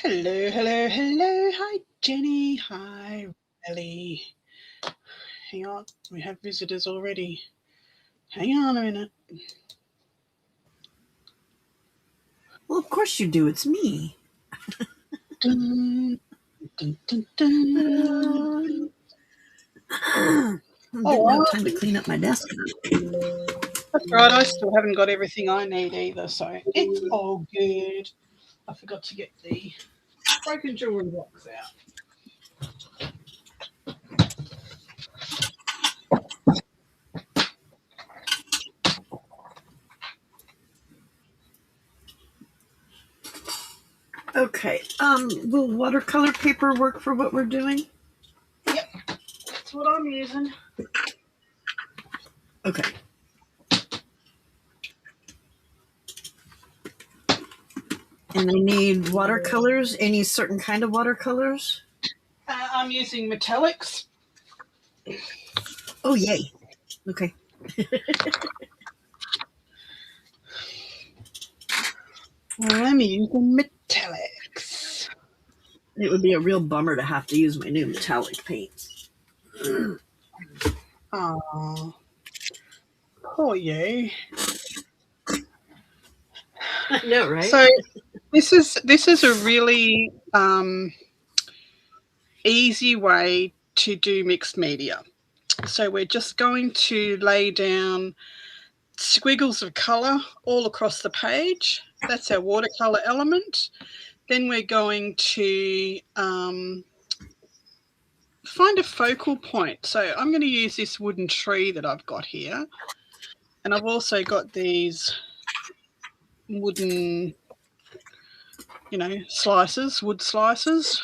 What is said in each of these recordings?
Hello, hello, hello. Hi, Jenny. Hi, Ellie. Hang on, we have visitors already. Hang on a minute. Well, of course you do. It's me. Dun, dun, dun, dun. I'm Oh, didn't have time to clean up my desk. that's right. I still haven't got everything I need either, so it's all good. I forgot to get the broken jewelry box out. Okay. Will watercolor paper work for what we're doing? Yep, that's what I'm using. Okay. And I need watercolors. Any certain kind of watercolors? I'm using metallics. Oh, yay. Okay. I'm using metallics. It would be a real bummer to have to use my new metallic paints. Oh, poor you. I know, right? So this is a really easy way to do mixed media. So we're just going to lay down squiggles of colour all across the page. That's our watercolour element. Then we're going to find a focal point. So I'm going to use this wooden tree that I've got here. And I've also got these wooden, slices, wood slices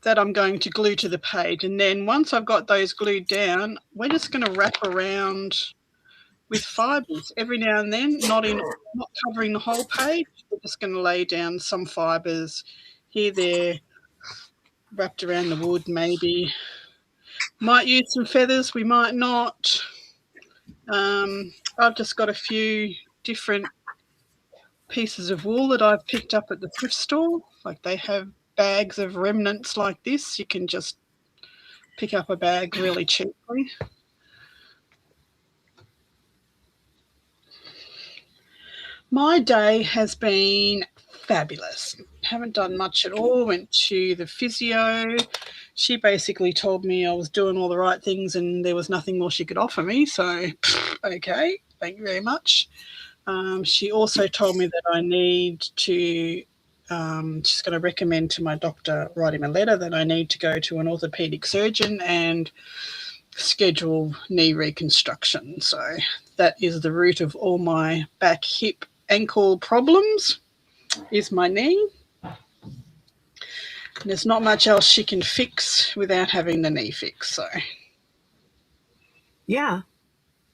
that I'm going to glue to the page. And then once I've got those glued down, we're just going to wrap around with fibres every now and then, not covering the whole page. We're just going to lay down some fibres here, there, wrapped around the wood maybe. Might use some feathers, we might not. I've just got a few different pieces of wool that I've picked up at the thrift store. Like they have bags of remnants like this. You can just pick up a bag really cheaply. My day has been fabulous. Haven't done much at all. Went to the physio. She basically told me I was doing all the right things and there was nothing more she could offer me. So, okay, thank you very much. She also told me that I need to, she's going to recommend to my doctor, write him a letter that I need to go to an orthopaedic surgeon and schedule knee reconstruction. So that is the root of all my back, hip, ankle problems is my knee. There's not much else she can fix without having the knee fixed. So Yeah.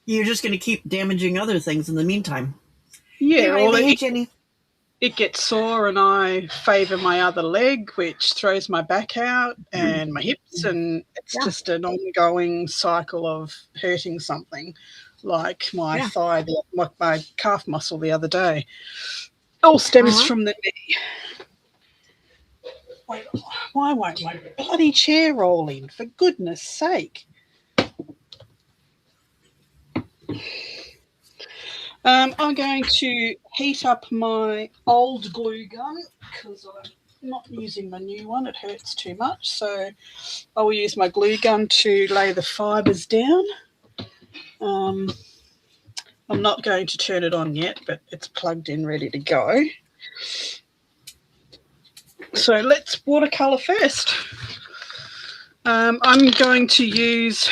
You're just going to keep damaging other things in the meantime. Hey, yeah, Riley. Hey, Jenny. it gets sore and I favour my other leg, which throws my back out and my hips, and it's just an ongoing cycle of hurting something, like my thigh, my calf muscle the other day. All stems from the knee. Wait, why won't my bloody chair roll in? For goodness sake. I'm going to heat up my old glue gun because I'm not using my new one. It hurts too much. So I will use my glue gun to lay the fibres down. I'm not going to turn it on yet, but it's plugged in, ready to go. So let's watercolour first. I'm going to use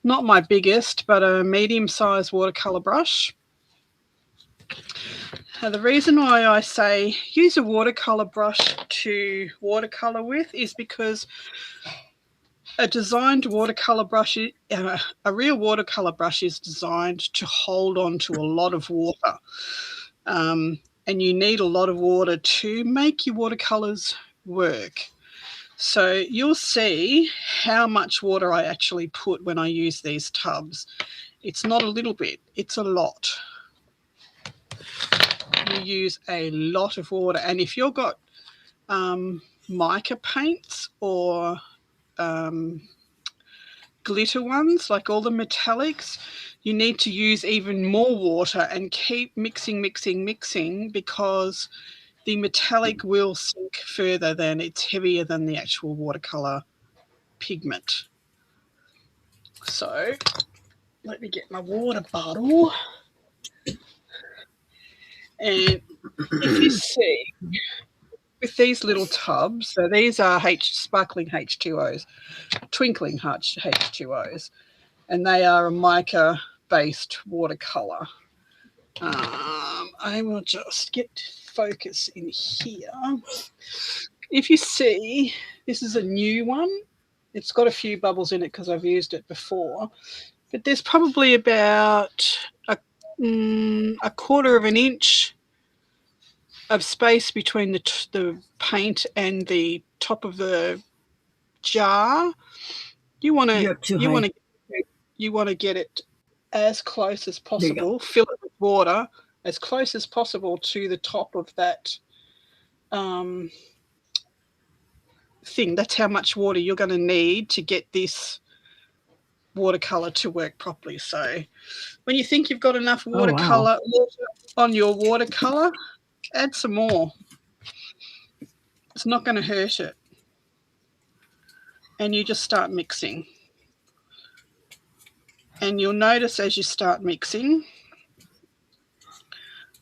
not my biggest, but a medium-sized watercolour brush. Now, the reason why I say use a watercolour brush to watercolour with is because a designed watercolour brush, a real watercolour brush is designed to hold on to a lot of water. And you need a lot of water to make your watercolours work. So you'll see how much water I actually put when I use these tubs. It's not a little bit, it's a lot. you use a lot of water. And if you've got mica paints or glitter ones, like all the metallics, you need to use even more water and keep mixing, because the metallic will sink further than it's heavier than the actual watercolor pigment. So let me get my water bottle. And if you see, with these little tubs, so these are sparkling H2Os, twinkling H2Os, and they are a mica-based watercolor. I will just get focus in here. If you see, this is a new one. It's got a few bubbles in it because I've used it before, but there's probably about a quarter of an inch of space between the paint and the top of the jar. You want to get it as close as possible. Fill it with water as close as possible to the top of that thing. That's how much water you're going to need to get this watercolor to work properly. So when you think you've got enough water on your watercolor, add some more. It's not going to hurt it. And you just start mixing. And you'll notice as you start mixing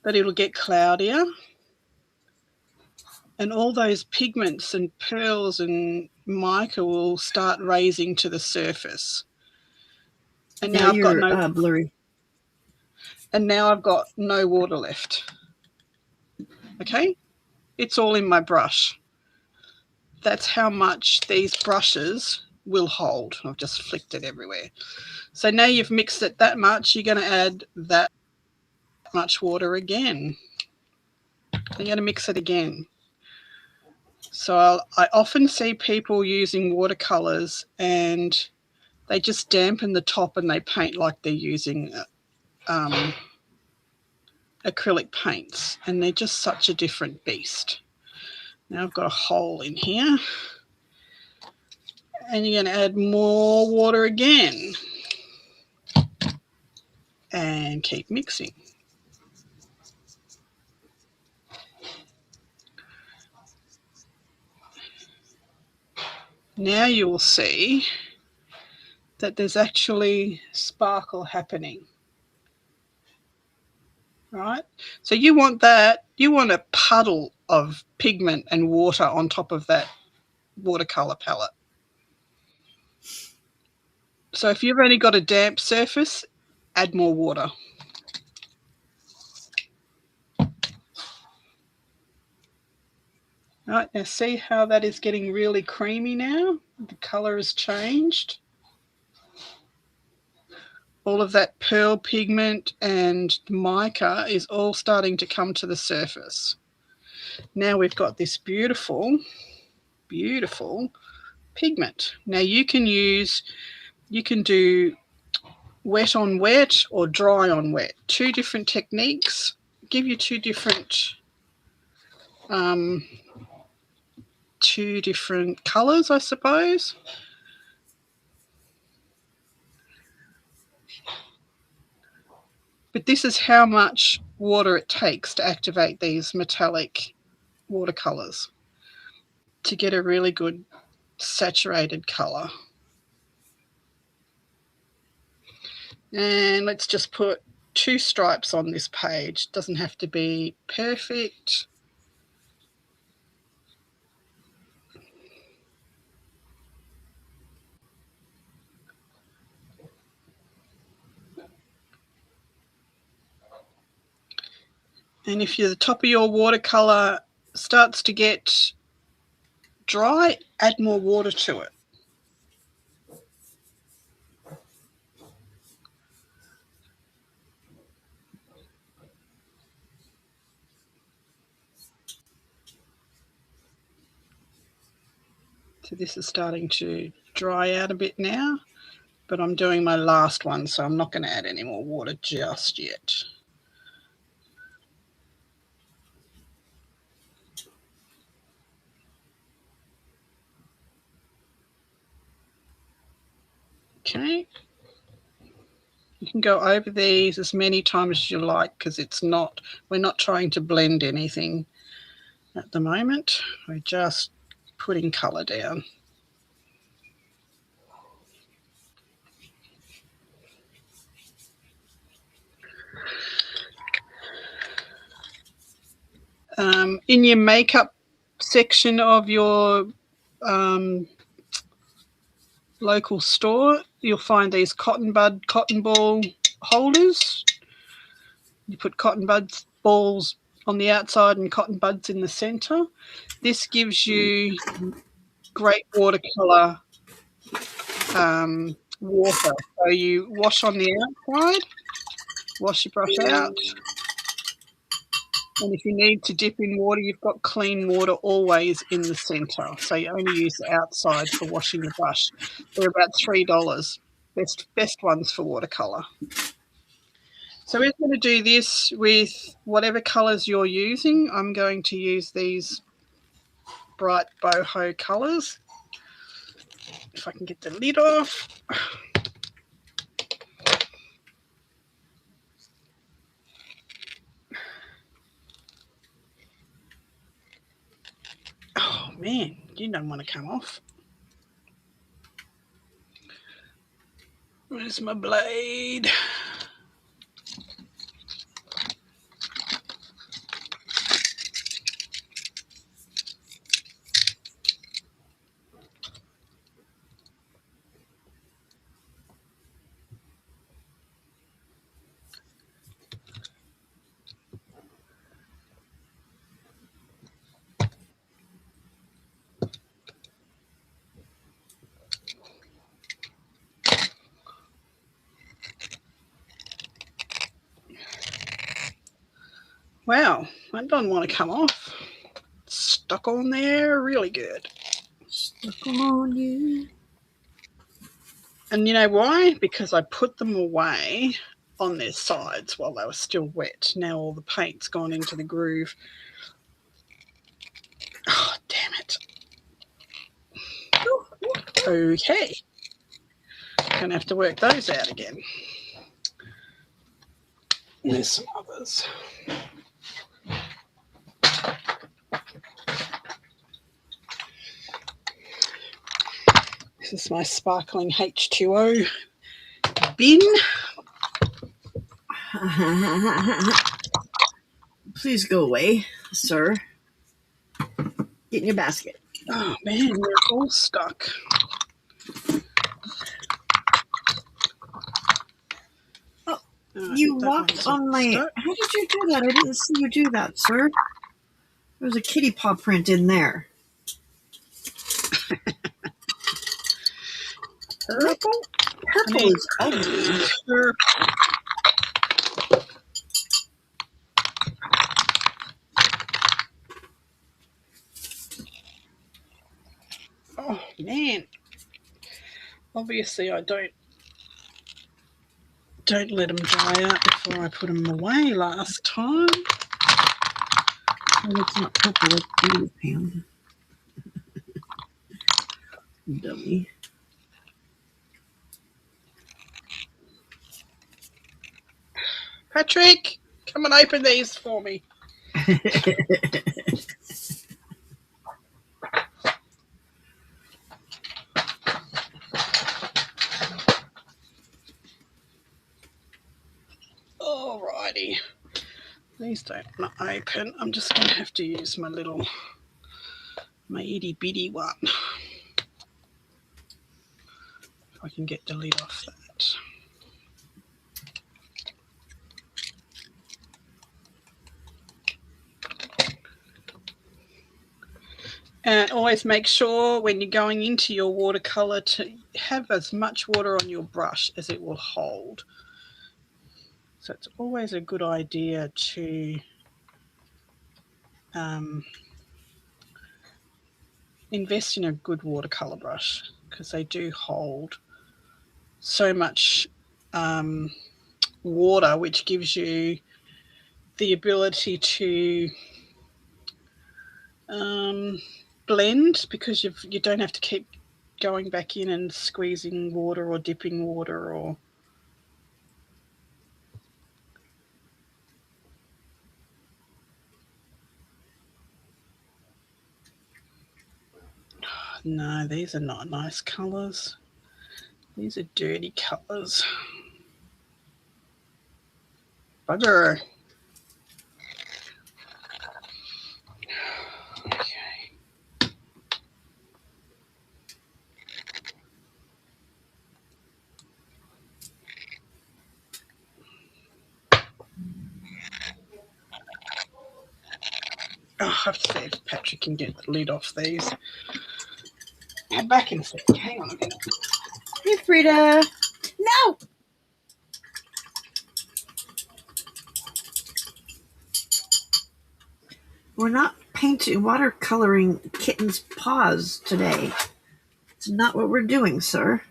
that it'll get cloudier, and all those pigments and pearls and mica will start raising to the surface. And now I've got no blurry. And now I've got no water left. Okay? It's all in my brush. That's how much these brushes will hold. I've just flicked it everywhere. So now you've mixed it that much, you're going to add that much water again. You're going to mix it again. So I often see people using watercolors and they just dampen the top and they paint like they're using acrylic paints, and they're just such a different beast. Now I've got a hole in here, and you're going to add more water again and keep mixing. Now you will see that there's actually sparkle happening. Right? So you want a puddle of pigment and water on top of that watercolor palette. So if you've only got a damp surface, add more water. Right, now see how that is getting really creamy now? The color has changed. All of that pearl pigment and mica is all starting to come to the surface. Now we've got this beautiful, beautiful pigment. Now you can do wet on wet or dry on wet. Two different techniques give you two different colors, I suppose. But this is how much water it takes to activate these metallic watercolors to get a really good saturated color. And let's just put 2 stripes on this page. Doesn't have to be perfect. And if the top of your watercolor starts to get dry, add more water to it. So this is starting to dry out a bit now, but I'm doing my last one, so I'm not going to add any more water just yet. Okay. You can go over these as many times as you like because we're not trying to blend anything at the moment. We're just putting colour down. In your makeup section of your local store, you'll find these cotton ball holders. You put cotton buds balls on the outside and cotton buds in the centre. This gives you great watercolour water. So you wash on the outside, wash your brush out, and if you need to dip in water, you've got clean water always in the centre. So you only use the outside for washing your brush. They're about $3. Best ones for watercolour. So we're going to do this with whatever colours you're using. I'm going to use these bright boho colours. If I can get the lid off. Oh man, you don't want to come off. Where's my blade? Wow, that doesn't want to come off. It's stuck on there really good. Stuck on you. And you know why? Because I put them away on their sides while they were still wet. Now all the paint's gone into the groove. Oh, damn it. Okay. Gonna have to work those out again. There's some others. This is my sparkling H2O bin. Please go away, sir. Get in your basket. Oh man, they're all stuck. Oh, you walked on my... Stuck. How did you do that? I didn't see you do that, sir. There was a kitty paw print in there. Purple? Purple is ugly. Oh man. Obviously I don't let them dry out before I put them away last time. Oh, it's not purple, it's blue, Pam. Dummy. Patrick, come and open these for me. Alrighty. These don't want to open. I'm just going to have to use my itty bitty one. If I can get the lid off that. And always make sure when you're going into your watercolour to have as much water on your brush as it will hold. So it's always a good idea to invest in a good watercolour brush because they do hold so much water, which gives you the ability to blend because you don't have to keep going back in and squeezing water or dipping water or... No, these are not nice colours. These are dirty colours. Bugger. Okay. Oh, I have to see if Patrick can get the lid off these. I'm back in a sec. Hang on a minute. Hey, Frida. No! We're not painting, watercoloring kitten's paws today. It's not what we're doing, sir.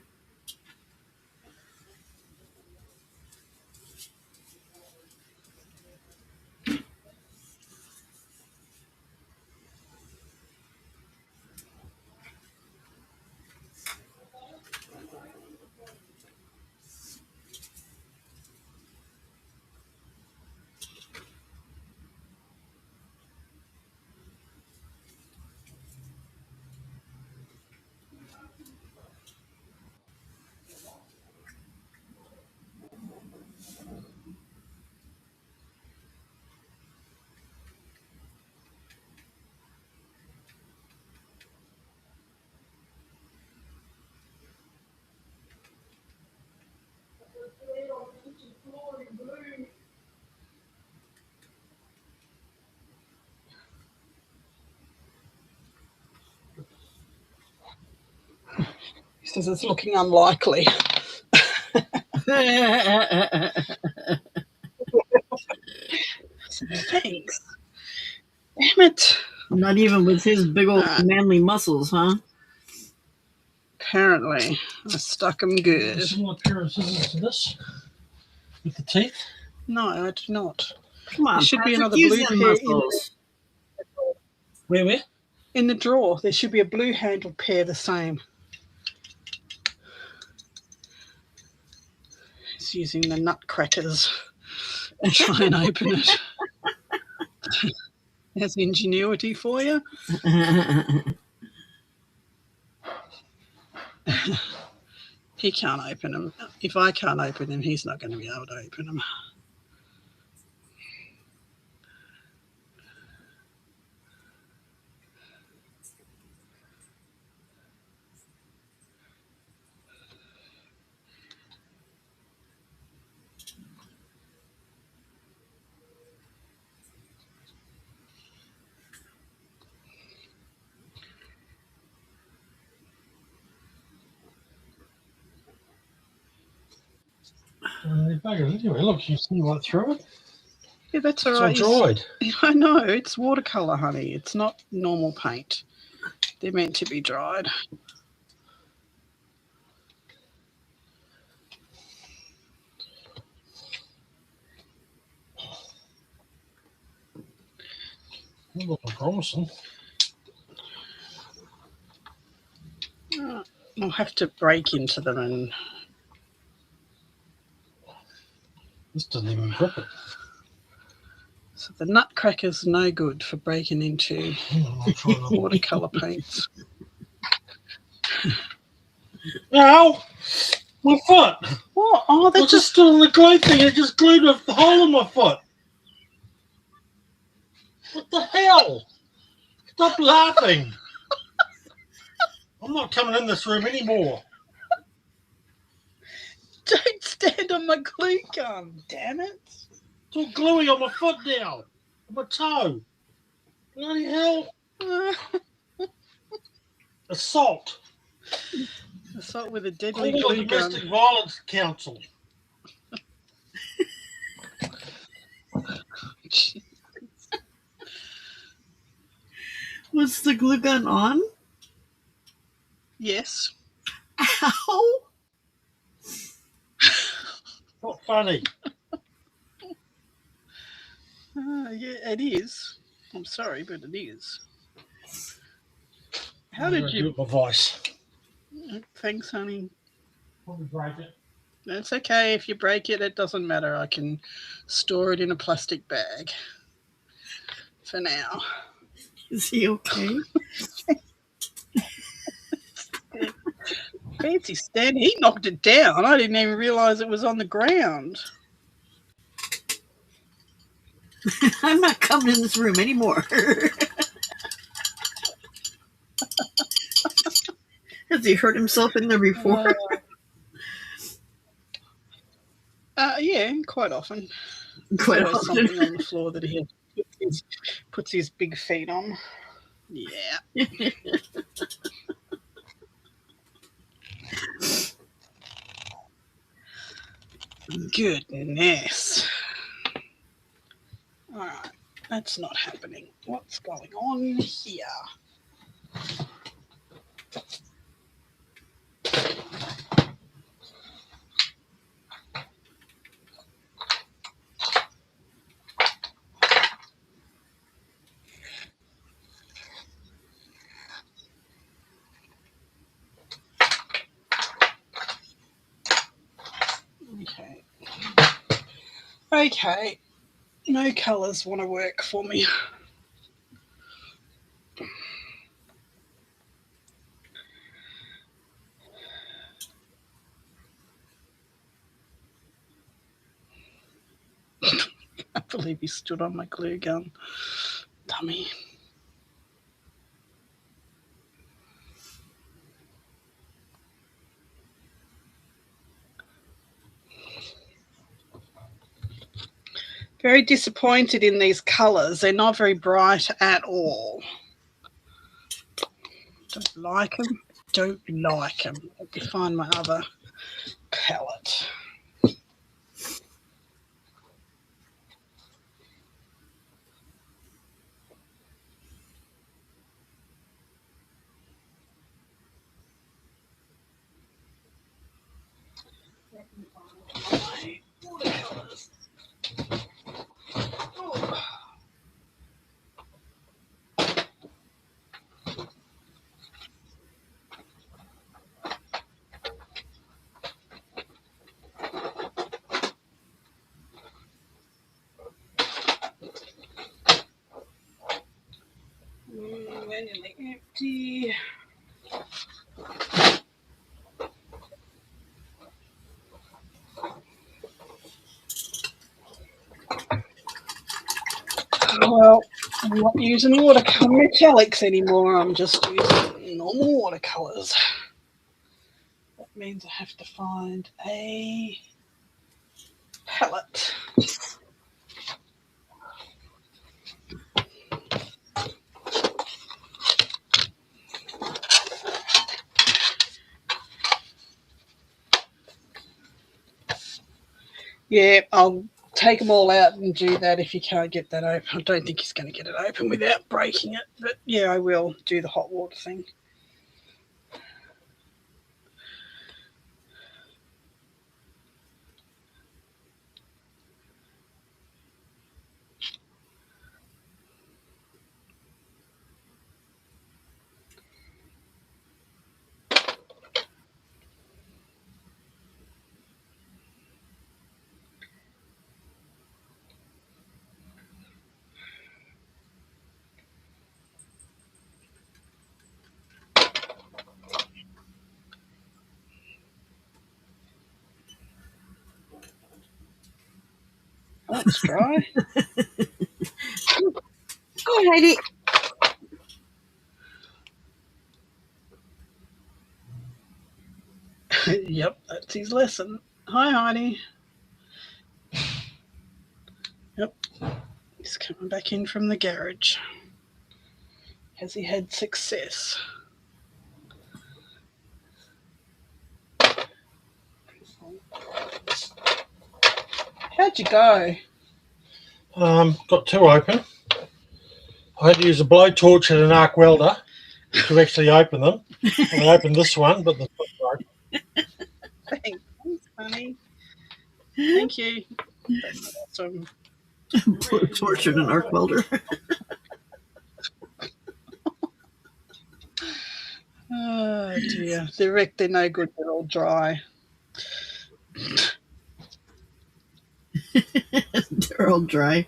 He says it's looking unlikely. Thanks. Damn it. Not even with his big old manly muscles, huh? Apparently. I stuck them good. Similar pair of scissors to this with the teeth? No, I do not. Come on, there should Patrick, be another use blue them pair muscles. Where? in the drawer. There should be a blue handled pair the same. He's using the nutcrackers to try and open it. That's ingenuity for you. He can't open them. If I can't open them, he's not going to be able to open them. They're buggers anyway. Look, you see right through it. Yeah, that's all It's right. all dried. I know. It's watercolour, honey. It's not normal paint. They're meant to be dried. They look promising. I'll have to break into them and... This doesn't even grip it. So the nutcracker's no good for breaking into watercolour paints. Ow! My foot! What? Oh, That's just still in the glue thing. It just glued a hole in my foot. What the hell? Stop laughing. I'm not coming in this room anymore. Don't stand on my glue gun, damn it. It's all gluey on my foot now. On my toe. Bloody hell. Assault. Assault with a deadly Call the glue gun. Domestic Violence Council. Was the glue gun on? Yes. Ow! Not funny. Yeah, it is. I'm sorry, but it is. How did you... do it my voice? Thanks, honey. Probably break it. It's okay. If you break it, it doesn't matter. I can store it in a plastic bag for now. Is he okay? Fancy Stan. He knocked it down. I didn't even realise it was on the ground. I'm not coming in this room anymore. Has he hurt himself in there before? Yeah, quite often. Quite There's always often. something on the floor that he puts his big feet on. Yeah. Goodness. All right, that's not happening. What's going on here? Okay. Okay. No colours want to work for me. I believe he stood on my glue gun. Dummy. Very disappointed in these colours. They're not very bright at all. Don't like them. Don't like them. Let me find my other palette. Watercolours. Oh. Manually empty. Well, I'm not using watercolor metallics anymore. I'm just using normal watercolors. That means I have to find a palette. Yeah, I'll take them all out and do that if you can't get that open. I don't think he's going to get it open without breaking it, but yeah, I will do the hot water thing. That's dry. Go, Heidi. Yep, that's his lesson. Hi, Heidi. Yep, he's coming back in from the garage. Has he had success? How'd you go? Got two open. I had to use a blowtorch and an arc welder to actually open them. And I opened this one, but the foot broke. Thanks, honey. Thank you. That's awesome. Blowtorch and an arc welder. Oh, dear. They're no good. They're all dry. They're all dry.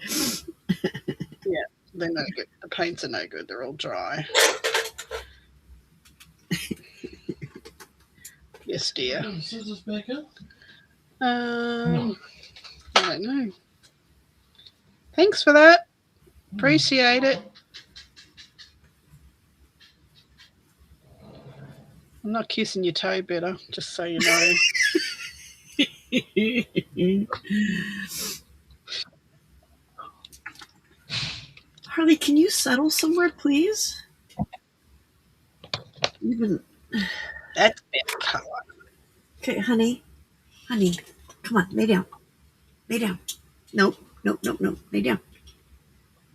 Yeah, they're no good. The paints are no good. They're all dry. Yes, dear. Are the scissors back in? I don't know. Thanks for that. Appreciate it. I'm not kissing your toe better, just so you know. Harley, can you settle somewhere, please? That's better colour. Okay, honey. Honey, come on, lay down. Lay down. Nope. Lay down.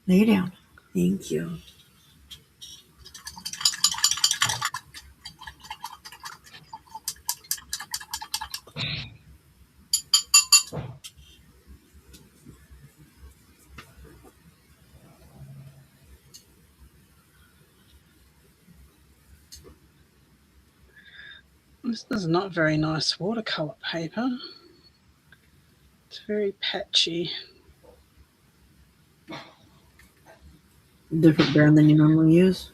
Lay down. Thank you. This is not very nice watercolour paper. It's very patchy. Different brand than you normally use?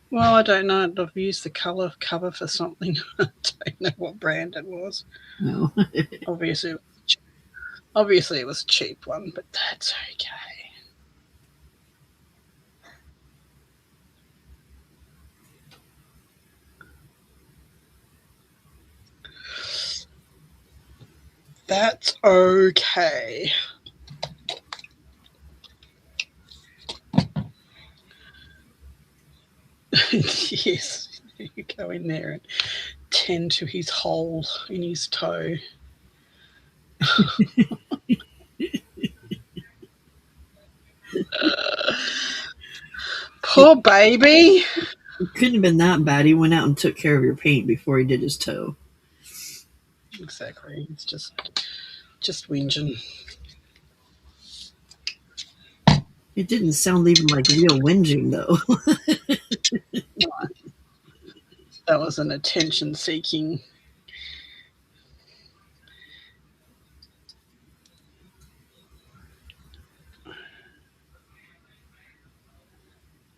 Well, I don't know. I've used the colour cover for something. I don't know what brand it was. No. Obviously, it was a cheap one, but that's okay. That's okay. Yes, you go in there and tend to his hole in his toe. Poor baby. It couldn't have been that bad. He went out and took care of your paint before he did his toe. Exactly. It's just whinging. It didn't sound even like real whinging, though. That was an attention-seeking.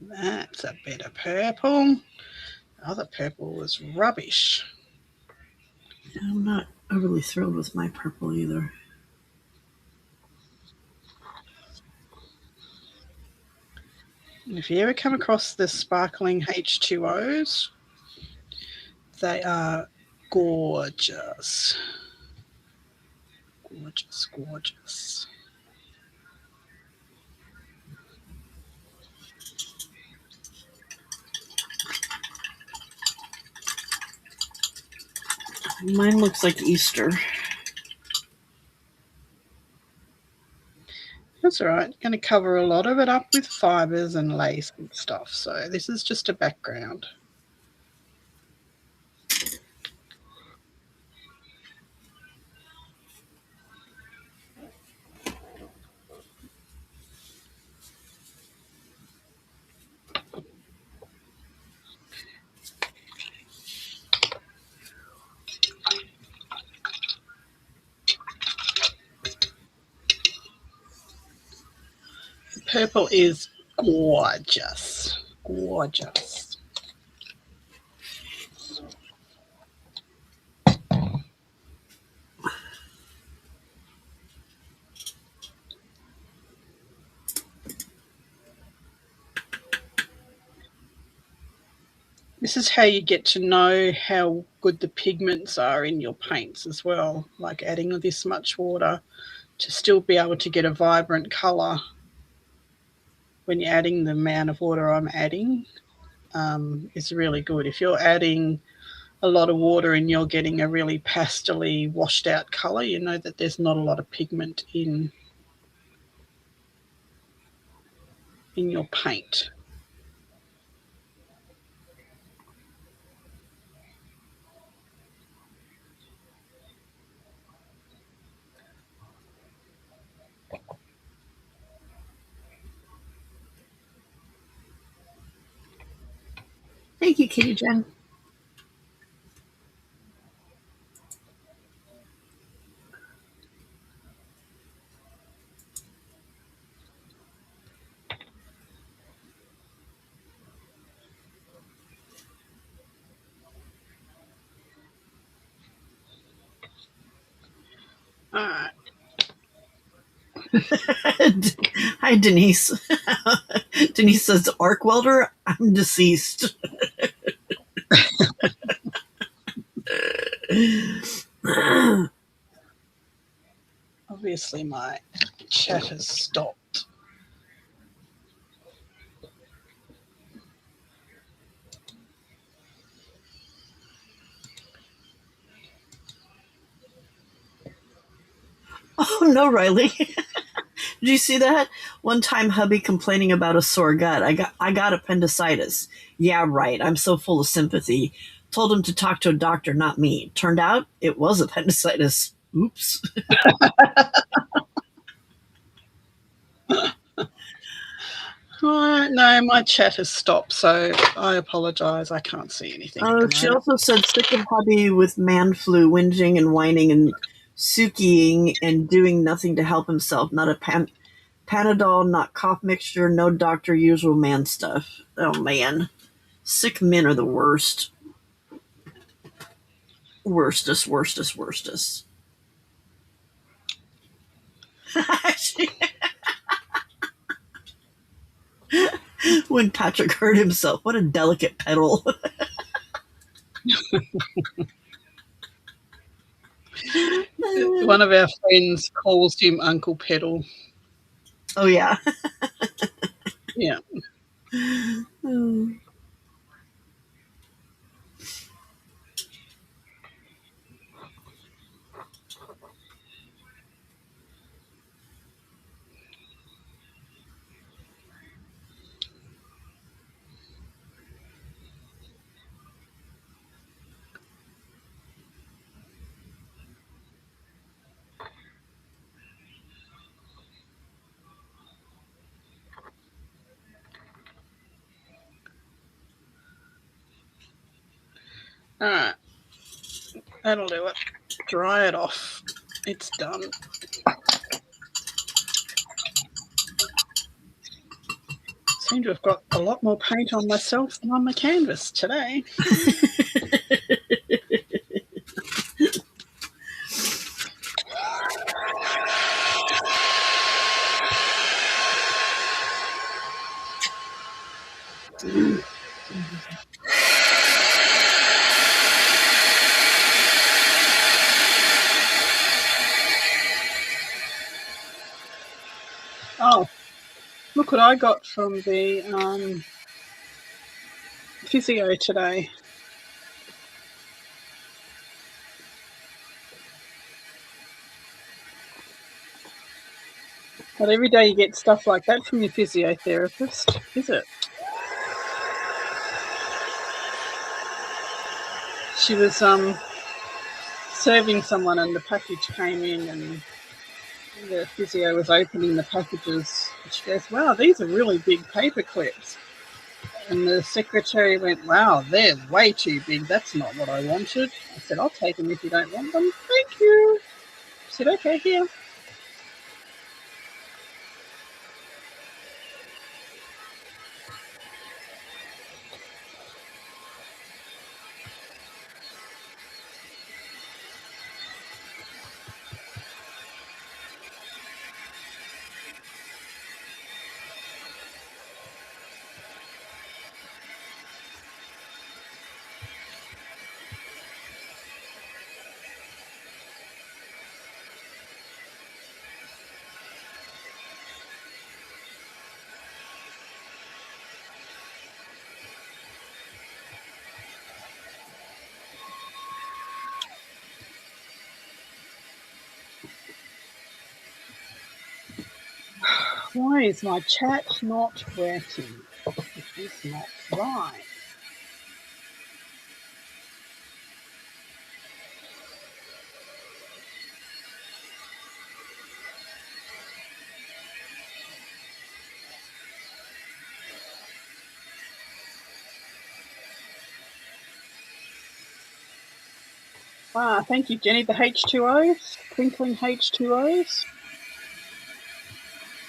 That's a bit of purple. The other purple was rubbish. I'm not overly thrilled with my purple either. If you ever come across the sparkling H2Os, they are gorgeous. Gorgeous, gorgeous. Mine looks like Easter. That's all right. Going to cover a lot of it up with fibres and lace and stuff. So this is just a background. Purple is gorgeous. Gorgeous. This is how you get to know how good the pigments are in your paints as well, like adding this much water to still be able to get a vibrant colour when you're adding the amount of water I'm adding. Is really good. If you're adding a lot of water and you're getting a really pastel-y washed out colour, you know that there's not a lot of pigment in your paint. Thank you, Kitty Jen. All right. Hi, Denise. Denise says, arc welder, I'm deceased. Obviously, my chat has stopped. Oh, no, Riley. Did you see that? One time hubby complaining about a sore gut. I got appendicitis. Yeah, right. I'm so full of sympathy. Told him to talk to a doctor, not me. Turned out it was appendicitis. Oops. No, my chat has stopped, so I apologise. I can't see anything at the She moment. also said sick of hubby with man flu, whinging and whining and sukiing and doing nothing to help himself. Not a Panadol, not cough mixture, no doctor, usual man stuff. Oh, man. Sick men are the worst. Worstest, worstest, worstest. When Patrick hurt himself, what a delicate petal. One of our friends calls him Uncle Pedal. Oh, yeah. Yeah. All right. That'll do it. Dry it off. It's done. Seem to have got a lot more paint on myself than on my canvas today. Oh, look what I got from the physio today. Not every day you get stuff like that from your physiotherapist, is it? She was serving someone and the package came in and the physio was opening the packages. She goes, wow, these are really big paper clips. And the secretary went, wow, they're way too big. That's not what I wanted. I said, I'll take them if you don't want them. Thank you. She said, okay, here. Why is my chat not working? This is not right. Thank you, Jenny. The H2Os, twinkling H2Os.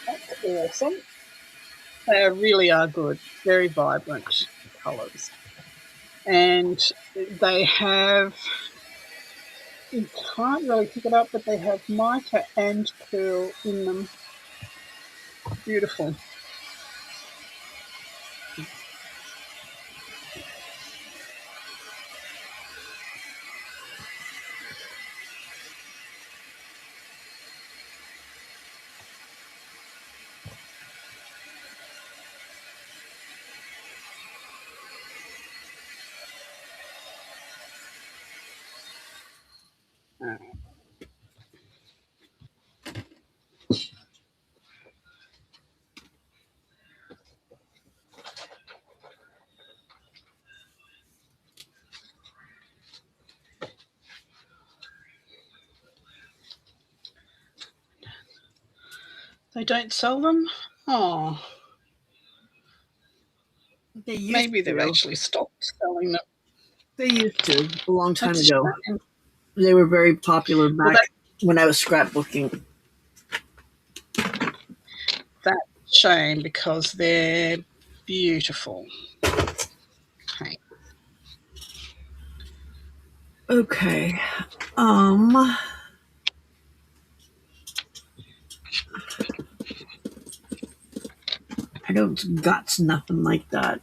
That's awesome. They really are good. Very vibrant colours. And they have You can't really pick it up, but they have mica and pearl in them. Beautiful. They don't sell them? Oh, They used maybe they've to. actually stopped selling them. They used to a long time That's a ago. shame. They were very popular Well, back when I was scrapbooking. that's a shame because they're beautiful. Okay. Okay. I don't got nothing like that.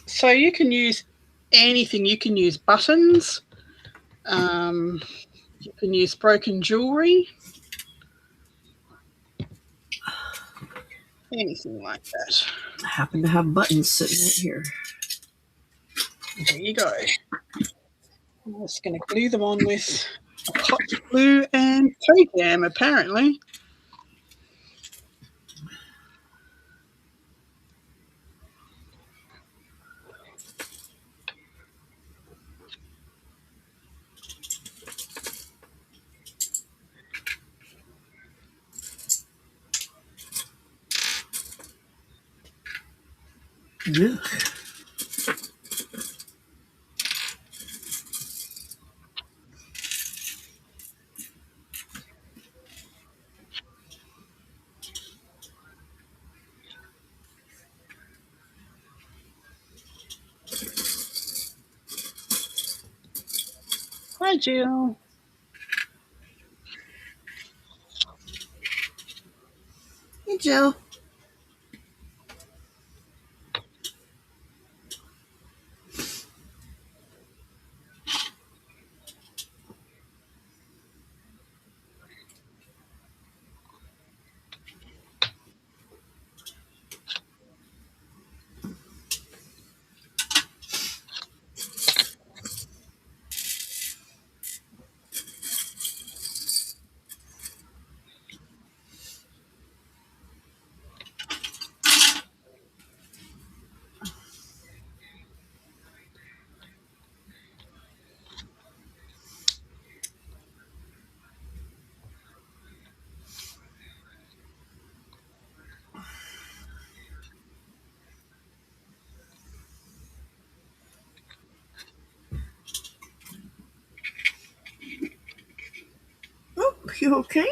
So you can use anything. You can use buttons. You can use broken jewellery. Anything like that. I happen to have buttons sitting right here. There you go. I'm just going to glue them on with hot glue and toe jam, apparently. Yeah. Hi, Jill. Hey, Joe. Oh, you okay?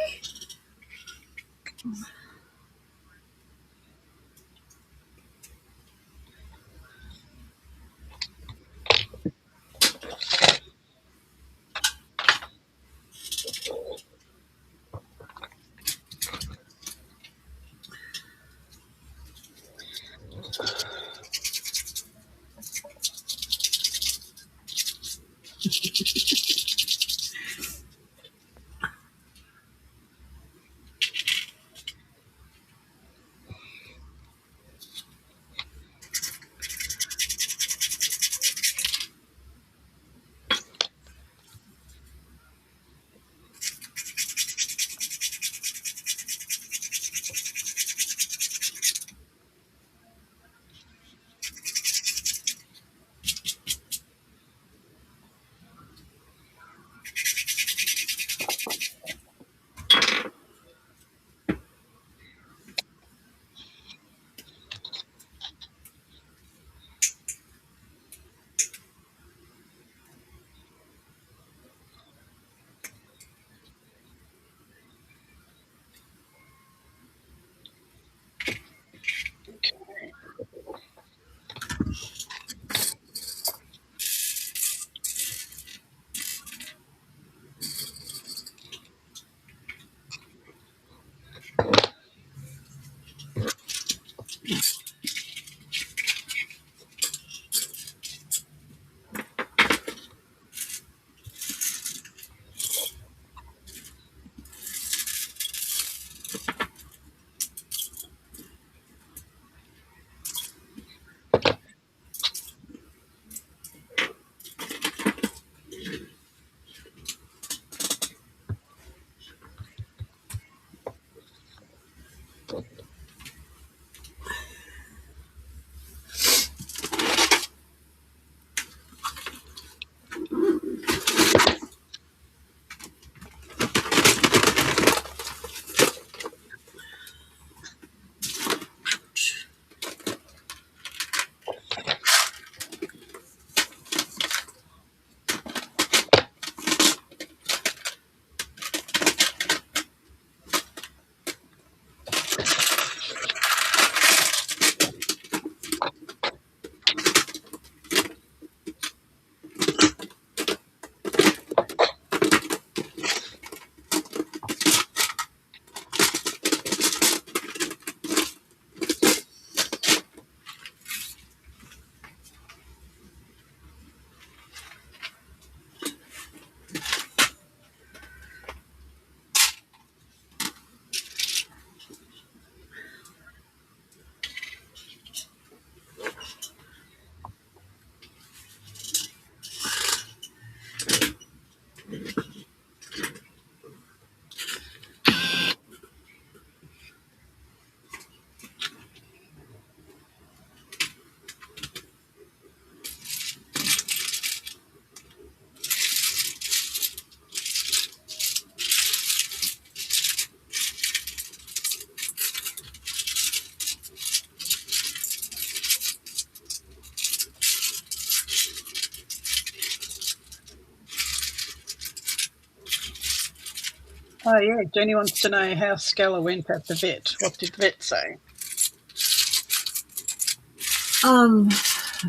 Oh, yeah. Jenny wants to know how Scala went at the vet. What did the vet say?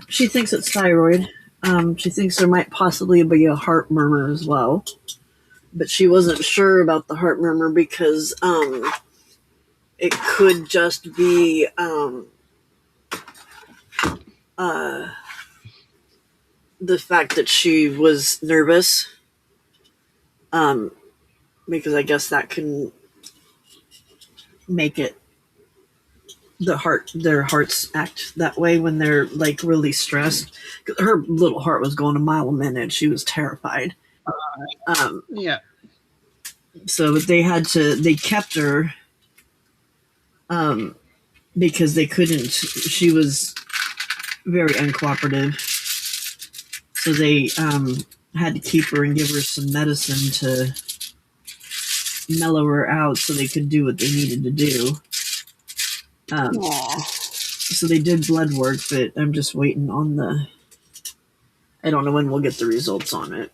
She thinks it's thyroid. She thinks there might possibly be a heart murmur as well, but she wasn't sure about the heart murmur because it could just be the fact that she was nervous, because I guess that can make their hearts act that way when they're like really stressed. Her little heart was going a mile a minute. She was terrified. Yeah. So they kept her because they couldn't. She was very uncooperative, so they had to keep her and give her some medicine to mellow her out so they could do what they needed to do. So they did blood work, but I'm just waiting on I don't know when we'll get the results on it.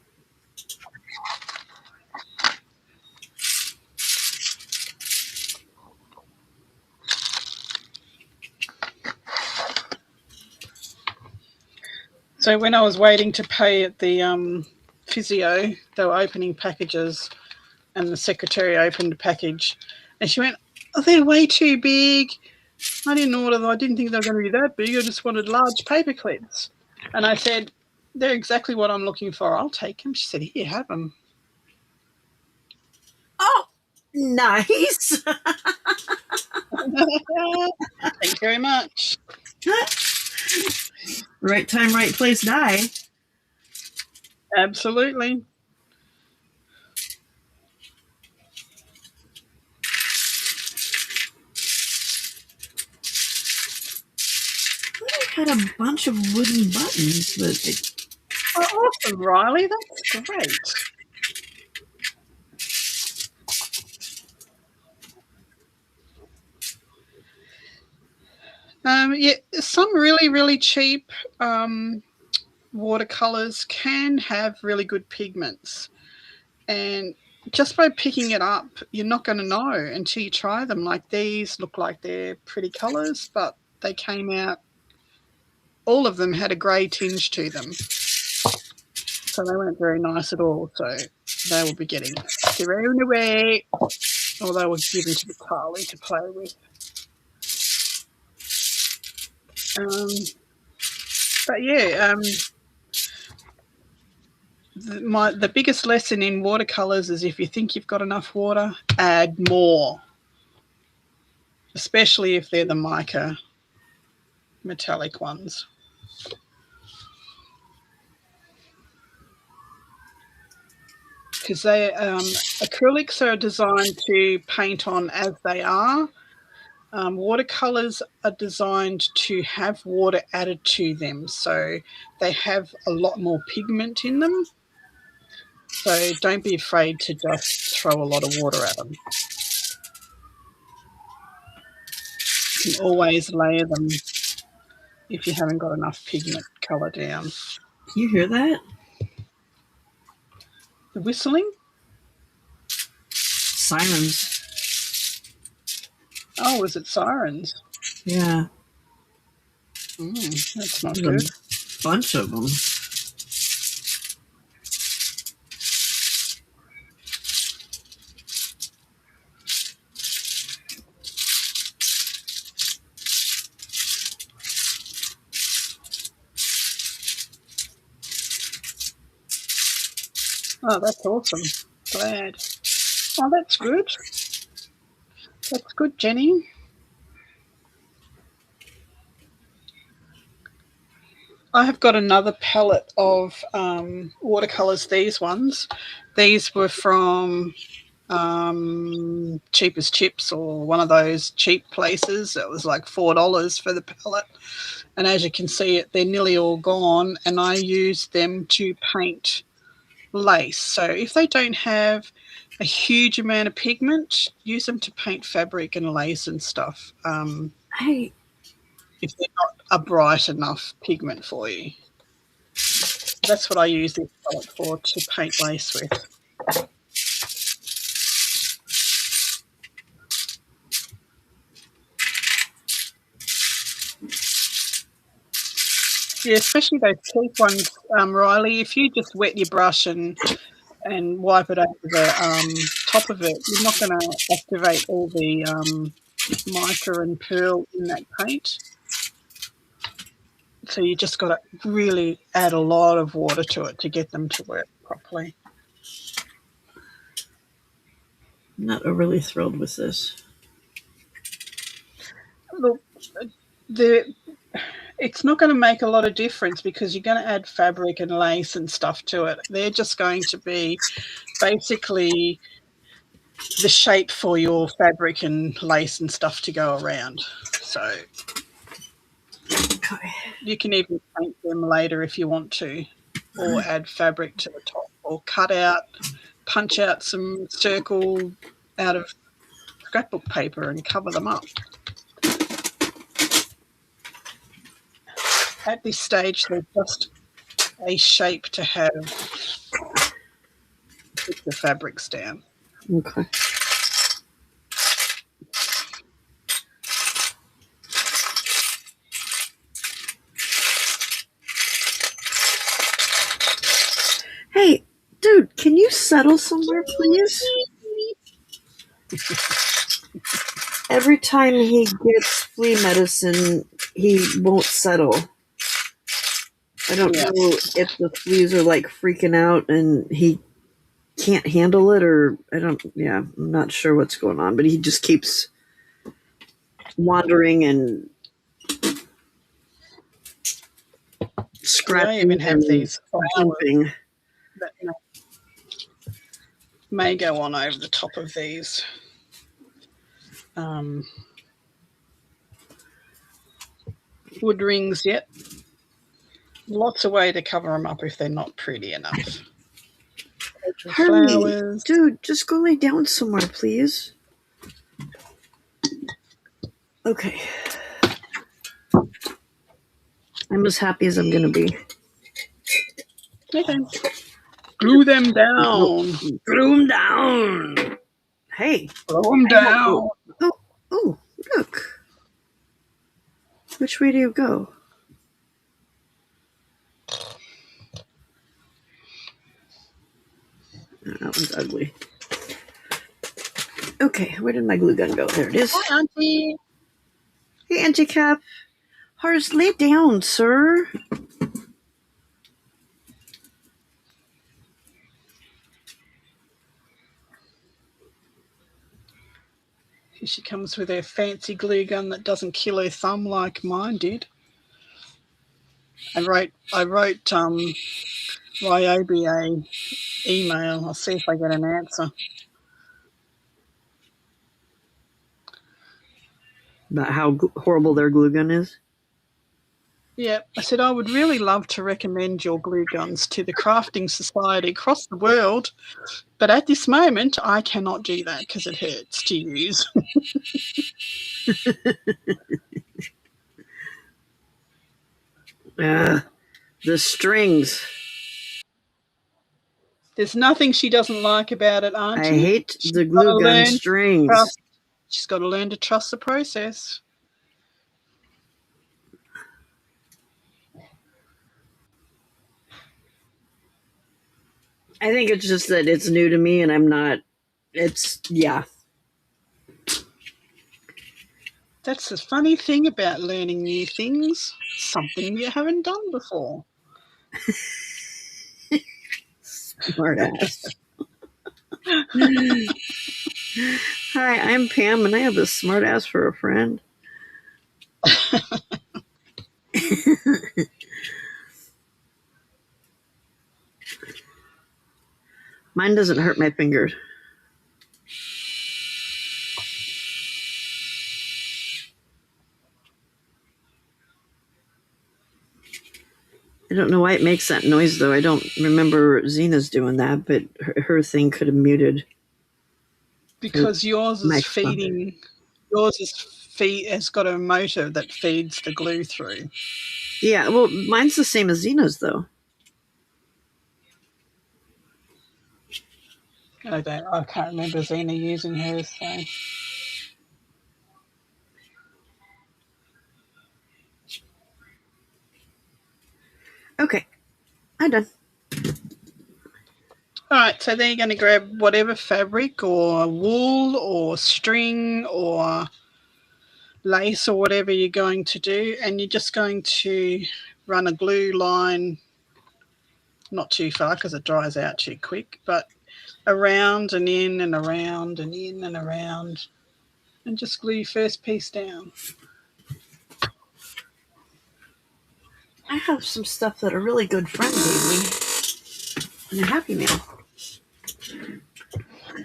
So when I was waiting to pay at the physio, they were opening packages, and the secretary opened a package, and she went, "Oh, they're way too big. I didn't order them. I didn't think they were going to be that big. I just wanted large paper clips." And I said, "They're exactly what I'm looking for. I'll take them." She said, "Here, have them." Oh, nice. Thank you very much. Right time, right place, die. Absolutely. I had a bunch of wooden buttons, but Oh, awesome, Riley. That's great. Yeah, some really, really cheap watercolors can have really good pigments, and just by picking it up, you're not going to know until you try them. Like these look like they're pretty colors, but they came out, all of them had a grey tinge to them, so they weren't very nice at all. So they will be getting thrown away, or they were given to the Carly to play with. But yeah, the biggest lesson in watercolors is if you think you've got enough water, add more, especially if they're the mica metallic ones. Because acrylics are designed to paint on as they are. Watercolors are designed to have water added to them, so they have a lot more pigment in them. So don't be afraid to just throw a lot of water at them. You can always layer them if you haven't got enough pigment colour down. Do you hear that? The whistling? Sirens. Oh, is it sirens? Yeah. That's not There's good. a bunch of them. Oh, that's awesome. Glad. Oh, that's good. That's good, Jenny. I have got another palette of watercolours, these ones. These were from Cheap as Chips, or one of those cheap places. It was like $4 for the palette. And as you can see, they're nearly all gone, and I used them to paint lace. So if they don't have a huge amount of pigment, use them to paint fabric and lace and stuff. Hey, if they're not a bright enough pigment for you. That's what I use this palette for, to paint lace with. Yeah, especially those cheap ones, Riley. If you just wet your brush and wipe it over the top of it, you're not going to activate all the mica and pearl in that paint. So you just got to really add a lot of water to it to get them to work properly. I'm not overly thrilled with this. Look, it's not going to make a lot of difference because you're going to add fabric and lace and stuff to it. They're just going to be basically the shape for your fabric and lace and stuff to go around. So you can even paint them later if you want to, or add fabric to the top, or punch out some circle out of scrapbook paper and cover them up. At this stage, they're just a shape to have put the fabrics down. Okay. Hey, dude, can you settle somewhere, please? Every time he gets flea medicine, he won't settle. I don't know if the fleas are like freaking out and he can't handle it, or I'm not sure what's going on, but he just keeps wandering and scratching. I even have these jumping. That may go on over the top of these. Wood rings yet. Lots of way to cover them up if they're not pretty enough. Harley, dude, just go lay down somewhere, please. Okay. I'm as happy as I'm going to be. Okay. Glue them down. Glue them down. Hey. Glue them down. Oh, look. Which way do you go? That one's ugly. Okay, where did my glue gun go? There it is. Hi, Auntie. Hey, Auntie Cap. Horace, lay down, sir. Here she comes with her fancy glue gun that doesn't kill her thumb like mine did. I wrote Ryobi a email. I'll see if I get an answer. About how horrible their glue gun is? Yeah, I said I would really love to recommend your glue guns to the crafting society across the world, but at this moment I cannot do that because it hurts to use. The strings. There's nothing she doesn't like about it, Auntie. I hate the glue gun strings. She's got to learn to trust the process. I think it's just that it's new to me and I'm not, yeah. That's the funny thing about learning new things. Something you haven't done before. Smart ass. Hi, I'm Pam and I have a smart ass for a friend. Mine doesn't hurt my fingers. I don't know why it makes that noise, though. I don't remember Zena's doing that, but her thing could have muted. Because yours is feeding. Yours has got a motor that feeds the glue through. Yeah, well, mine's the same as Zena's, though. I can't remember Zena using hers, so. Okay, I'm done. All right, so then you're going to grab whatever fabric or wool or string or lace or whatever you're going to do, and you're just going to run a glue line, not too far because it dries out too quick, but around and in and around and in and around, and just glue your first piece down. I have some stuff that a really good friend gave me in a Happy Meal.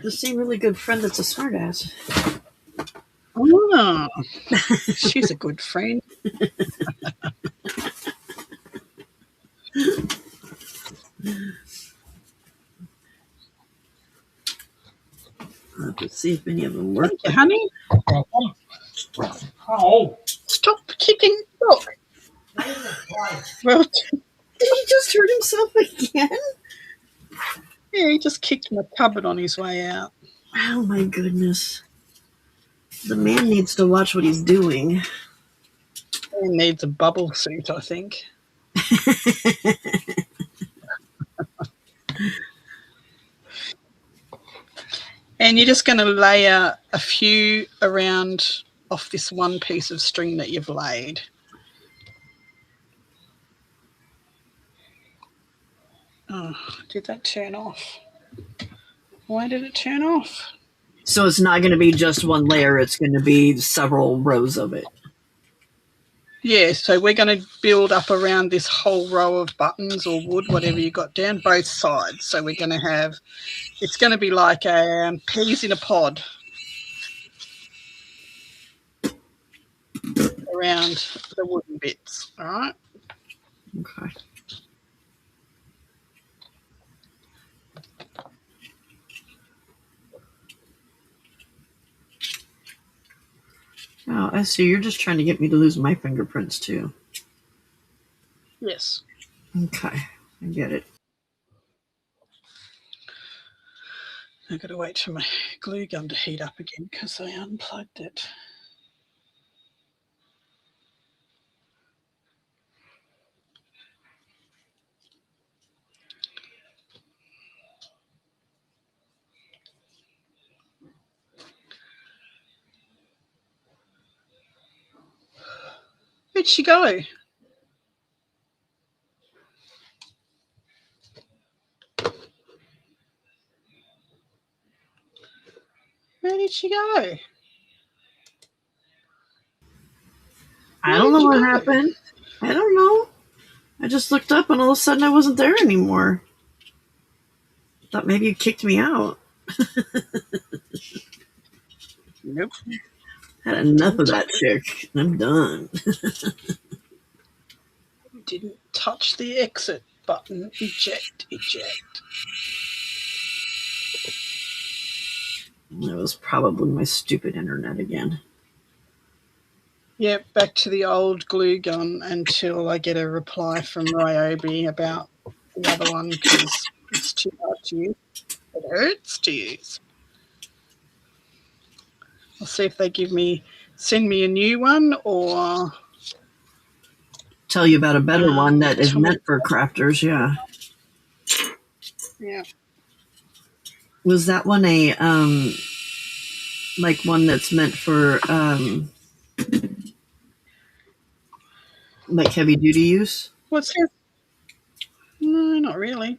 The same really good friend that's a smartass. Oh, she's a good friend. I'll have to see if any of them work. Thank you, honey. Oh, Stop kicking. Look. Well, Did he just hurt himself again? yeah, he just kicked my cupboard on his way out. Oh my goodness. The man needs to watch what he's doing. He needs a bubble suit, I think. And you're just going to layer a few around off this one piece of string that you've laid. Oh, did that turn off? Why did it turn off? So it's not going to be just one layer, it's going to be several rows of it. Yeah, so we're going to build up around this whole row of buttons or wood, whatever you got down, both sides. So we're going to have, it's going to be like peas in a pod around the wooden bits, all right? Okay. Oh, I see. You're just trying to get me to lose my fingerprints, too. Yes. Okay, I get it. I've got to wait for my glue gun to heat up again because I unplugged it. Where'd she go? Where did she go? I don't know what happened. I don't know. I just looked up and all of a sudden I wasn't there anymore. Thought maybe you kicked me out. Nope. Had enough of that chick. I'm done. Didn't touch the exit button. Eject, eject. It was probably my stupid internet again. Yep, back to the old glue gun until I get a reply from Ryobi about the other one because it's too hard to use. It hurts to use. I'll see if they send me a new one or Tell you about a better one that is meant for crafters, yeah. Yeah. Was that one a like one that's meant for like heavy duty use? What's this? No, not really.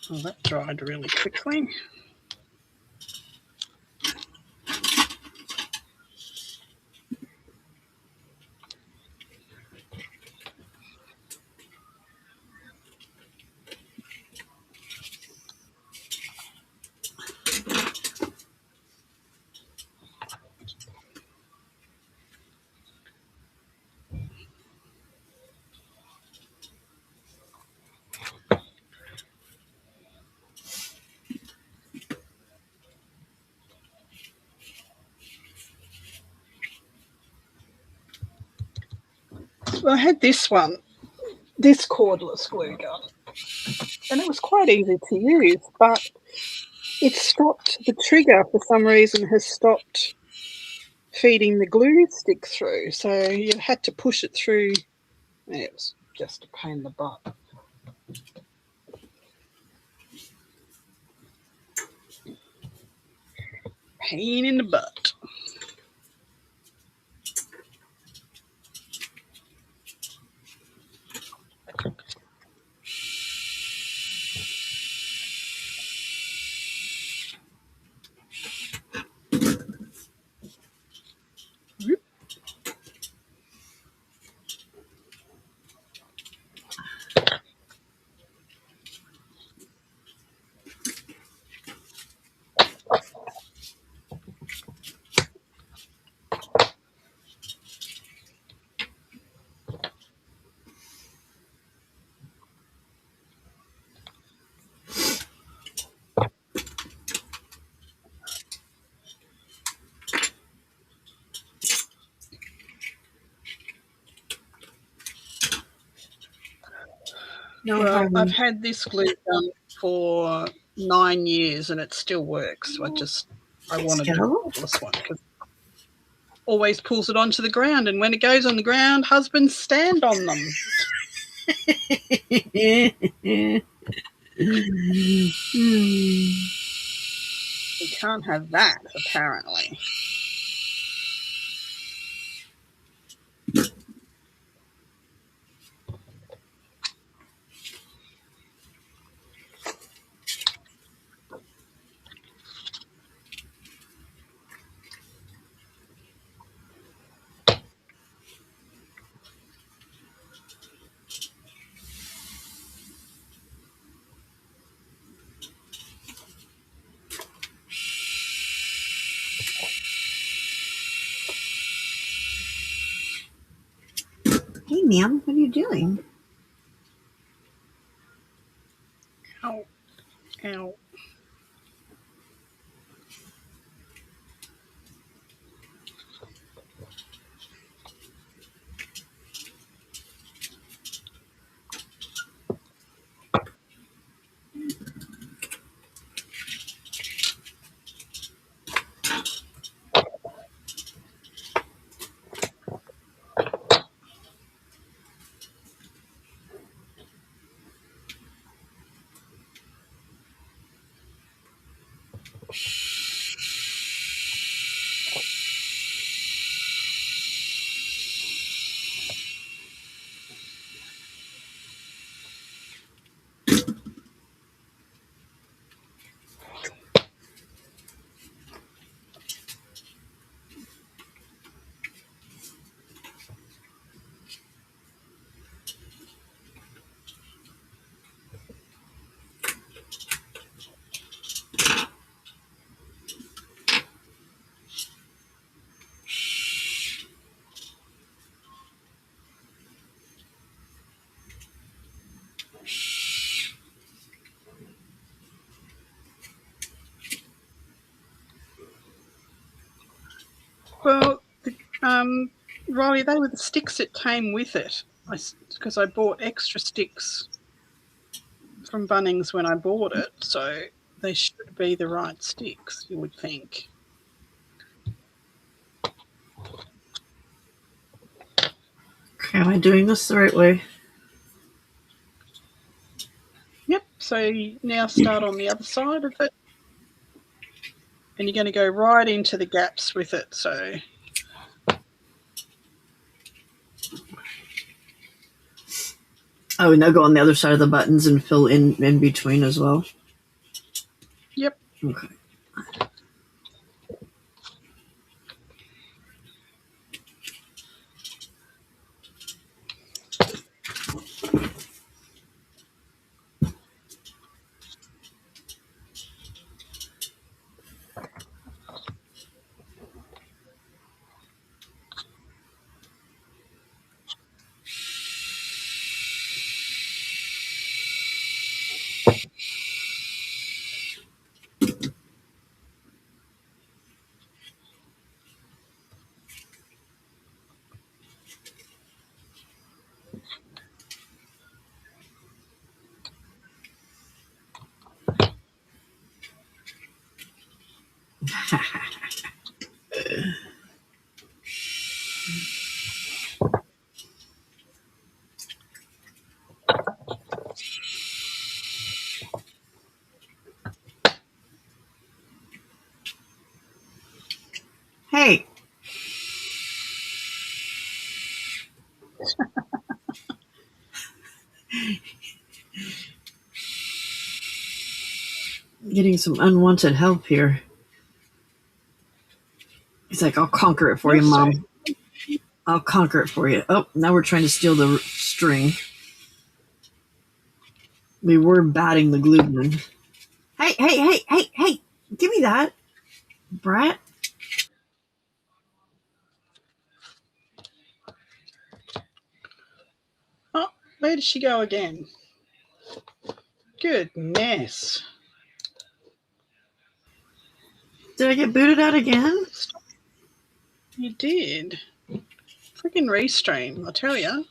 Oh, that dried really quickly. Well, I had this one, this cordless glue gun, and it was quite easy to use, but it stopped, the trigger for some reason has stopped feeding the glue stick through. So you had to push it through. It was just a pain in the butt. Pain in the butt. No, well, I've had this glue done for 9 years and it still works. I wanted to do this one because always pulls it onto the ground, and when it goes on the ground, husbands stand on them. You can't have that, apparently. Hey, ma'am, what are you doing? Ow. Ow. Well, Riley, they were the sticks that came with it. Because I bought extra sticks from Bunnings when I bought it, so they should be the right sticks, you would think. Am I doing this the right way? Yep, so you now start on the other side of it. And you're going to go right into the gaps with it, so... Oh, now go on the other side of the buttons and fill in between as well? Yep. Okay. Hey. Getting some unwanted help here. He's like, I'll conquer it for you, Mom. I'll conquer it for you. Oh, now we're trying to steal the string. We were batting the glue gun. Hey. Give me that, brat. Oh, where did she go again? Goodness. Did I get booted out again? You did. Freaking restream, I tell ya.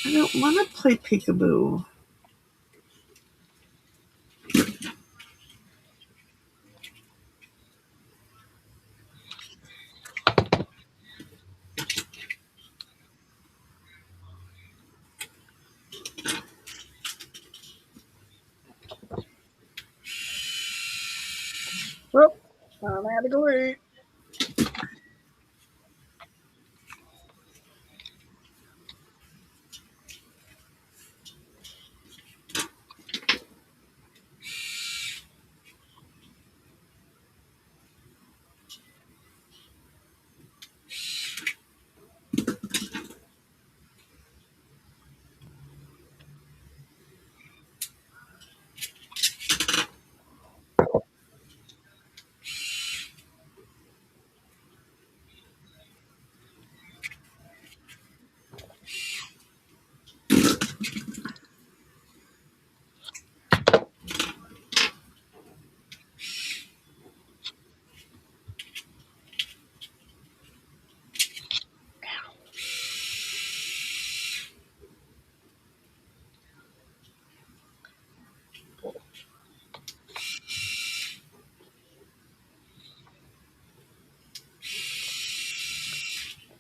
I don't want to play peekaboo. Oh, I'm out of glue.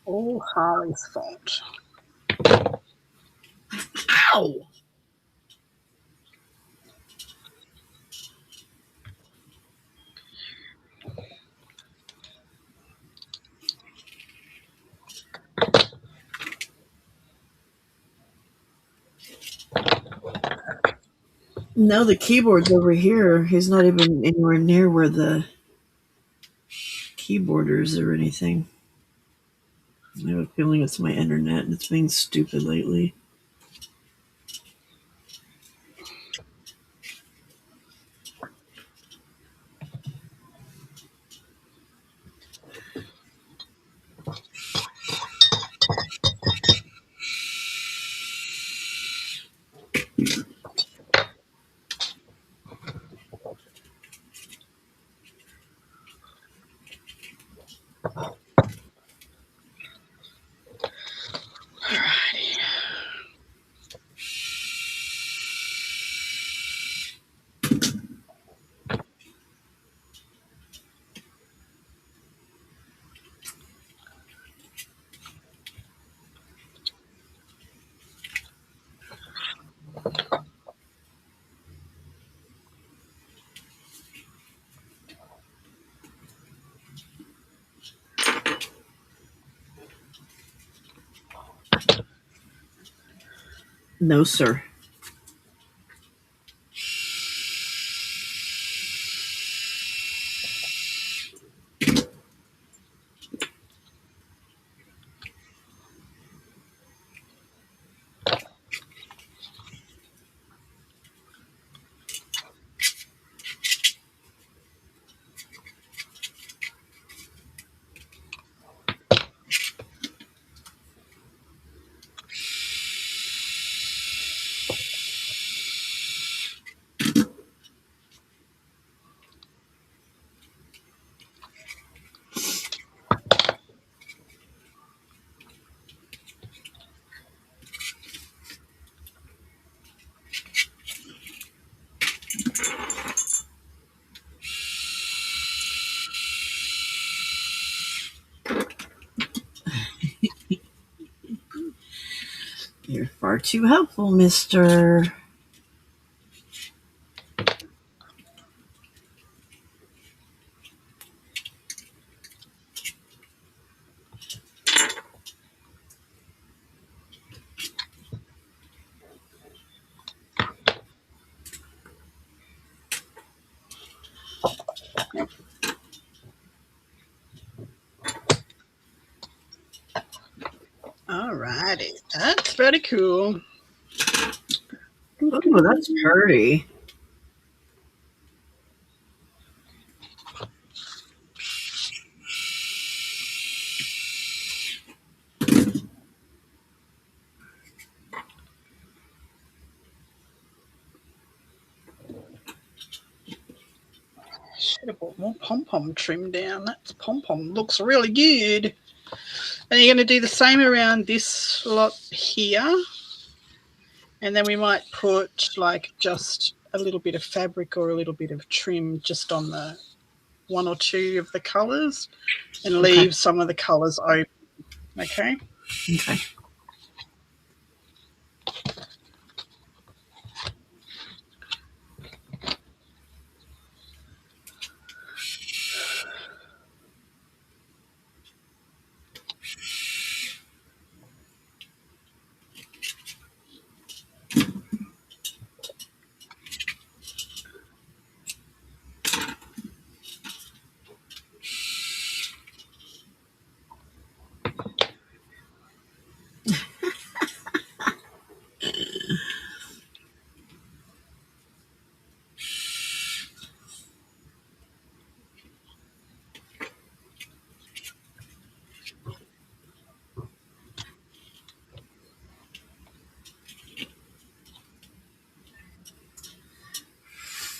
All Harley's fault. Ow! No, the keyboard's over here. He's not even anywhere near where the keyboarders or anything. I have a feeling it's my internet and it's being stupid lately. Alrighty. No, sir. You're far too helpful, mister. That's very cool. Oh, that's pretty. Should have bought more pom-pom trim down. That pom-pom looks really good. And you're going to do the same around this lot here. And then we might put like just a little bit of fabric or a little bit of trim just on the one or two of the colours and leave some of the colours open. Okay? Okay.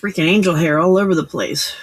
Freaking angel hair all over the place.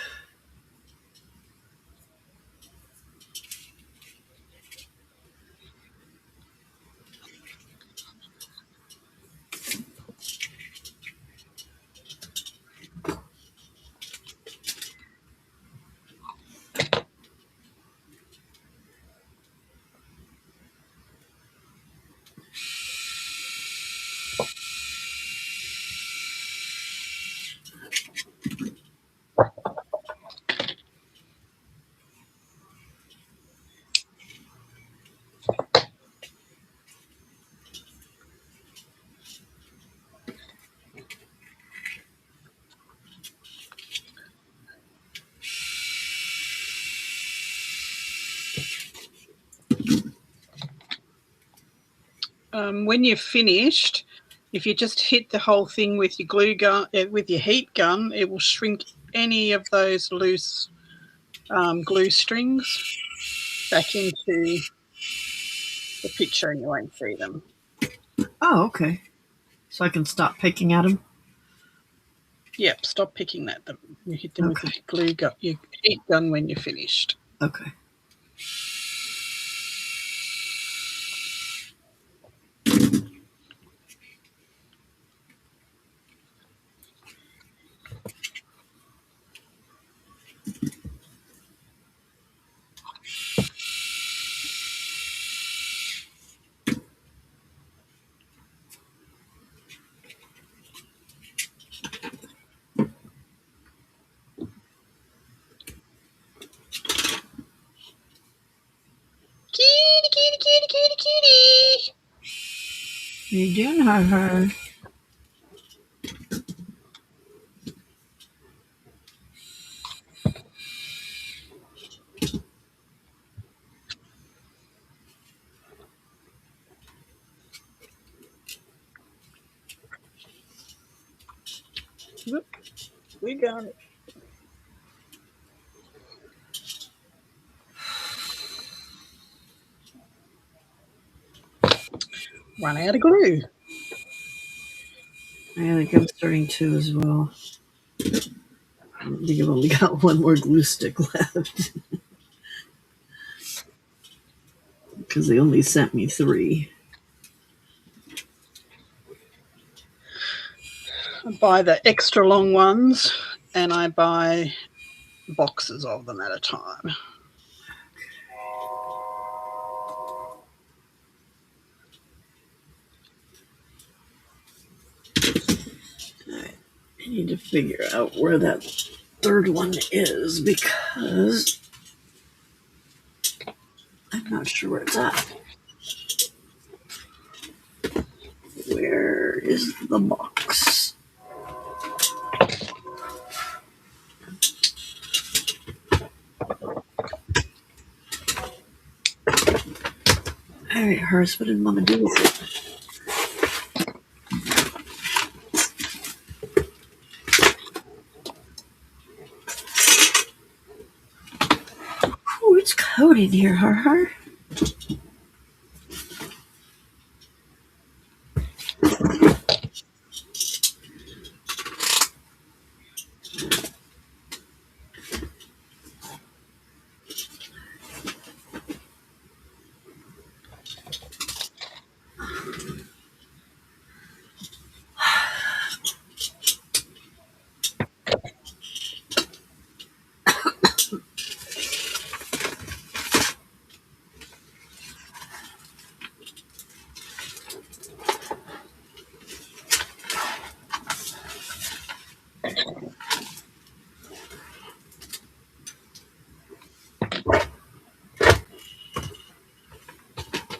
When you've finished, if you just hit the whole thing with your glue gun, with your heat gun, it will shrink any of those loose glue strings back into the picture and you won't see them. Oh, okay. So I can stop picking at them? Yep, stop picking at them. You hit them with your glue gun, your heat gun when you're finished. Okay. Kitty, kitty, kitty, kitty, kitty. What are you doing, Har? Whoop, we got it. Run out of glue. I think I'm starting to as well. I think I've only got one more glue stick left. Because they only sent me 3. I buy the extra long ones and I buy boxes of them at a time. I need to figure out where that third one is because I'm not sure where it's at. Where is the box? All right, Hers, what did Mama do with it? Oh, it's coated here, Her.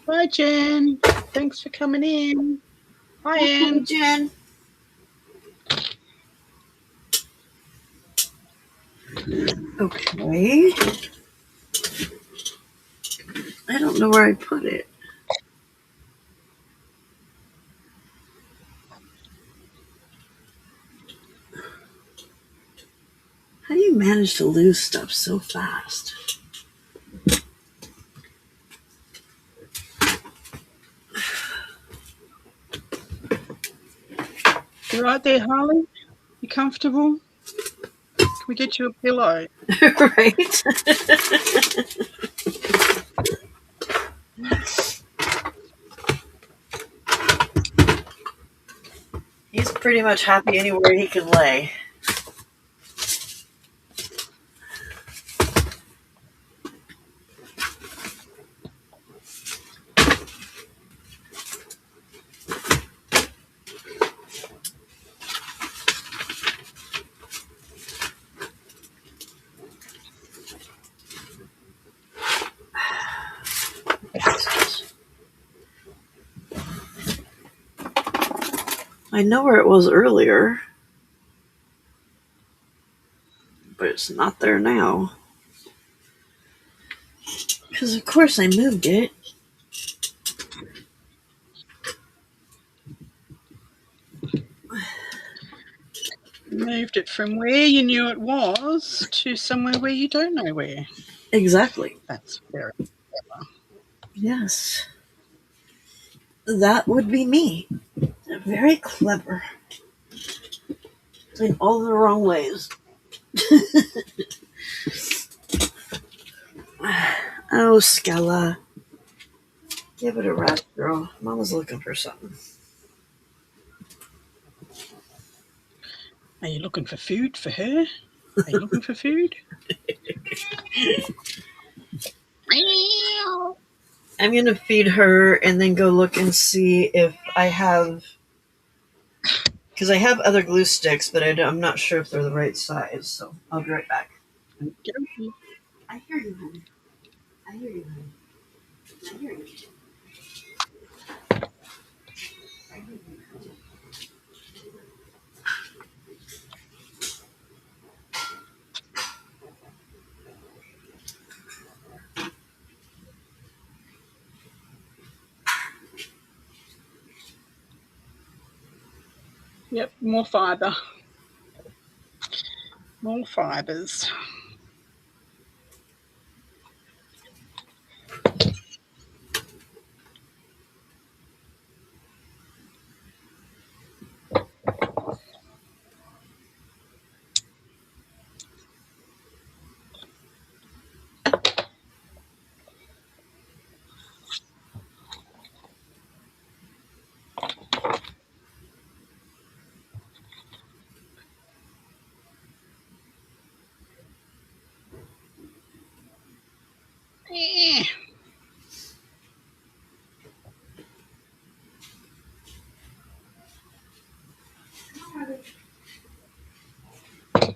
Bye, Jen. Thanks for coming in. Hi, Anne. Jen. Okay. I don't know where I put it. How do you manage to lose stuff so fast? You right there, Harley? You comfortable? Can we get you a pillow? Right? He's pretty much happy anywhere he can lay. I know where it was earlier, but it's not there now. Because of course I moved it. Moved it from where you knew it was to somewhere where you don't know where. Exactly. That's very clever. Yes. That would be me. Very clever. In all the wrong ways. Oh, Skella. Give it a rest, girl. Mama's looking for something. Are you looking for food for her? Are you looking for food? I'm going to feed her and then go look and see if I have... Because I have other glue sticks, but I'm not sure if they're the right size, so I'll be right back. I hear you, honey. I hear you, honey. I hear you. I hear you. Yep, more fibre. More fibres.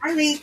Harley.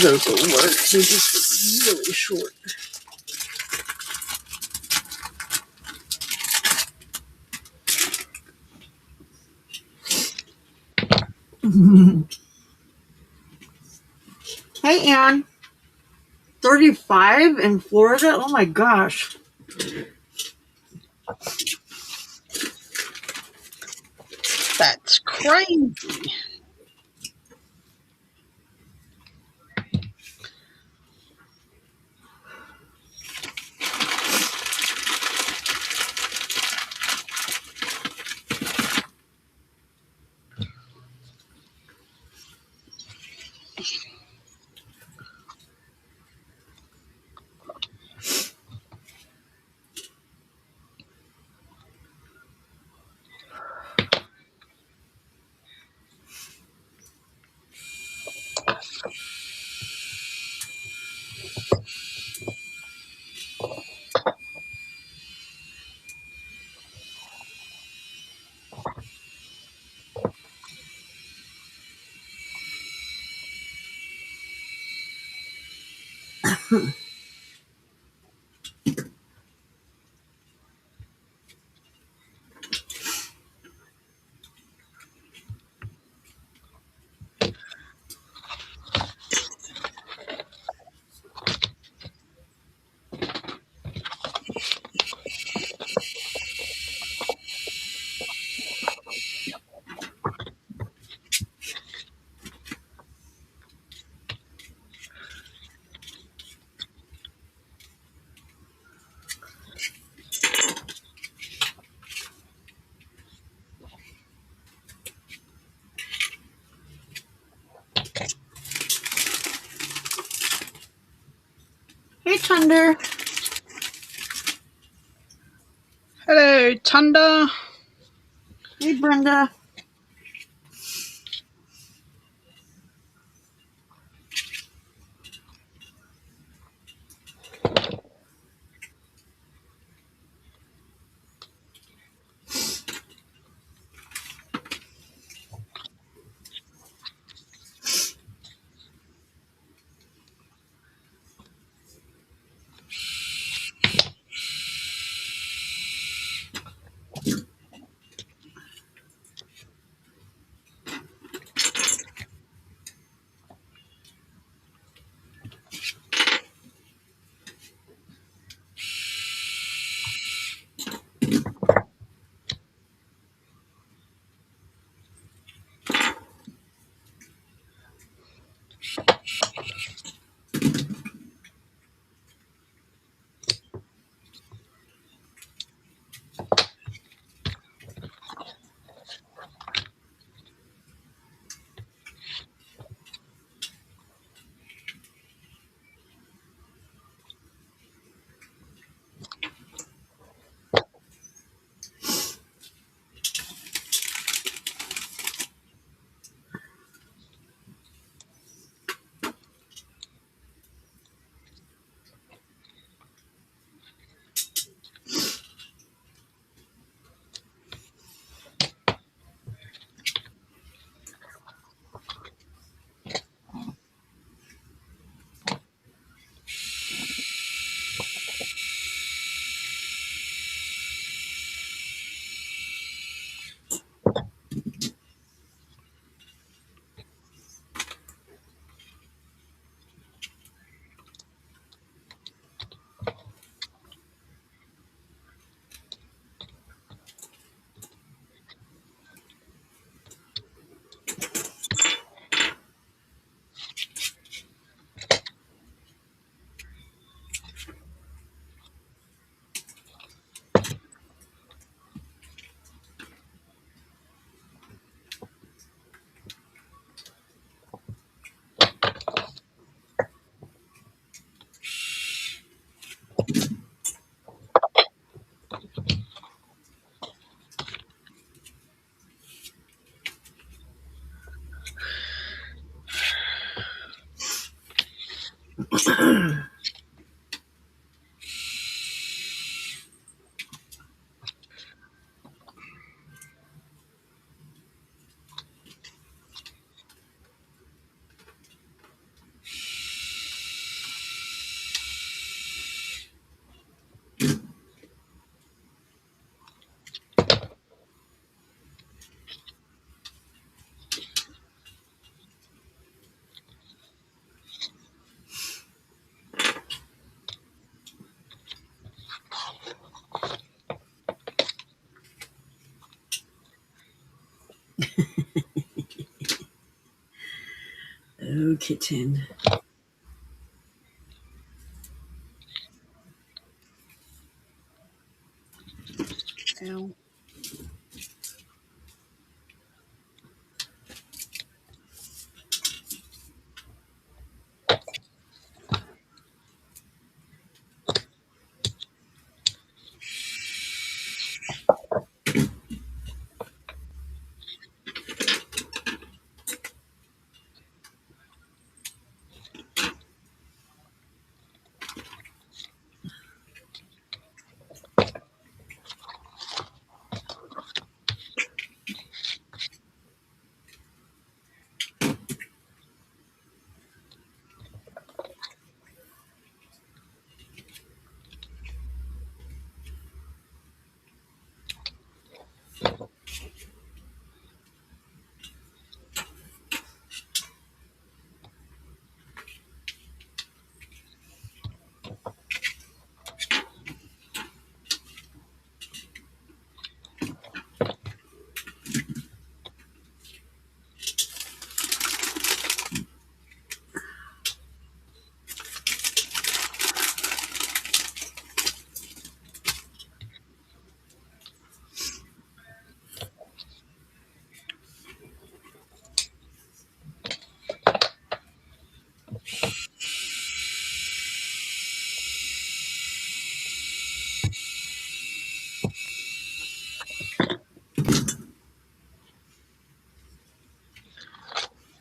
Those will work. They're just really short. Hey, Ann. 35 in Florida? Oh my gosh. That's crazy. Hey, Thunder. Hello, Tunda. Hey, Brenda. kitten. Ow.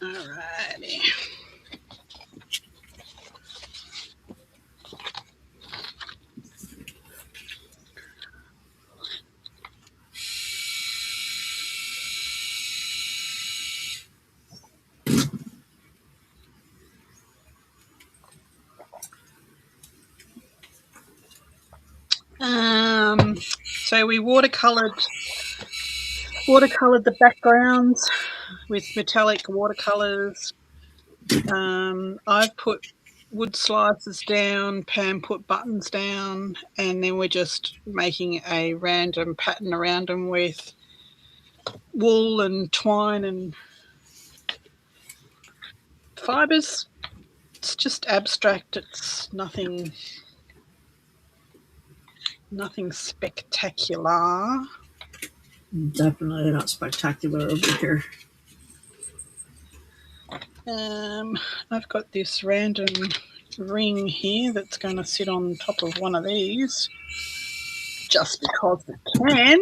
Alrighty. So we watercolored the backgrounds with metallic watercolors. I've put wood slices down, Pam put buttons down, and then we're just making a random pattern around them with wool and twine and fibres. It's just abstract. It's nothing spectacular. Definitely not spectacular over here. I've got this random ring here that's going to sit on top of one of these just because it can.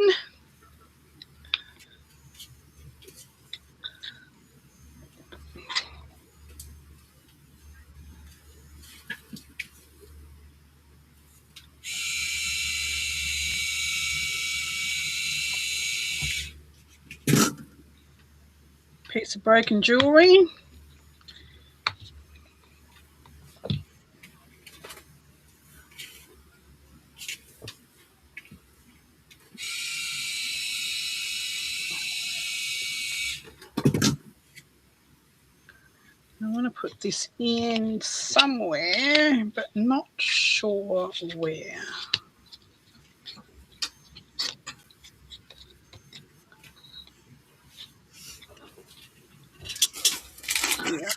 Piece of broken jewellery. I want to put this in somewhere, but not sure where. Yeah.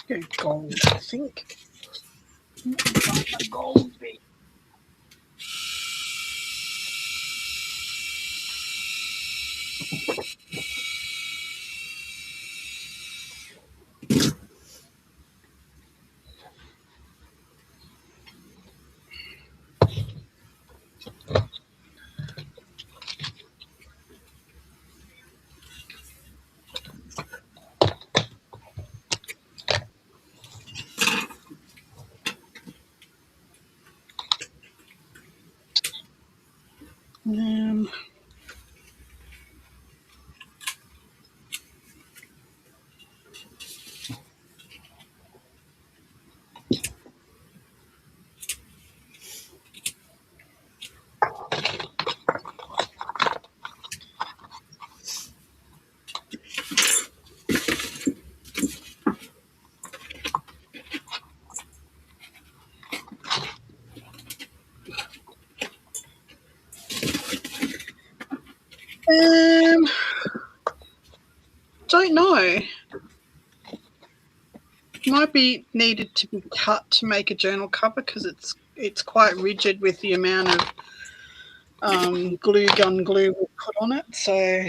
Go gold, I think. Gold bit. Um, um, don't know. Might be needed to be cut to make a journal cover because it's quite rigid with the amount of glue gun glue we put on it. So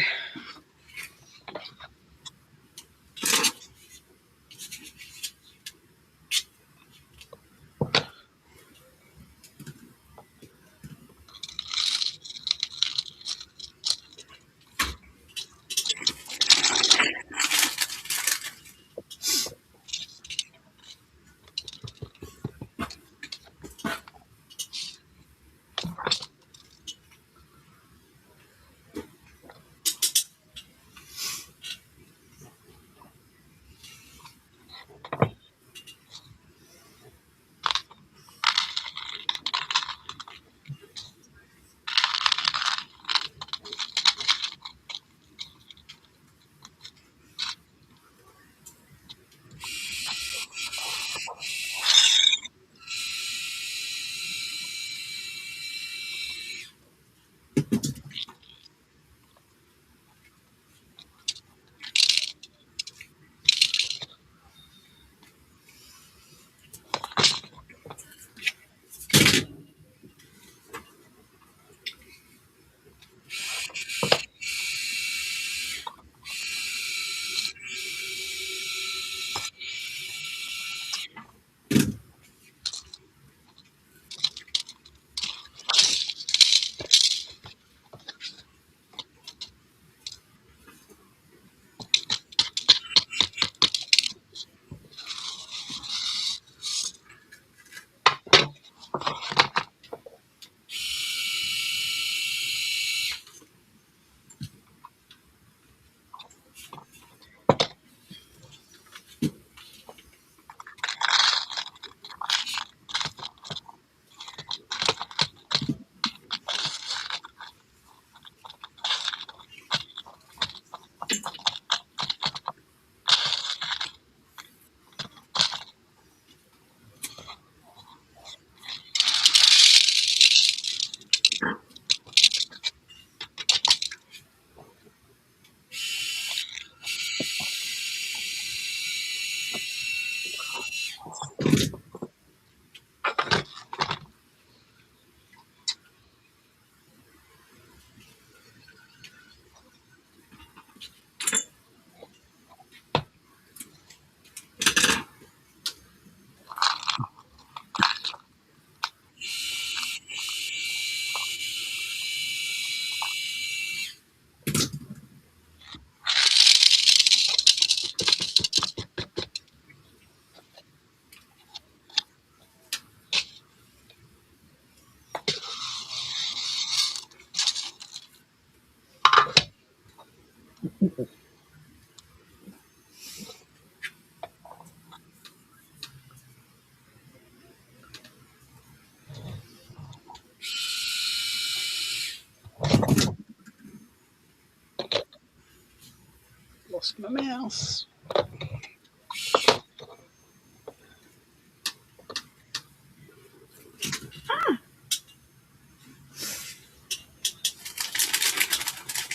lost my mouse.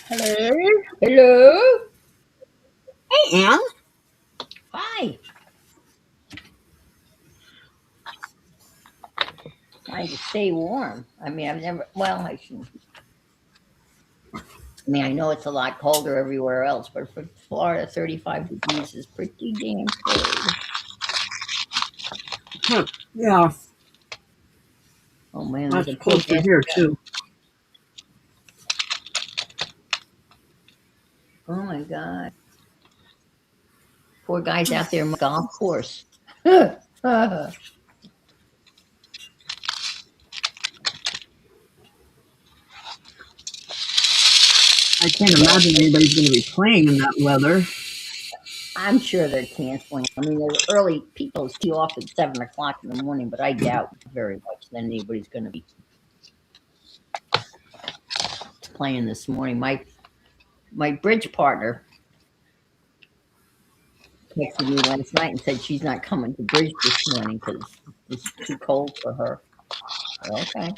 Hello. Hello? Hey, Anne. Hi. Trying to stay warm. I mean, I've never, well, I shouldn't. I mean, I know it's a lot colder everywhere else, but for Florida, 35 degrees is pretty damn cold. Yeah, Oh man, there's a that's close to protest. here too. Oh my God. Poor guys out there on the golf course. I can't imagine anybody's going to be playing in that weather. I'm sure they're canceling. I mean, they're early. People tee off at 7 o'clock in the morning, but I doubt very much that anybody's going to be playing this morning. My bridge partner texted me last night and said she's not coming to bridge this morning because it's too cold for her. Okay.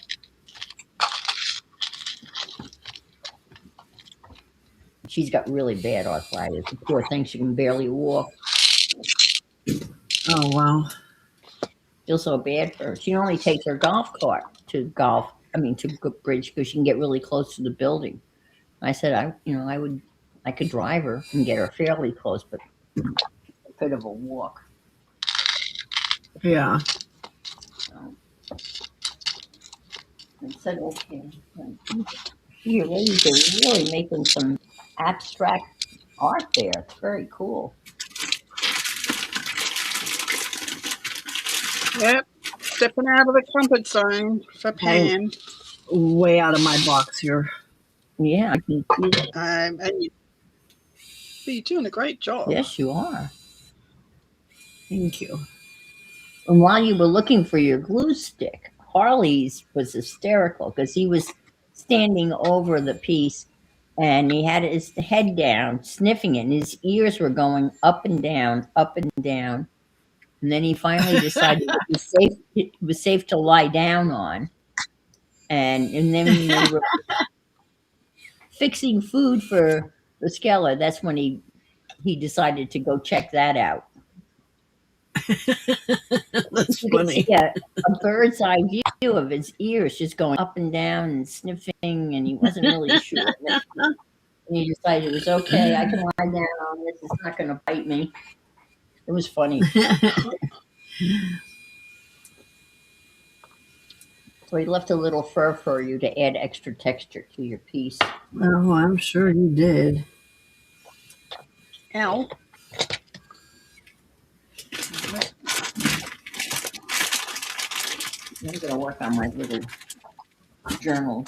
She's got really bad arthritis. The poor thing, she can barely walk. Oh, wow. Feels so bad for her. She only takes her golf cart to bridge because she can get really close to the building. I said, I could drive her and get her fairly close, but a bit of a walk. Yeah. So I said, okay. Your ladies are really making some abstract art there. It's very cool. Yep. Stepping out of the comfort zone for Pam. Way out of my box here. Yeah, I can see that. And you're doing a great job. Yes, you are. Thank you. And while you were looking for your glue stick, Harley's was hysterical because he was standing over the piece and he had his head down, sniffing it, and his ears were going up and down, up and down. And then he finally decided it was safe to lie down on. And then when we were fixing food for the Skeller, that's when he decided to go check that out. That's You could funny. see a bird's eye view of his ears just going up and down and sniffing, and he wasn't really sure. And he decided it was okay. I can lie down on this. It's not going to bite me. It was funny. So he left a little fur for you to add extra texture to your piece. Oh, I'm sure you did. Ow. I'm going to work on my little journal.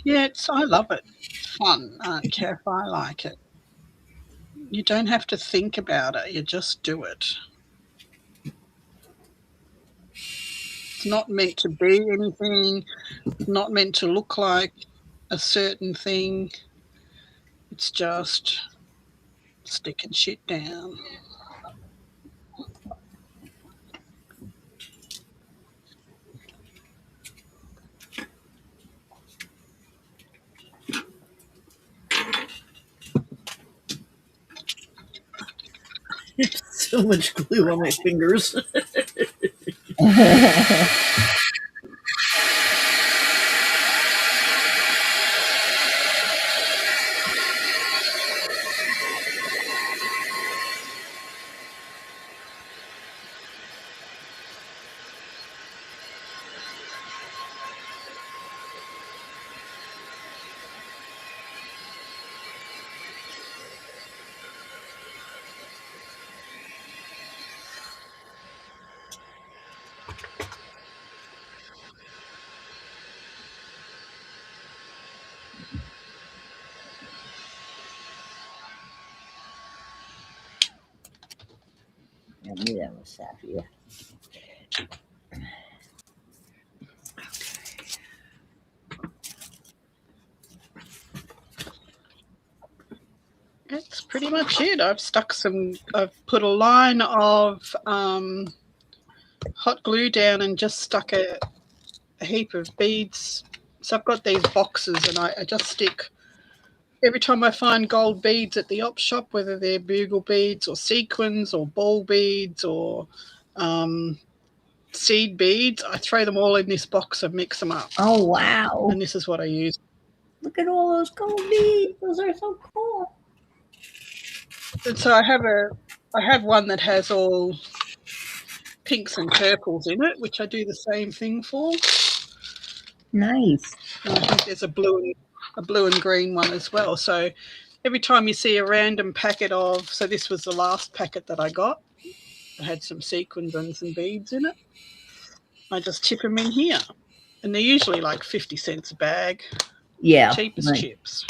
Yeah, I love it. It's fun. I don't care if I like it. You don't have to think about it. You just do it. It's not meant to be anything. It's not meant to look like a certain thing. It's just sticking shit down. So much glue on my fingers. I knew that was Safia. It's pretty much it. I've put a line of hot glue down and just stuck a heap of beads. So I've got these boxes, and I just stick, every time I find gold beads at the op shop, whether they're bugle beads or sequins or ball beads or seed beads, I throw them all in this box and mix them up. Oh, wow. And this is what I use. Look at all those gold beads. Those are so cool. And so I have one that has all pinks and purples in it, which I do the same thing for. Nice. And I think there's a blue and green one as well. So every time you see a random packet of, so this was the last packet that I got, I had some sequins and some beads in it, I just chip them in here. And they're usually like 50 cents a bag. Yeah. Cheap as chips.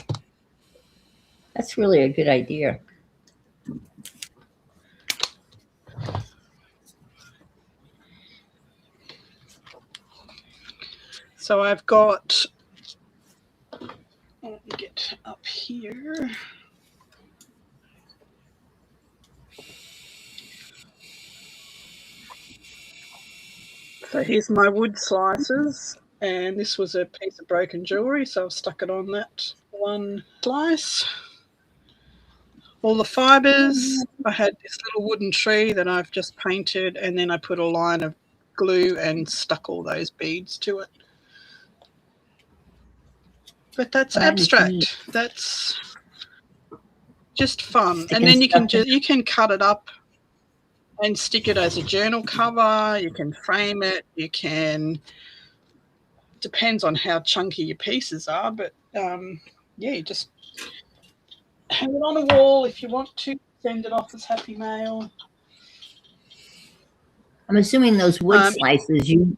That's really a good idea. So I've got, let me get up here. So here's my wood slices, and this was a piece of broken jewellery, so I've stuck it on that one slice. All the fibres, I had this little wooden tree that I've just painted, and then I put a line of glue and stuck all those beads to it. But that's abstract. That's just fun. And then you can cut it up and stick it as a journal cover. You can frame it. You can, depends on how chunky your pieces are, but yeah, you just hang it on a wall if you want to. Send it off as happy mail. I'm assuming those wood slices. You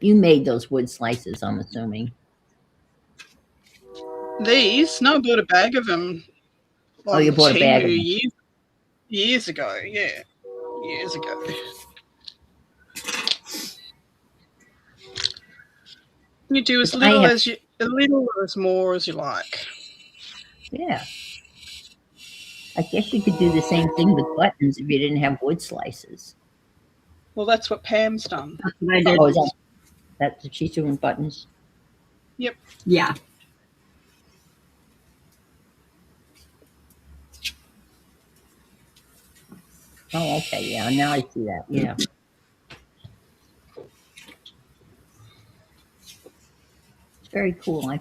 made those wood slices? I'm assuming. These? No, I bought a bag of them. Oh, you bought a bag of them years ago. Yeah, years ago. You do as little or as more as you like. Yeah. I guess you could do the same thing with buttons if you didn't have wood slices. Well, that's what Pam's done. That's what I did. Oh, that's she's doing buttons? Yep. Yeah. Oh, okay. Yeah, now I see that. Yeah. It's very cool.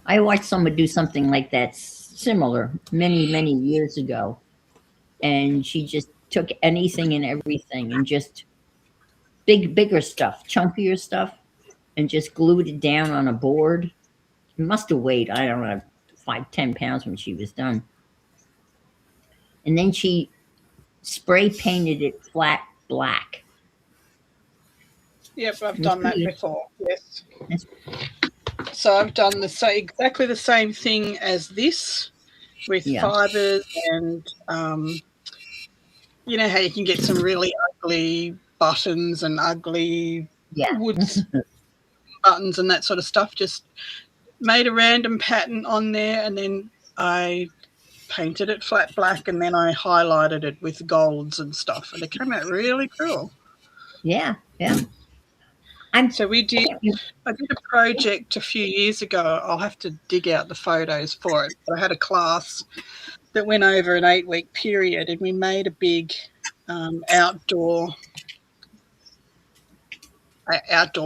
I watched someone do something like that similar many, many years ago. And she just took anything and everything and just bigger stuff, chunkier stuff, and just glued it down on a board. It must have weighed, I don't know, 5-10 pounds when she was done. And then she spray painted it flat black. Yep, I've done that before. Yes. So I've done exactly the same thing as this with fibres and you know how you can get some really ugly buttons and ugly wood buttons and that sort of stuff. Just made a random pattern on there, and then I painted it flat black, and then I highlighted it with golds and stuff, and it came out really cool. Yeah. So I did a project a few years ago. I'll have to dig out the photos for it. But I had a class that went over an 8-week period, and we made a big outdoor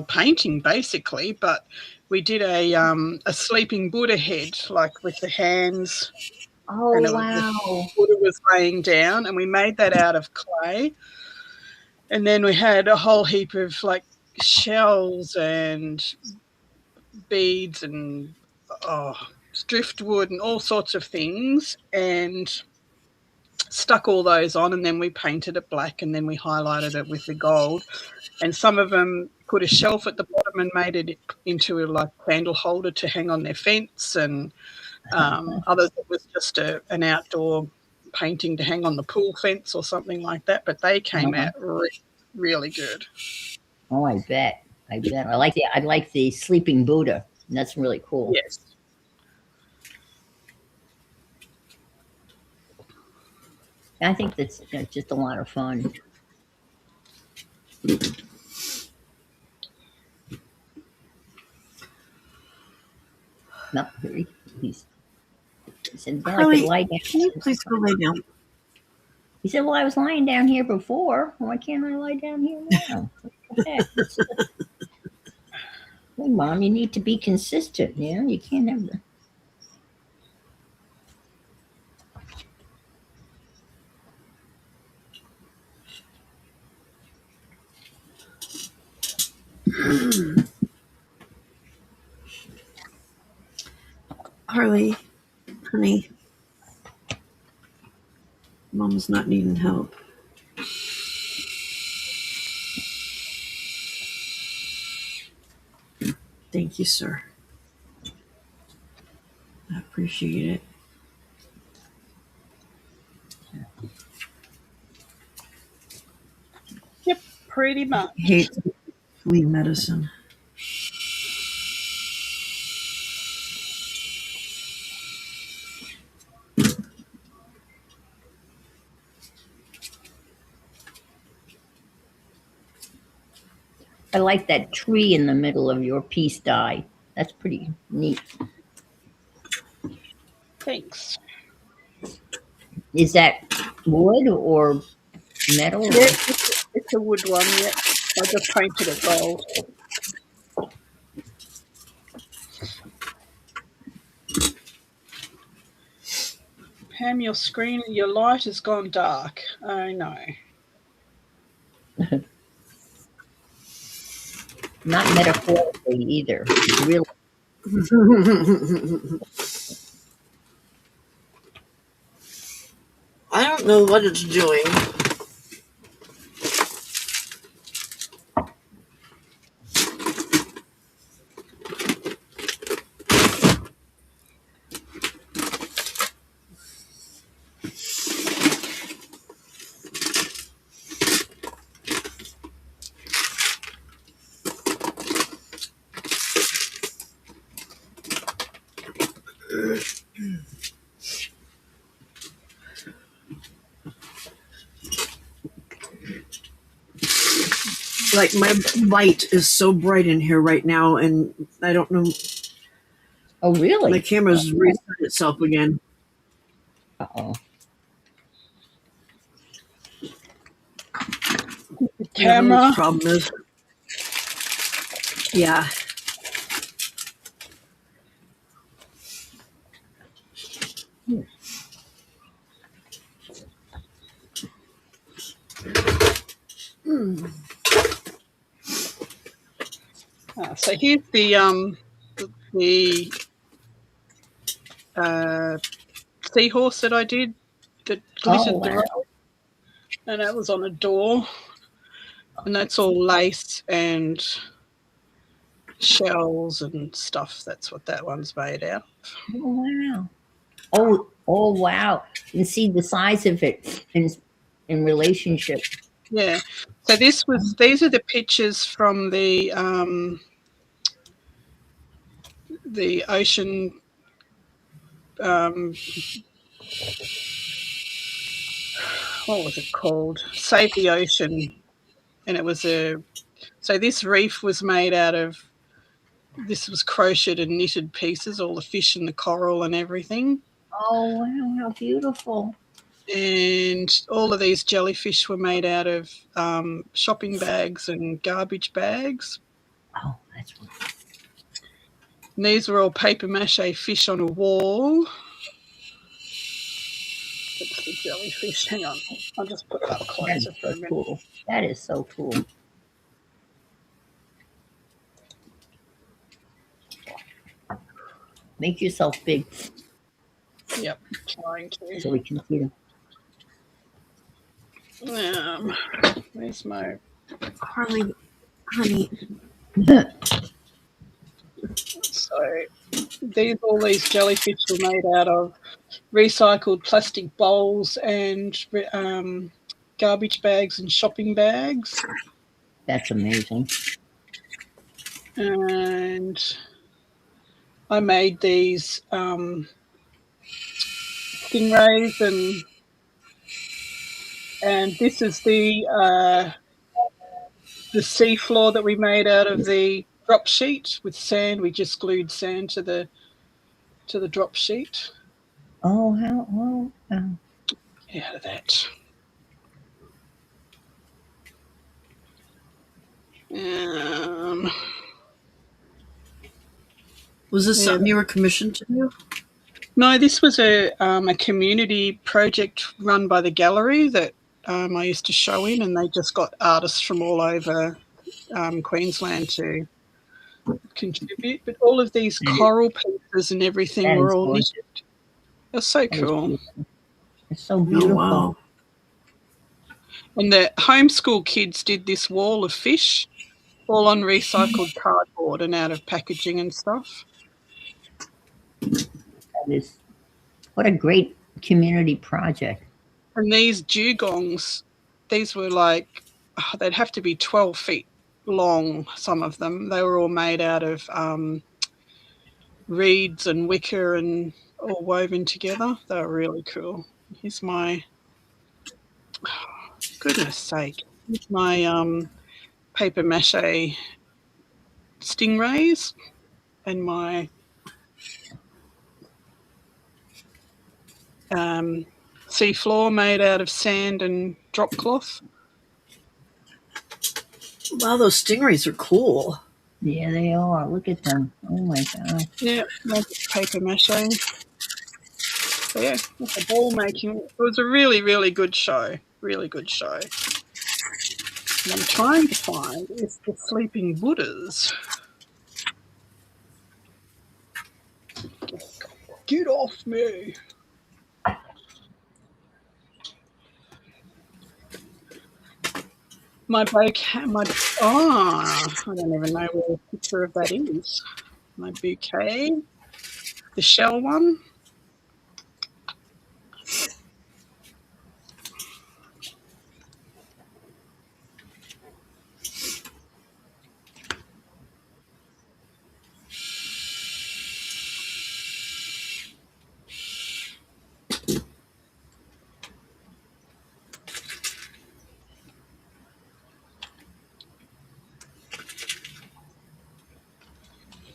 painting, basically. But we did a sleeping Buddha head, like with the hands. Oh, wow. The Buddha was laying down, and we made that out of clay. And then we had a whole heap of like shells and beads and driftwood and all sorts of things, and stuck all those on, and then we painted it black, and then we highlighted it with the gold. And some of them put a shelf at the bottom and made it into a like candle holder to hang on their fence, and others it was just an outdoor painting to hang on the pool fence or something like that. But they came out really good. Oh, I bet. I like the sleeping Buddha. That's really cool. Yes. I think that's just a lot of fun. No, he said, well, I could Harley, lie down. can you please go lay down? He said, well, I was lying down here before. Why can't I lie down here now? What the heck? Hey, Mom, you need to be consistent. You can't have the. Harley, honey, Mom's not needing help. Thank you, sir. I appreciate it. Yep, pretty much. I hate flea medicine. I like that tree in the middle of your piece die. That's pretty neat. Thanks. Is that wood or metal? Yeah, it's a wood one, yeah. I just painted it gold. Pam, your screen, your light has gone dark. Oh, no. Not metaphorically either. Really. I don't know what it's doing. Like my light is so bright in here right now, and I don't know. Oh, really? My camera's reset itself again. Uh-oh. The camera. The problem is, yeah. So here's the seahorse that I did that glittered the road, and that was on a door, and that's all lace and shells and stuff. That's what that one's made out. Oh, wow. Oh, wow. You see the size of it in relationship. Yeah. So these are the pictures from the ocean. What was it called? Save the Ocean, and it was so this reef was made out of. This was crocheted and knitted pieces, all the fish and the coral and everything. Oh, wow, how beautiful. And all of these jellyfish were made out of shopping bags and garbage bags. Oh, that's wonderful. And these were all paper mache fish on a wall. That's the jellyfish. Hang on. I'll just put it up closer for a minute. Cool. That is so cool. Make yourself big. Yep, trying to. So we can see them. Where's my Harley, honey. So all these jellyfish were made out of recycled plastic bowls and garbage bags and shopping bags. That's amazing. And I made these stingrays and And this is the seafloor that we made out of the drop sheet with sand. We just glued sand to the drop sheet. Oh, how? Oh, Get out of that. Was this something you were commissioned to do? No, this was a community project run by the gallery that I used to show in, and they just got artists from all over Queensland to contribute. But all of these coral pieces and everything were all knitted. That's so cool. It's so beautiful. Oh, wow. And the homeschool kids did this wall of fish, all on recycled cardboard and out of packaging and stuff. What a great community project. And these dugongs, these were like, they'd have to be 12 feet long, some of them. They were all made out of reeds and wicker and all woven together. They were really cool. Here's my, goodness sake, here's my paper mache stingrays and my seafloor made out of sand and drop cloth. Wow, those stingrays are cool. Yeah, they are. Look at them. Oh my god. Yeah, that's paper mache. So yeah, that's a ball making. It was a really, really good show. Really good show. And I'm trying to find is the sleeping Buddhas. Get off me. I don't even know where the picture of that is. My bouquet, the shell one.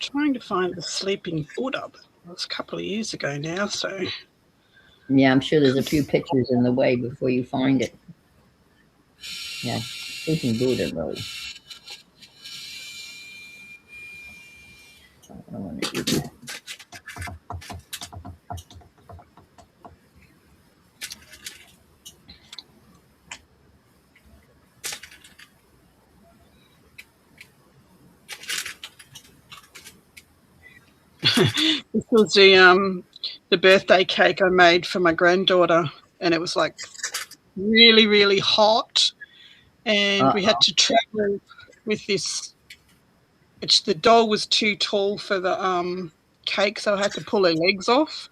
Trying to find the sleeping Buddha. It was a couple of years ago now, so yeah, I'm sure there's a few pictures in the way before you find it. Yeah, sleeping Buddha, really. I don't want to do that. This was the birthday cake I made for my granddaughter, and it was like really, really hot, and we had to travel with this. The doll was too tall for the cake, so I had to pull her legs off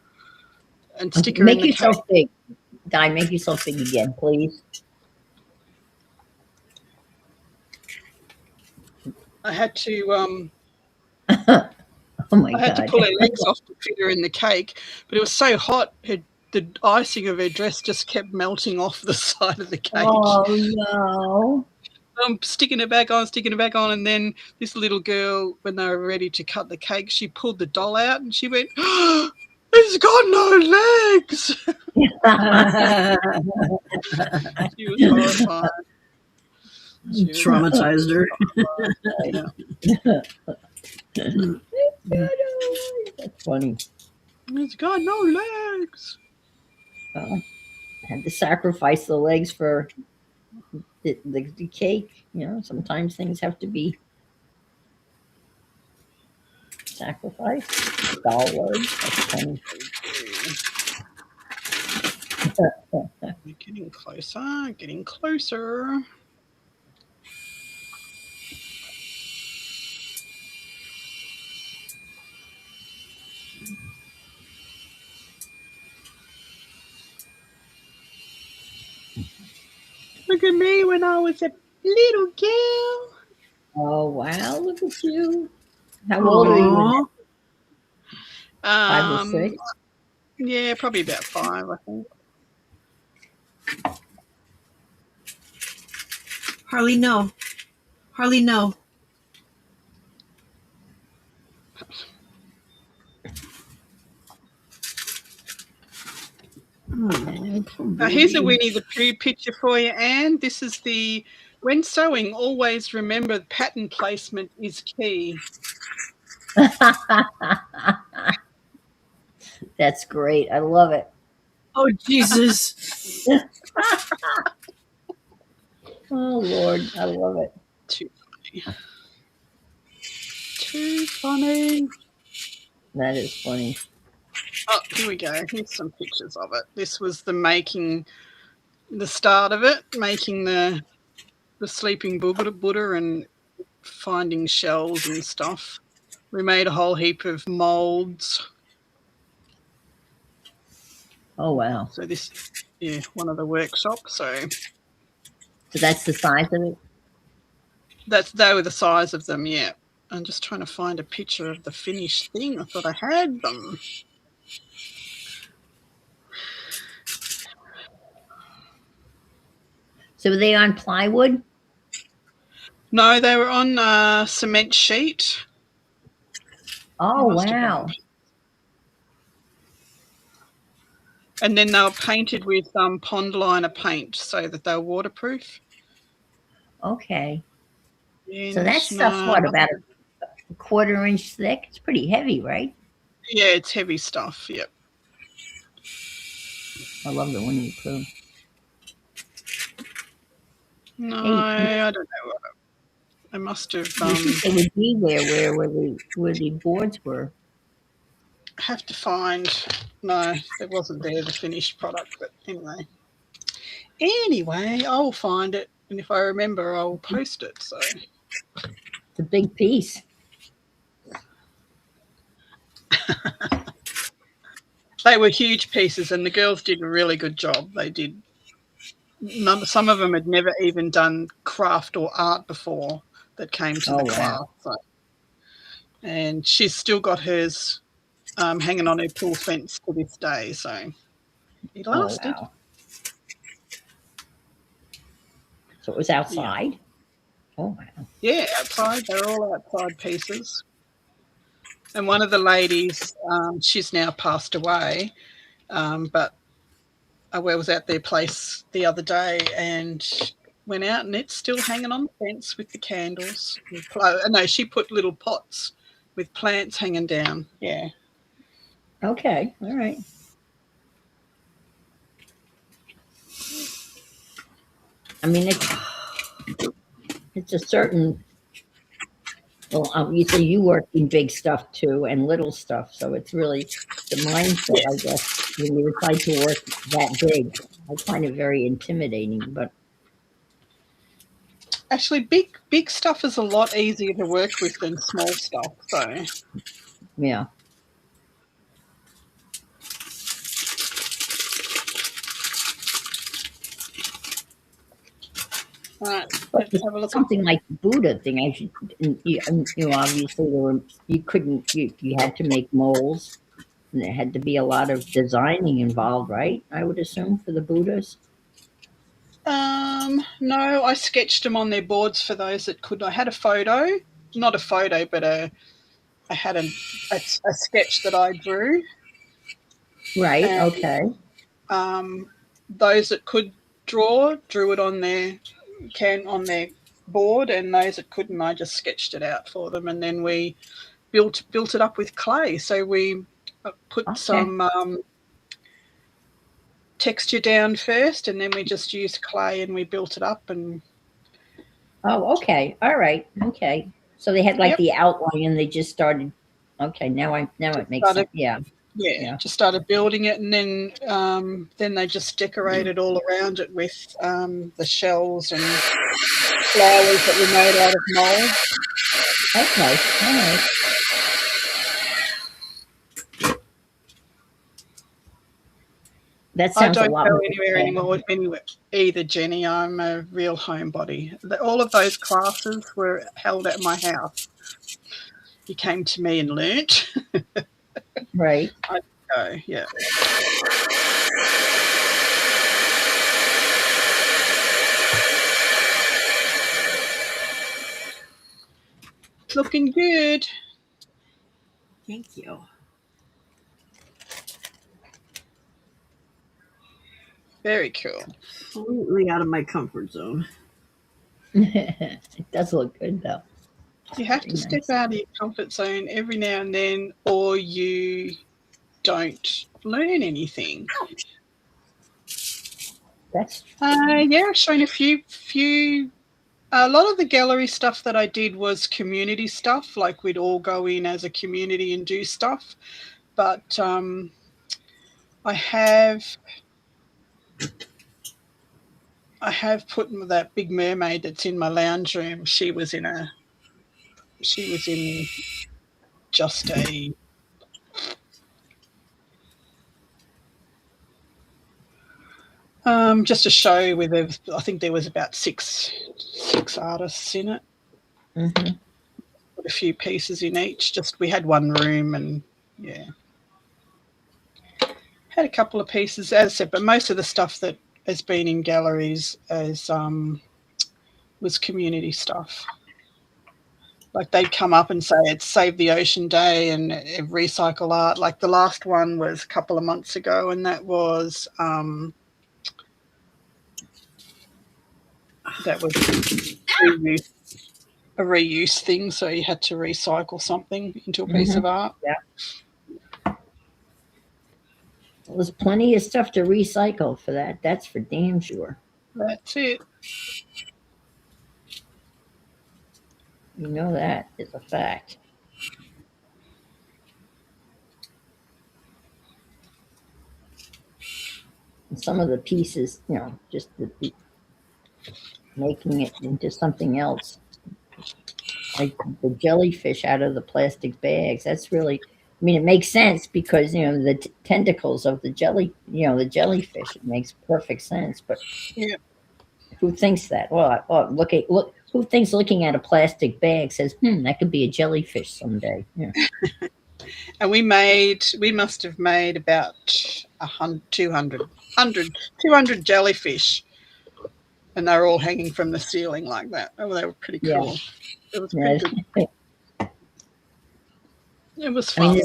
and stick her in the yourself cake. Big. Di, make yourself big again, please. I had to oh my I had God. to pull her legs off to fit her in the cake, but it was so hot, the icing of her dress just kept melting off the side of the cake. Oh no. I'm sticking it back on, and then this little girl, when they were ready to cut the cake, she pulled the doll out and she went, oh, it's got no legs. She was horrified. Traumatized her. That's funny. It's got no legs. Well, had to sacrifice the legs for the cake. You know, sometimes things have to be sacrificed. Doll legs. That's funny. We're getting closer, getting closer. Look at me when I was a little girl. Oh wow! Look at you. How old are you? 5 or 6? Yeah, probably about 5, I think. Harley, no. Harley, no. Now here's a Winnie the Pooh picture for you, Anne. This is the, when sewing, always remember pattern placement is key. That's great. I love it. Oh, Jesus. Oh, Lord. I love it. Too funny. Too funny. That is funny. Oh, here we go. Here's some pictures of it. This was the start of it, making the sleeping Buddha and finding shells and stuff. We made a whole heap of molds. Oh, wow. So this, yeah, one of the workshops. So that's the size of it? they were the size of them, yeah. I'm just trying to find a picture of the finished thing. I thought I had them. So were they on plywood? No, they were on cement sheet. Oh, wow. And then they were painted with pond liner paint so that they were waterproof. Okay. And so that stuff's what, about a quarter-inch thick? It's pretty heavy, right? Yeah, it's heavy stuff, yep. I love the Winnie the Pooh. No, hey, I don't know. I must have. It would be there where the boards were. I have to find. No, it wasn't there, the finished product. But anyway, I'll find it, and if I remember, I'll post it. So it's a big piece. They were huge pieces, and the girls did a really good job. They did. Some of them had never even done craft or art before that came to the class. So. And she's still got hers hanging on her pool fence to this day. So it lasted. Oh, wow. So it was outside? Yeah. Oh, wow. Yeah, outside. They're all outside pieces. And one of the ladies, she's now passed away, but I was at their place the other day and went out, and it's still hanging on the fence with the candles. No, she put little pots with plants hanging down. Yeah. Okay. All right. I mean, it's a certain. Well, you say you work in big stuff too and little stuff, so it's really the mindset, I guess, when you decide to work that big. I find it very intimidating, but actually, big stuff is a lot easier to work with than small stuff. So yeah. Right, let's have a look. Something like the Buddha thing. Obviously you had to make molds, and there had to be a lot of designing involved, right? I would assume for the Buddhas. No, I sketched them on their boards for those that couldn't. I had a photo, not a photo, but I had a sketch that I drew. Right. And, okay. Those that could drew it on their board, and those that couldn't, I just sketched it out for them, and then we built it up with clay. So we put some texture down first, and then we just used clay and we built it up. And oh, okay, all right, okay. So they had like the outline, and they just started. Okay, now it makes sense. Yeah. Just started building it, and then they just decorated all around it with the shells and flowers that were made out of mold. Okay, all right. That sounds I don't a lot go anywhere either, Jenny. I'm a real homebody. All of those classes were held at my house. You came to me and learnt. Right. I'd go, yeah. Looking good. Thank you. Very cool. Completely out of my comfort zone. It does look good though. You have to Very step nice. out of your comfort zone every now and then, or you don't learn anything. That's true. Yeah, I've shown a few. A lot of the gallery stuff that I did was community stuff, like we'd all go in as a community and do stuff. But I have put that big mermaid that's in my lounge room. She was in just a just a show with I think there was about six artists in it. Mm-hmm. Put a few pieces in each. Just we had one room and yeah, had a couple of pieces as I said, but most of the stuff that has been in galleries as was community stuff. Like they'd come up and say it's Save the Ocean Day and recycle art. Like the last one was a couple of months ago, and that was a reuse thing. So you had to recycle something into a piece of art. Yeah. Well, there's plenty of stuff to recycle for that. That's for damn sure. That's it. You know that is a fact. And some of the pieces, just making it into something else. Like the jellyfish out of the plastic bags. That's really, it makes sense because, the tentacles of the the jellyfish, it makes perfect sense. But yeah, who thinks that? Well, look, who thinks looking at a plastic bag says, that could be a jellyfish someday? Yeah. And we must have made about 200 jellyfish, and they're all hanging from the ceiling like that. Oh, they were pretty cool. Yeah. It was pretty good. It was fun.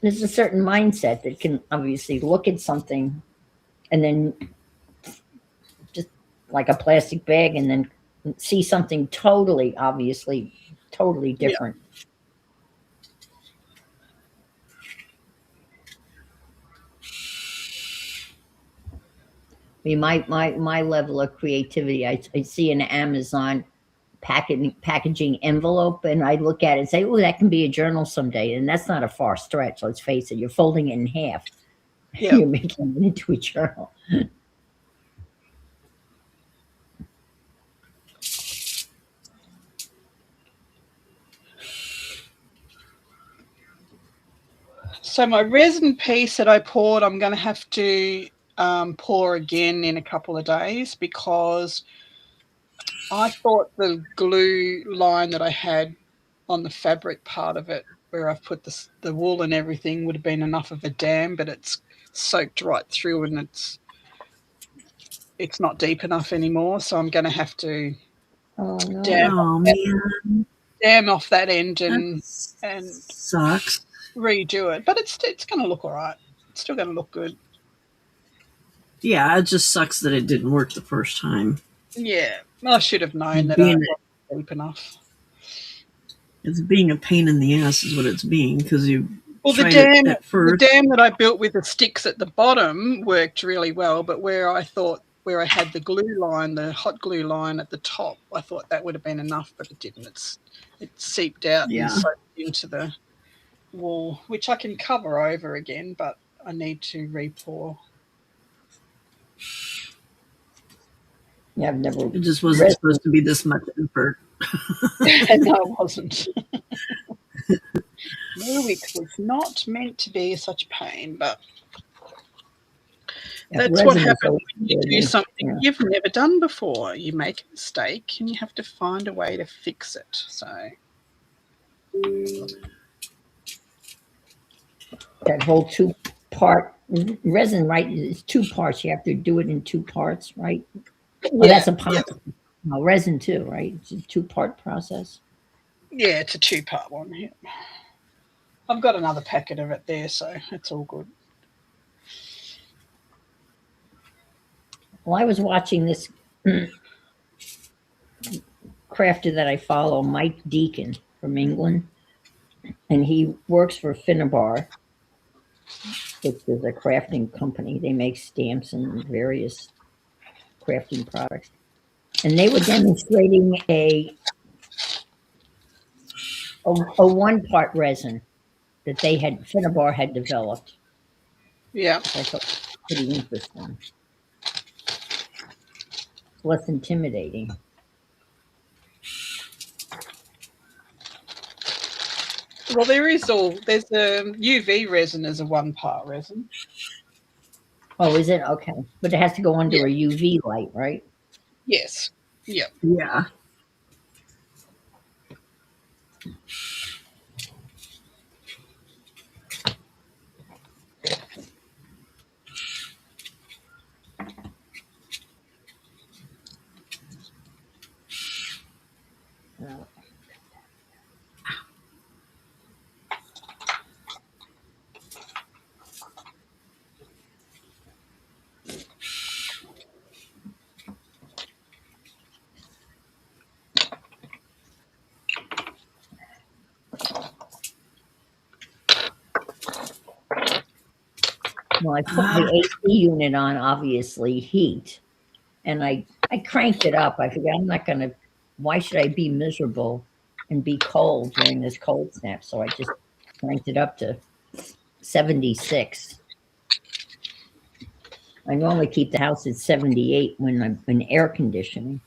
There's a certain mindset that can obviously look at something and then just like a plastic bag and then see something totally different. Yeah. My level of creativity, I see an Amazon packaging envelope and I look at it and say, oh, that can be a journal someday. And that's not a far stretch. Let's face it. You're folding it in half. Yep. You're making it into a journal. So my resin piece that I poured, I'm going to have to pour again in a couple of days because I thought the glue line that I had on the fabric part of it, where I've put the wool and everything, would have been enough of a dam, but it's soaked right through and it's not deep enough anymore. So I'm going to have to dam off that end and sucks. Redo it. But it's going to look all right. It's still going to look good. Yeah, it just sucks that it didn't work the first time. Yeah, I should have known that I wasn't deep enough. It's being a pain in the ass is what it's being because you the dam that I built with the sticks at the bottom worked really well, but where I had the glue line, the hot glue line at the top, I thought that would have been enough, but it didn't. It seeped out and soaked into the wall, which I can cover over again, but I need to re-pour. Yeah, I've never. It just wasn't supposed to be this much effort. No, it wasn't. No, it was not meant to be such pain, but that's what happens when you do something you've never done before. You make a mistake and you have to find a way to fix it. So that whole 2-part resin, right? It's 2 parts. You have to do it in 2 parts, right? Yeah, that's a part. No, resin too, right? It's a 2-part process. Yeah, it's a 2-part one. Yeah. I've got another packet of it there, so it's all good. Well, I was watching this crafter that I follow, Mike Deacon from England, and he works for Finnabar, which is a crafting company. They make stamps and various crafting products. And they were demonstrating a one-part resin that Finnabar had developed. Yeah. I thought it was pretty interesting. It's less intimidating. Well, there's a UV resin as a 1-part resin. Oh, is it? Okay. But it has to go under a UV light, right? Yes. Yep. Yeah. No. Well, I put the AC unit on, obviously, heat, and I cranked it up. I figured I'm not going to, why should I be miserable and be cold during this cold snap? So I just cranked it up to 76. I normally keep the house at 78 when I'm in air conditioning.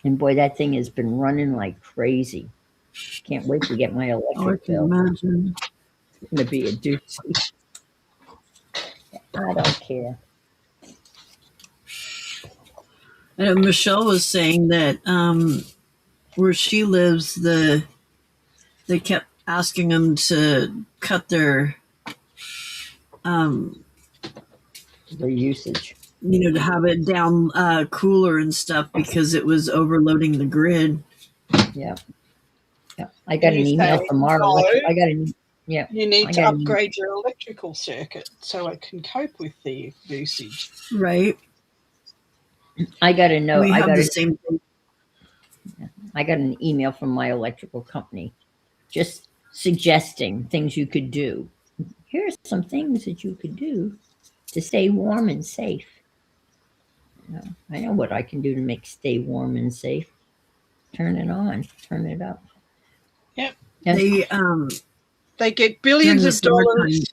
And boy, that thing has been running like crazy. Can't wait to get my Oh, I electric can bill. imagine. It's going to be a doozy. I don't care. Michelle was saying that where she lives, they kept asking them to cut their, The usage. to have it down cooler and stuff because it was overloading the grid. Yeah. Yeah. I got an You email say, from our no. electric. You need to upgrade your electrical circuit so it can cope with the usage. Right. I got a note. We have the same thing. I got an email from my electrical company just suggesting things you could do. Here's some things that you could do to stay warm and safe. I know what I can do to stay warm and safe. Turn it on. Turn it up. Yep. They get billions of dollars.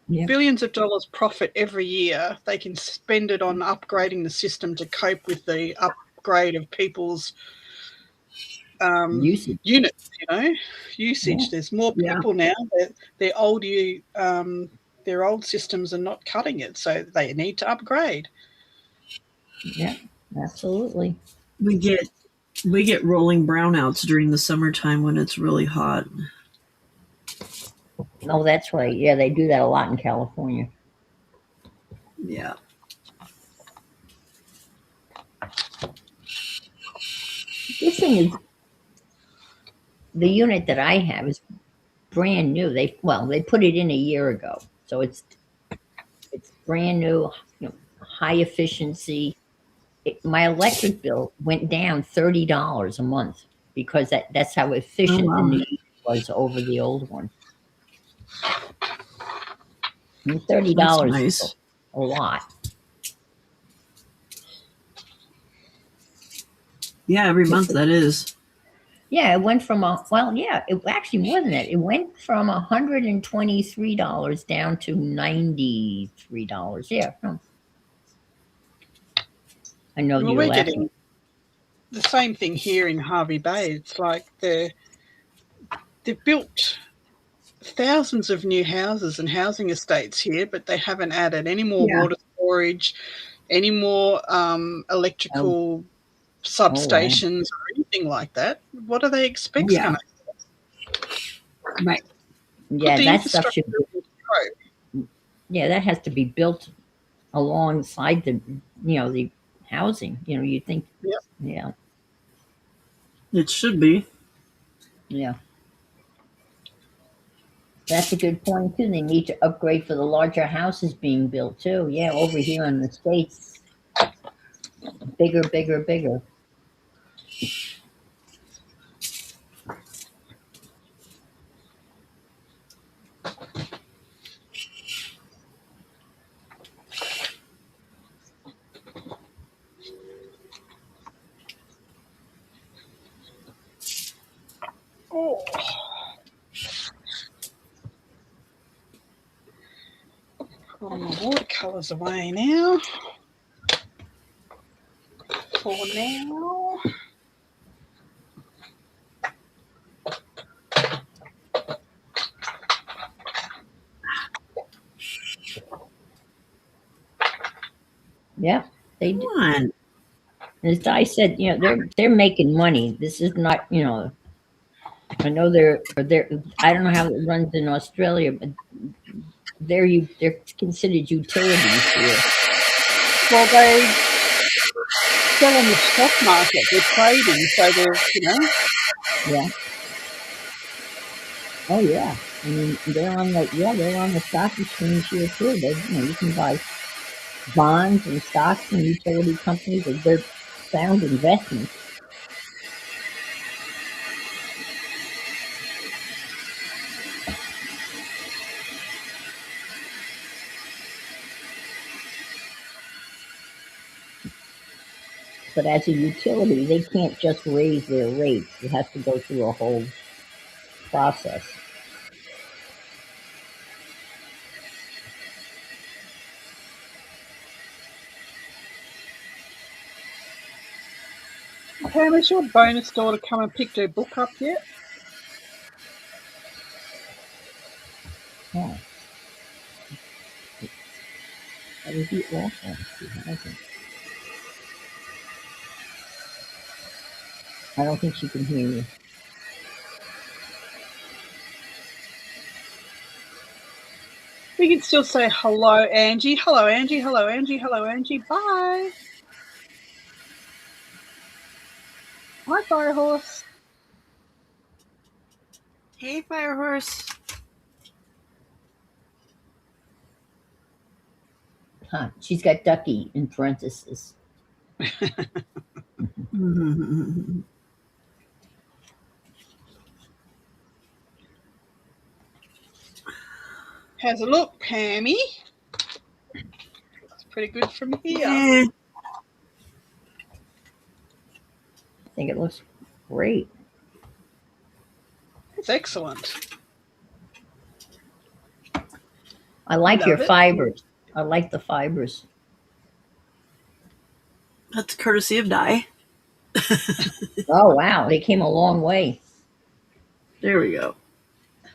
Yeah. Billions of dollars profit every year. They can spend it on upgrading the system to cope with the upgrade of people's usage. Units. Usage. Yeah. There's more people now. Their old systems are not cutting it, so they need to upgrade. Yeah, absolutely. We get rolling brownouts during the summertime when it's really hot. Oh, that's right. Yeah, they do that a lot in California. Yeah. This thing is, the unit that I have is brand new. They put it in a year ago, so it's brand new, high efficiency. My electric bill went down $30 a month because that's how efficient the new unit was over the old one. And $30 nice. is a lot. Yeah, every month that is. Yeah, it went from it actually more than that. It went from $123 down to $93. Yeah. I know you're laughing. Getting the same thing here in Harvey Bay. It's like they've built thousands of new houses and housing estates here, but they haven't added any more water storage, any more electrical substations or anything like that. What do they expect? Right. Yeah, that stuff should be. Yeah, that has to be built alongside the housing. You think. Yep. Yeah. It should be. Yeah. That's a good point too. They need to upgrade for the larger houses being built too. Yeah, over here in the States, bigger, bigger, bigger. Oh. Put all my watercolours away now. For now. Yeah, they Come do. on. As Di said, they're making money. This is not, I know they're. I don't know how it runs in Australia, but they're considered utilities here. Well, they sell on the stock market. They're trading, so they're. Yeah. Oh yeah. I mean, they're on the stock exchange here too. You can buy bonds and stocks from utility companies. They're sound investments. But as a utility, they can't just raise their rates. It has to go through a whole process. Pam, has your bonus daughter come and picked her book up yet? Yeah. That would be awesome. She hasn't. I don't think she can hear you. We can still say hello, Angie. Hello, Angie. Hello, Angie. Hello, Angie. Bye. Hi, Firehorse. Hey, Firehorse. Huh. She's got Ducky in parentheses. How's it look, Pammy? It's pretty good from here. Yeah. I think it looks great. It's excellent. I like Love your it. fibers. I like the fibers. That's courtesy of Di. Oh wow, they came a long way. There we go. Is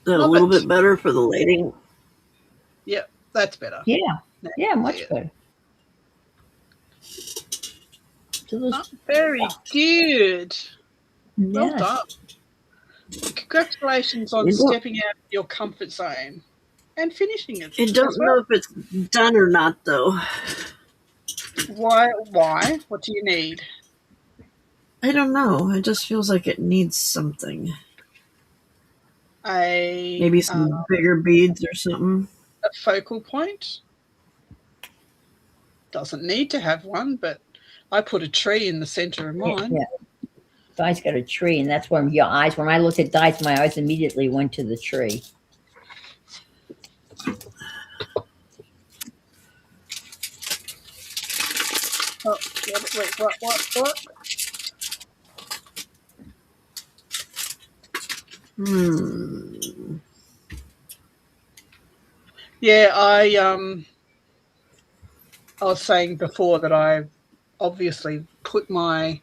that a Love little it. bit better for the lighting? Yep, that's better. Yeah, Now yeah, you can much see it. better. So those, Oh, very good. Well yes. done. Congratulations on stepping out of your comfort zone and finishing it. I don't know if it's done or not, though. Why? What do you need? I don't know. It just feels like it needs something. Maybe some bigger beads or something. A focal point? Doesn't need to have one, but I put a tree in the center of mine. Yeah. Di's got a tree, and that's when your eyes. When I looked at Di's, my eyes immediately went to the tree. Oh, wait, what? Yeah, I was saying before that I obviously put my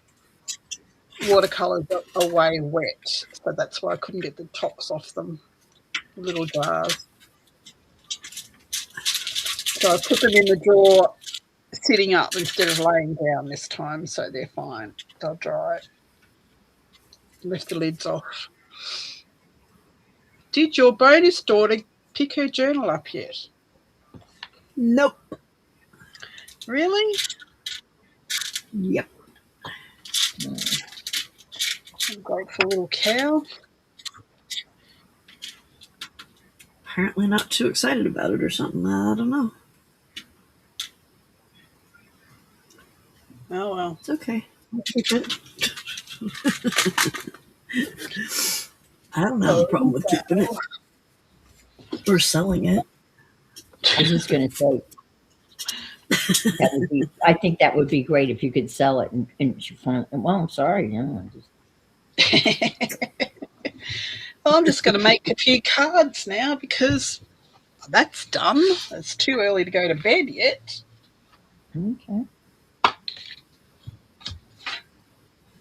watercolors away wet, so that's why I couldn't get the tops off them, little jars. So I put them in the drawer sitting up instead of laying down this time, so they're fine. They'll dry. Lift the lids off. Did your bonus daughter pick her journal up yet? Nope. Really? Yep. grateful little cow. Apparently not too excited about it or something. I don't know. Oh well. It's okay. I'll keep it. I don't have a problem with keeping it or selling it. I was just going to say that would be. I think that would be great if you could sell it and she find. Well, I'm sorry. No, I'm just. Well, I'm just going to make a few cards now because that's done. It's too early to go to bed yet. Okay.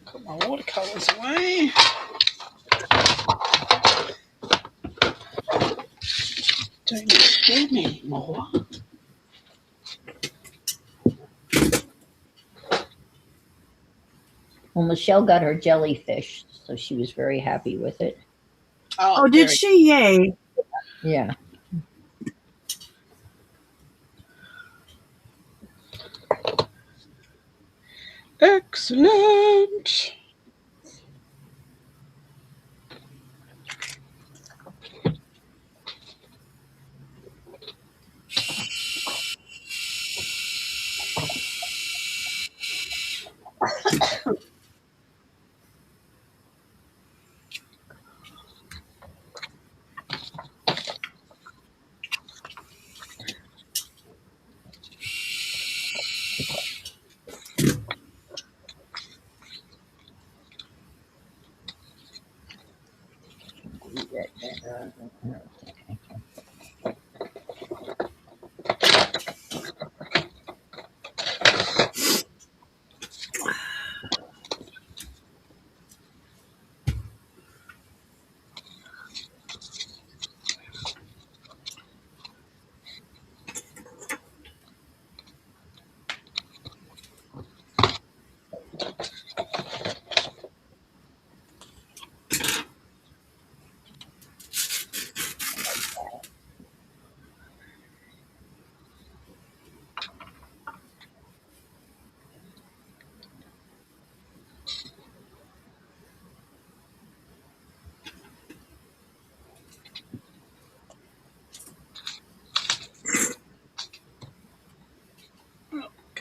Put my watercolours away. Don't scare me anymore. Well, Michelle got her jellyfish, so she was very happy with it. Oh, did she? Yay. Yeah. Excellent.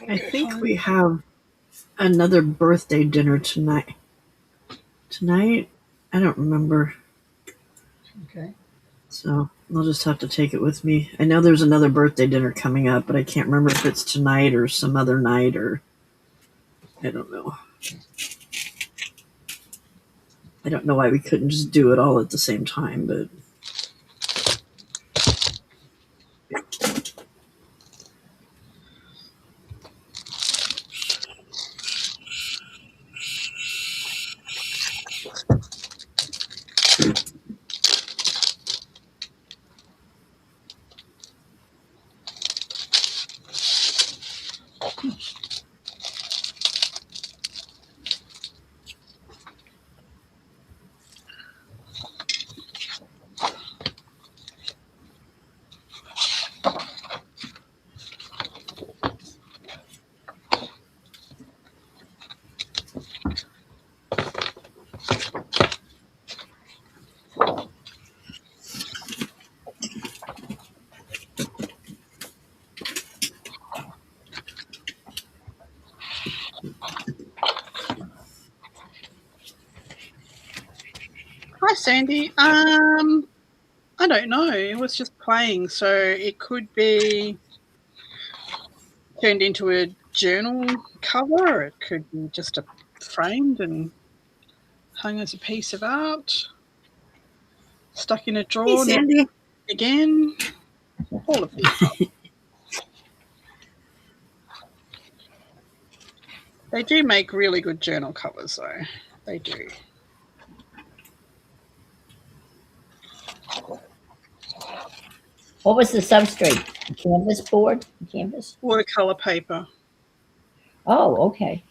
I think we have another birthday dinner tonight. Tonight? I don't remember. Okay. So I'll just have to take it with me. I know there's another birthday dinner coming up, but I can't remember if it's tonight or some other night or I don't know. I don't know why we couldn't just do it all at the same time, but Hi, Sandy. I don't know. It was just playing, so it could be turned into a journal cover. It could be just a framed and hung as a piece of art, stuck in a hey, drawer. Sandy. Again, all of the above. They do make really good journal covers, though. They do. What was the substrate? Canvas board? Canvas? Watercolor paper. Oh, okay.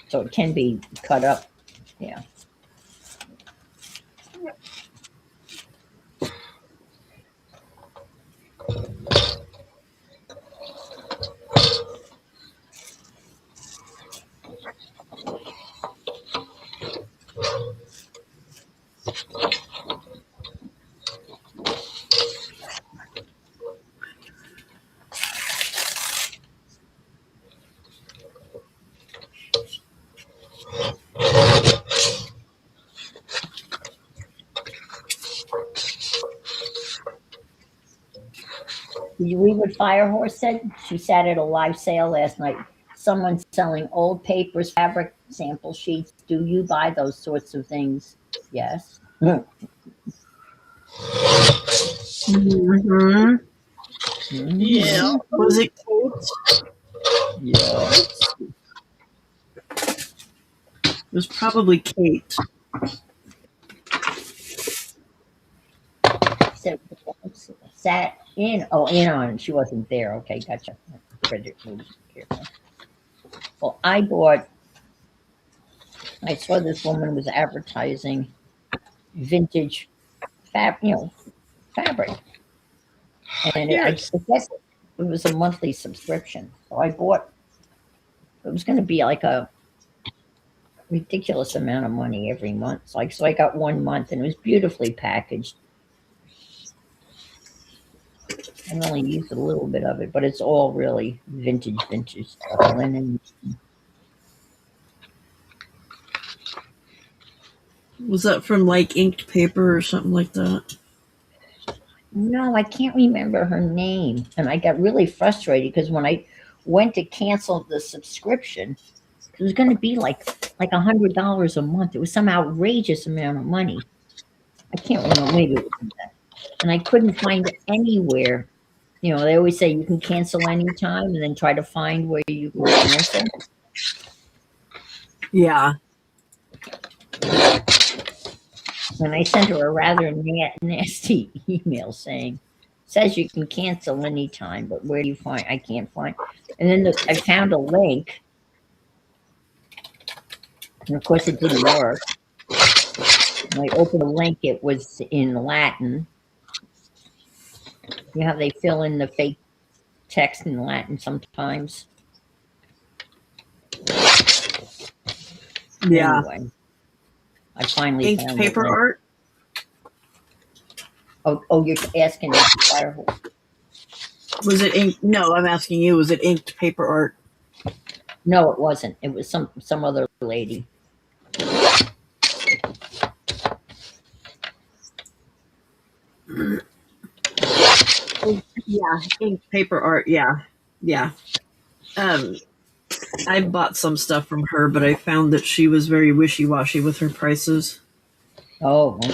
So it can be cut up. Yeah. You read what Firehorse said? She sat at a live sale last night. Someone selling old papers, fabric sample sheets. Do you buy those sorts of things? Yes. Mm-hmm. Yeah. Was it Kate? Yes. It was probably Kate. So sat in. Oh, in on. She wasn't there. Okay, gotcha. Frederick moves careful. Well, I saw this woman was advertising vintage fabric, and I Yes. guess it was a monthly subscription. So I bought. It was going to be like a ridiculous amount of money every month. So I got 1 month, and it was beautifully packaged. I only used a little bit of it, but it's all really vintage stuff. Linen. Was that from like inked paper or something like that? No, I can't remember her name, and I got really frustrated because when I went to cancel the subscription, it was going to be like $100 a month. It was some outrageous amount of money. I can't remember. Maybe it was that, and I couldn't find it anywhere. They always say you can cancel anytime, and then try to find where you can cancel. Yeah. And I sent her a rather nasty email saying, says you can cancel anytime, but where do you find? I can't find. And then I found a link, and of course it didn't work. When I opened the link, it was in Latin. You know how they fill in the fake text in Latin sometimes? Yeah. Anyway, I finally Inked found paper the link. art? Oh, you're asking me Firehorse. Was it inked? No, I'm asking you, was it inked paper art? No, it wasn't. It was some other lady. Yeah, inked paper art. Yeah. Yeah. I bought some stuff from her, but I found that she was very wishy-washy with her prices. Oh, okay.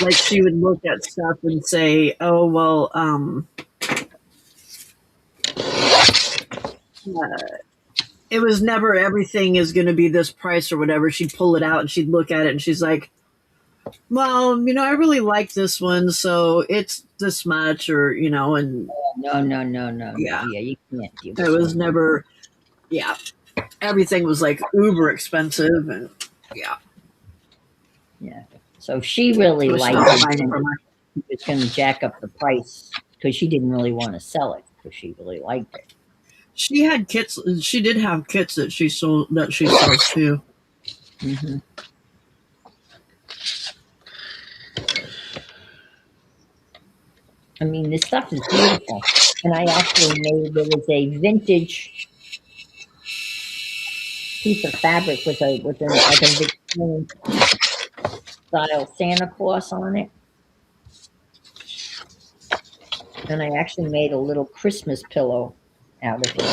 Like she would look at stuff and say, "Oh, well, it was never everything is going to be this price or whatever." She'd pull it out and she'd look at it and she's like, "Well, I really like this one, so it's this much," or and No. yeah, Yeah, you can't do it was never, yeah, everything was like uber expensive, and yeah, Yeah. So she really it was liked not it. buying And from her. she was going to jack up the price because she didn't really want to sell it because she really liked it. She had kits. She did have kits that she sold, that she sells too. Hmm. I mean, this stuff is beautiful. And I actually there was a vintage piece of fabric with like a Victorian style Santa Claus on it. And I actually made a little Christmas pillow out of it.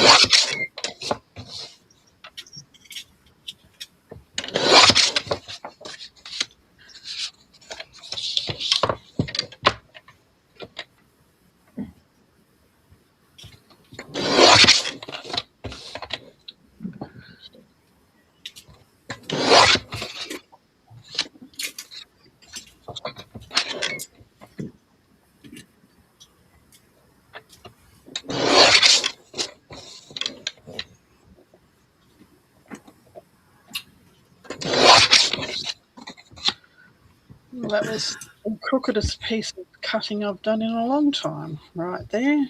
Well, that was the crookedest piece of cutting I've done in a long time, right there.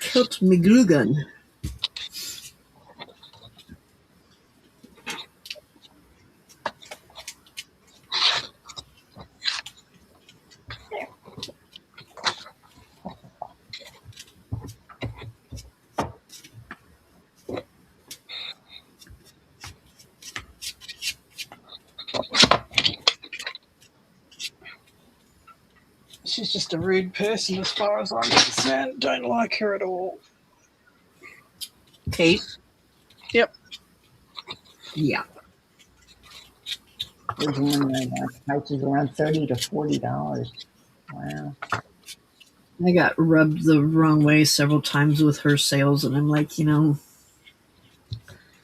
Kilt McGlugan. She's just a rude person as far as I'm concerned. Don't like her at all. Kate? Yep. Yeah. There's one right now. Prices around $30 to $40. Wow. I got rubbed the wrong way several times with her sales, and I'm like, I'm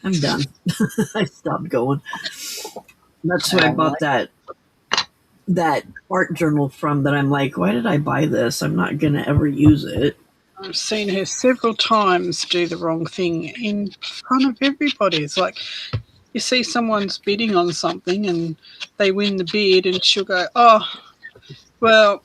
done. I stopped going. That's who I bought that art journal from, that I'm like, why did I buy this? I'm not going to ever use it. I've seen her several times do the wrong thing in front of everybody. It's like you see someone's bidding on something and they win the bid, and she'll go, oh, well,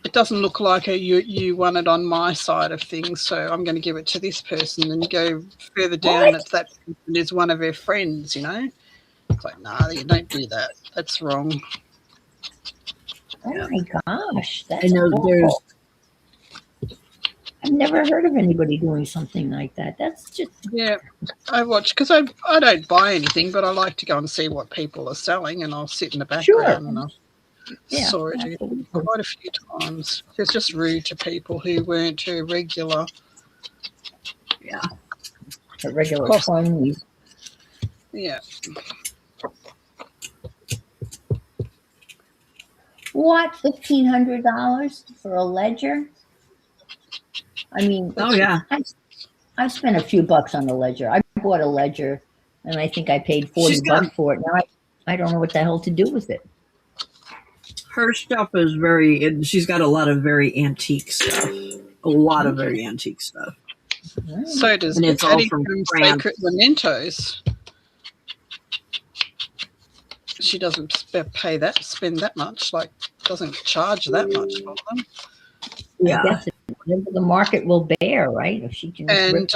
it doesn't look like you won it on my side of things, so I'm going to give it to this person. And you go further down, that person is one of her friends, It's like, nah, you don't do that. That's wrong. Oh my gosh, that's I know awful. I've never heard of anybody doing something like that. That's just... Yeah, I watch, because I don't buy anything, but I like to go and see what people are selling, and I'll sit in the background and I'll saw it quite a few times. It's just rude to people who weren't her regular. Yeah. A regular coins. Yeah. What, $1,500 for a ledger? I mean, oh yeah, I spent a few bucks on a ledger. I bought a ledger, and I think I paid $40 for it. Now I don't know what the hell to do with it. Her stuff is she's got a lot of very antique stuff. A lot of very antique stuff. So does it's all from Sacred Mementos. She doesn't spend that much, doesn't charge that much for them. Yeah. I guess the market will bear, right? If she can. And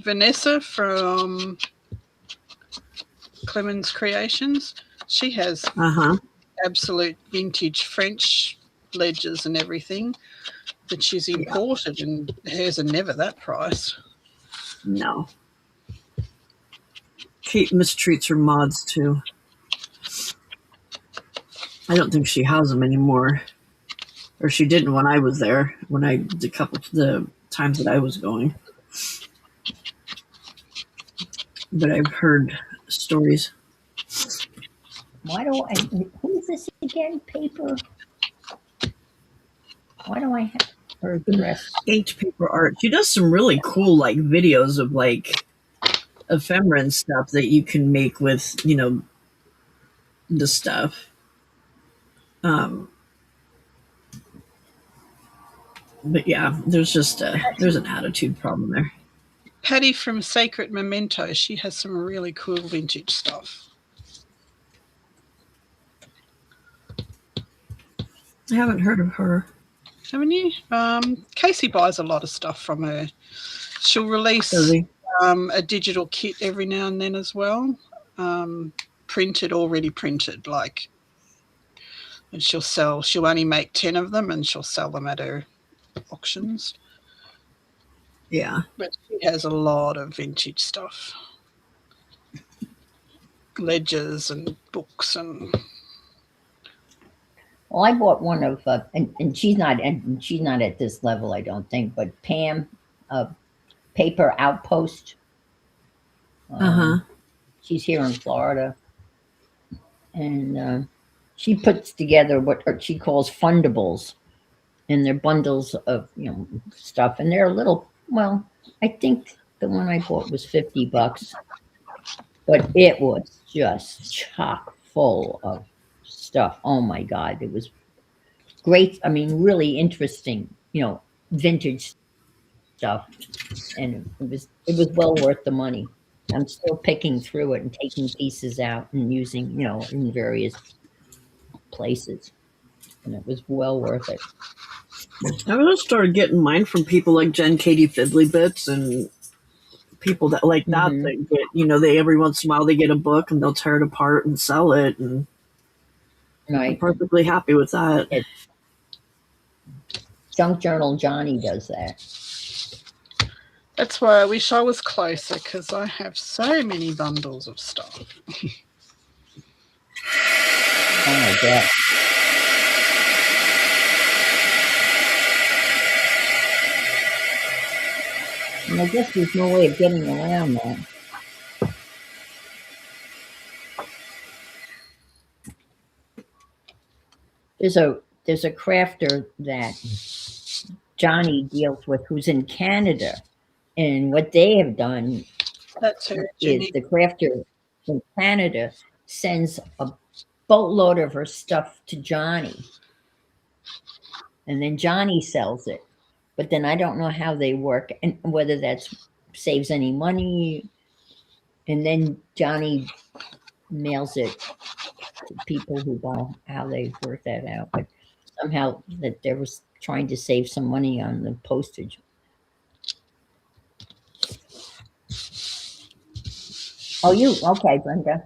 Vanessa from Clemens Creations, she has absolute vintage French ledgers and everything that she's imported, and hers are never that price. No. Kate mistreats her mods too. I don't think she has them anymore. Or she didn't when I was there, the times that I was going. But I've heard stories. Who is this again? Paper? Why do I have her address? Inked paper art. She does some really cool videos of ephemera and stuff that you can make with, the stuff. But yeah, there's an attitude problem there. Patty from Sacred Memento, she has some really cool vintage stuff. I haven't heard of her. Haven't you? Casey buys a lot of stuff from her. She'll release a digital kit every now and then as well. Already printed, and she'll only make 10 of them, and she'll sell them at her auctions. Yeah. But she has a lot of vintage stuff. Ledgers and books and... Well, I bought one of, and she's not at this level, I don't think, but Pam, Paper Outpost. She's here in Florida, and she puts together what she calls fundables, and they're bundles of stuff, and they're a little. Well, I think the one I bought was $50, but it was just chock full of stuff. Oh my God, it was great. I mean, really interesting, vintage stuff, and it was well worth the money. I'm still picking through it and taking pieces out and using, in various places, and it was well worth it. I just started getting mine from people like Jen Katie Fiddly Bits and people that like that get, they every once in a while they get a book and they'll tear it apart and sell it, and I'm perfectly happy with that. Junk Journal Johnny does that. That's why I wish I was closer, because I have so many bundles of stuff. Oh my God. I guess there's no way of getting around that. There's a crafter that Johnny deals with who's in Canada, and what they have done That's her, is Jenny. the crafter in Canada sends a boatload of her stuff to Johnny, and then Johnny sells it. But then I don't know how they work and whether that saves any money. And then Johnny mails it to people who buy, how they work that out. But somehow that they was trying to save some money on the postage. Oh, you okay, Brenda?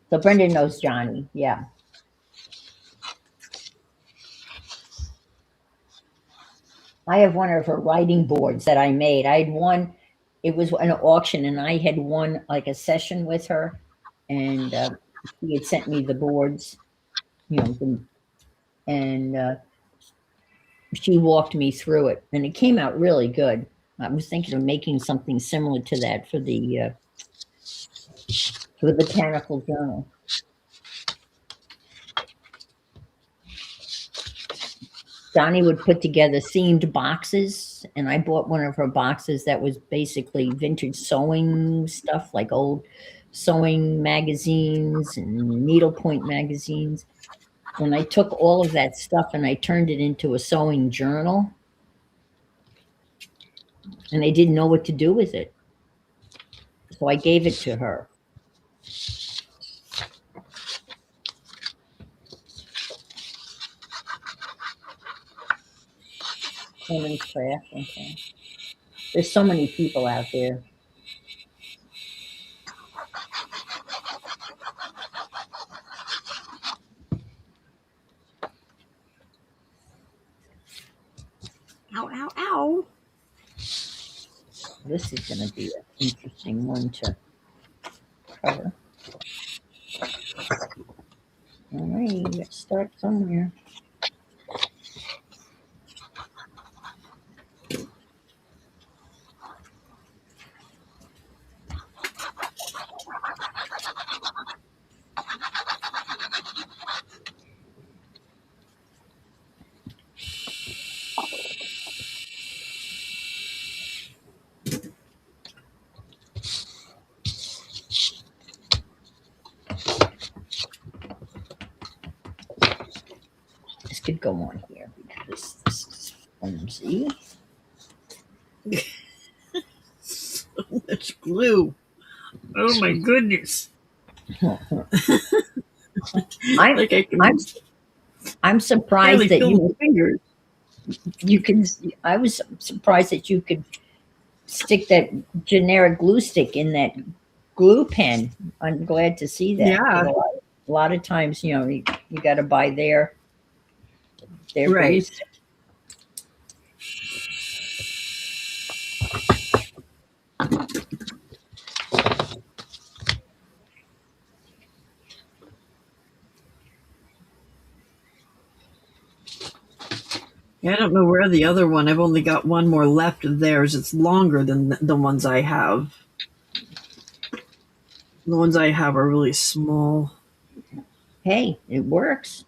So Brenda knows Johnny, yeah. I have one of her writing boards that I made. I had one. It was an auction, and I had won like a session with her, and she had sent me the boards, you know, and she walked me through it, and it came out really good. I was thinking of making something similar to that for the botanical journal. Donnie would put together themed boxes, and I bought one of her boxes that was basically vintage sewing stuff, like old sewing magazines and needlepoint magazines. And I took all of that stuff and I turned it into a sewing journal, and I didn't know what to do with it. So I gave it to her. Women's craft, okay. There's so many people out there. Ow, ow, ow. This is going to be an interesting one to cover. All right, let's start somewhere. This could go on here because this is flimsy. So much glue. Oh my goodness. I'm surprised that you can. I was surprised that you could stick that generic glue stick in that glue pen. I'm glad to see that. Yeah. A lot of times, you got to buy their right. glue stick. I don't know where the other one. I've only got one more left of theirs. It's longer than the ones I have. The ones I have are really small. Hey, it works.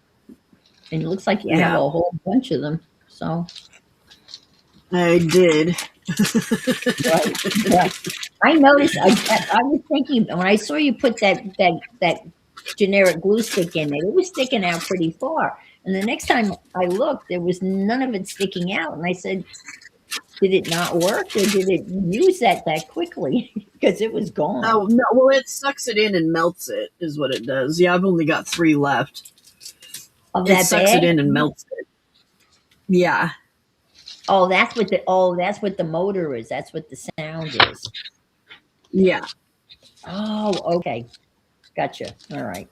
And it looks like you have a whole bunch of them. So I did. Right. Yeah. I noticed. I was thinking when I saw you put that generic glue stick in there, it was sticking out pretty far. And the next time I looked, there was none of it sticking out. And I said, "Did it not work, or did it use that quickly?" Because it was gone. Oh no! Well, it sucks it in and melts it. Is what it does. Yeah, I've only got 3 left. It sucks it in and melts it. Yeah. Oh, that's what the motor is. That's what the sound is. Yeah. Oh, okay. Gotcha. All right.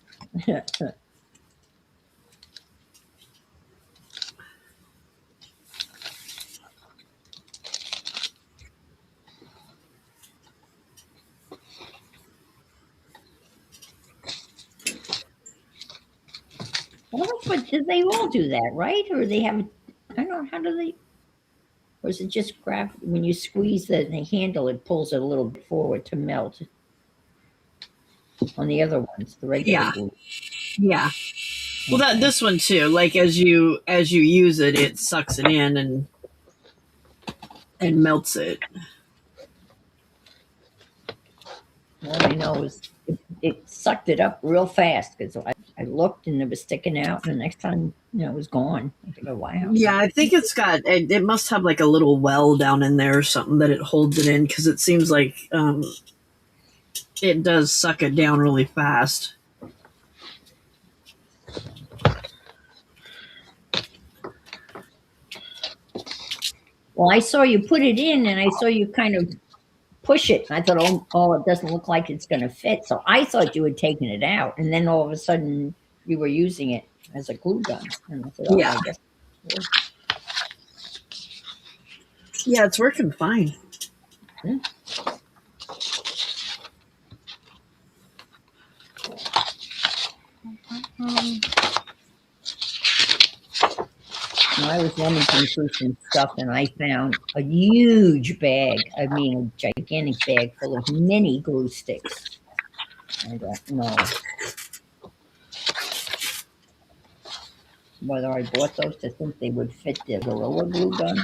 Well, but they all do that, right? Or they have, I don't know, how do they? Or is it just gravity? When you squeeze the handle, it pulls it a little bit forward to melt. On the other ones, the regular Yeah. glue. Yeah. Well, that this one too. Like as you use it, it sucks it in and melts it. All I know is it sucked it up real fast because I looked and it was sticking out, and the next time, it was gone. I think, oh, wow. Yeah, I think it must have like a little well down in there or something that it holds it in, because it seems like it does suck it down really fast. Well, I saw you put it in, and I saw you kind of push it. And I thought, oh, it doesn't look like it's going to fit. So I thought you had taken it out, and then all of a sudden you were using it as a glue gun. And I thought, Yeah. I guess. Yeah, it's working fine. Hmm. I was rummaging through some stuff, and I found a huge bag. I mean, a gigantic bag full of mini glue sticks. I don't know whether I bought those to think they would fit the Gorilla Glue gun.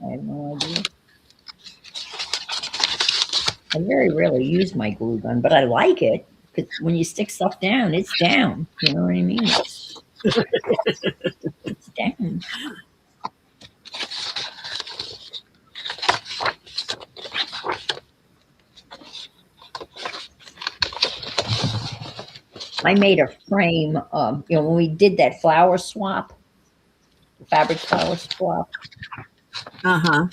I have no idea. I very rarely use my glue gun, but I like it because when you stick stuff down, it's down. You know what I mean? It's down. I made a frame, when we did that flower swap, the fabric flower swap. Uh-huh.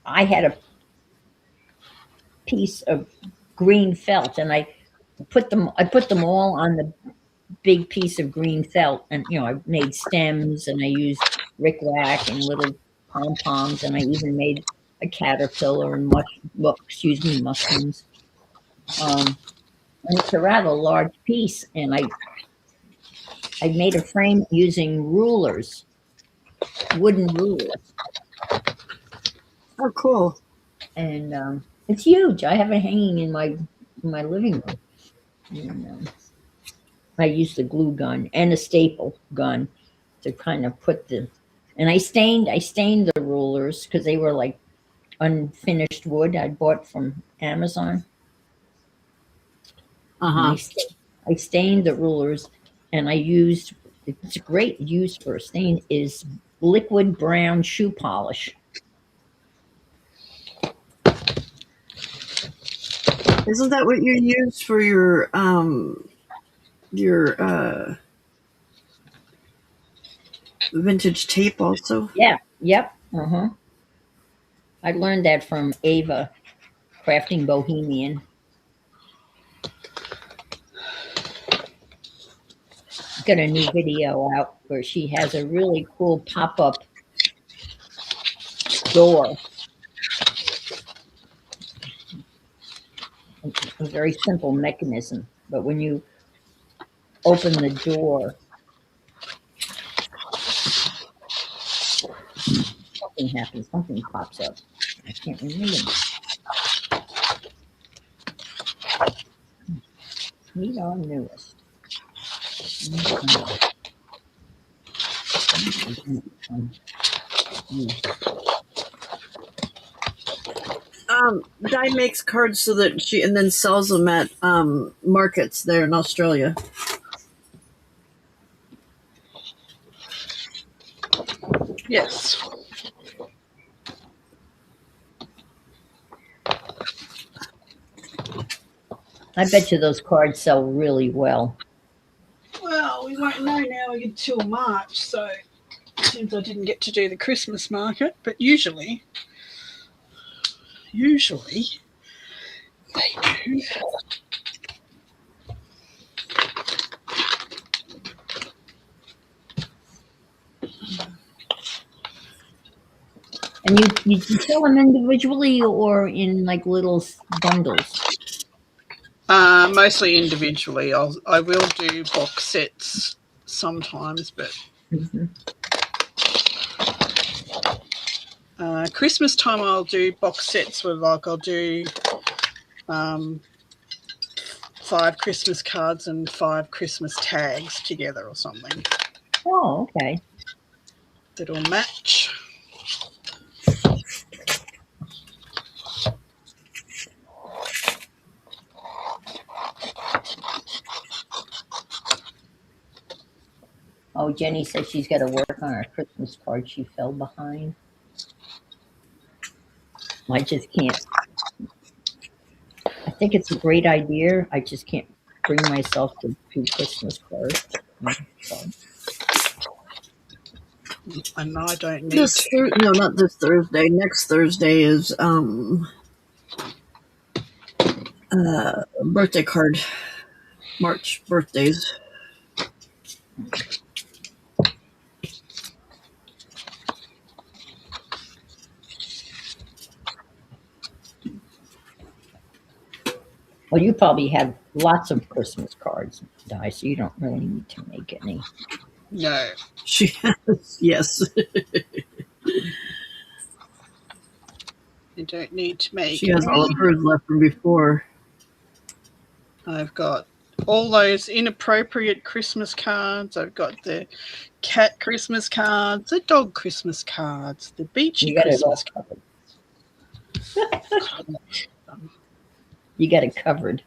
I had a piece of green felt, and I put them all on the big piece of green felt, and I made stems, and I used rickrack and little pom-poms, and I even made a caterpillar and mushrooms. And it's a rather large piece, and I made a frame using rulers, wooden rulers. Oh, cool. And it's huge. I have it hanging in my living room. And, I used the glue gun and a staple gun to kind of put and I stained the rulers because they were like unfinished wood I bought from Amazon. Uh-huh. I stained the rulers, and it's a great use for a stain is liquid brown shoe polish. Isn't that what you use for your vintage tape also? Yeah. Yep. I learned that from Ava, Crafting Bohemian. Got a new video out where she has a really cool pop-up door. A very simple mechanism, but when you open the door, something happens. Something pops up. I can't remember. Meet our newest. Di makes cards so that and then sells them at markets there in Australia. Yes. I bet you those cards sell really well. Well, we won't know now until March, so it seems I didn't get to do the Christmas market, but usually they do. And you sell them individually or in like little bundles? Mostly individually. I will do box sets sometimes, but Christmas time I'll do box sets where I'll do 5 Christmas cards and 5 Christmas tags together or something Oh, okay. that'll match. Oh, Jenny says she's got to work on her Christmas card. She fell behind. I just can't. I think it's a great idea. I just can't bring myself to do Christmas cards. And I don't need to. No, not this Thursday. Next Thursday is birthday card. March birthdays. Well, you probably have lots of Christmas cards, Di, so you don't really need to make any. No. She has, yes. You don't need to make She has all of hers left from before. I've got all those inappropriate Christmas cards. I've got the cat Christmas cards, the dog Christmas cards, the beachy You got it all Christmas covered. cards. You got it covered.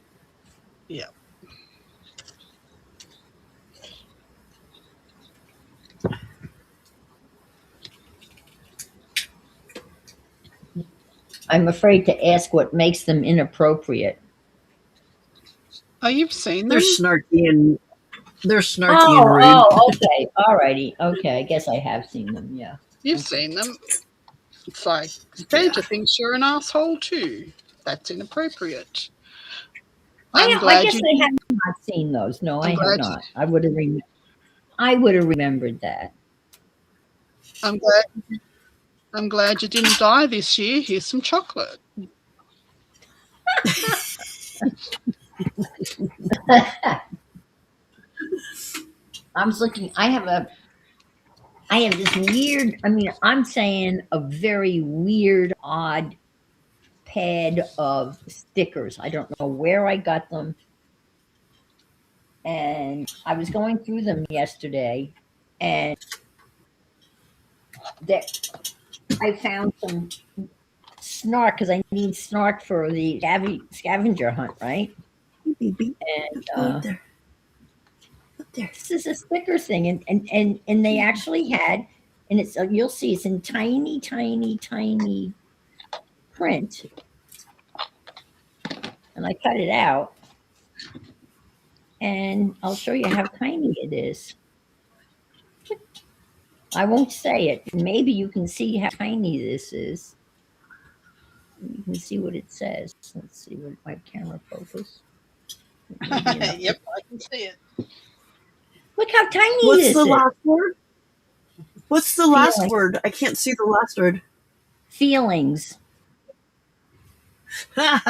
Yeah. I'm afraid to ask what makes them inappropriate. Oh, you've seen They're them? snarky and rude. Oh, okay. All righty. Okay. I guess I have seen them. Yeah. You've seen them. It's like Santa thinks you're an asshole too. That's inappropriate. I glad guess you I have not seen those. No, I I'm have glad not. I would have remembered that. I'm glad you didn't die this year. Here's some chocolate. I'm looking. I have this weird. I mean, I'm saying a very weird, odd pad of stickers. I don't know where I got them, and I was going through them yesterday, and I found some snark because I need snark for the scavenger hunt, right? Baby. And Up there. this is a sticker thing, and they actually had, and it's you'll see it's in tiny, tiny, tiny print, and I cut it out, and I'll show you how tiny it is. I won't say it. Maybe you can see how tiny this is. You can see what it says. Let's see what my camera focus. Yep, I can see it. Look how tiny What's this the is. last word? What's the last Feeling. word? I can't see the last word. Feelings. But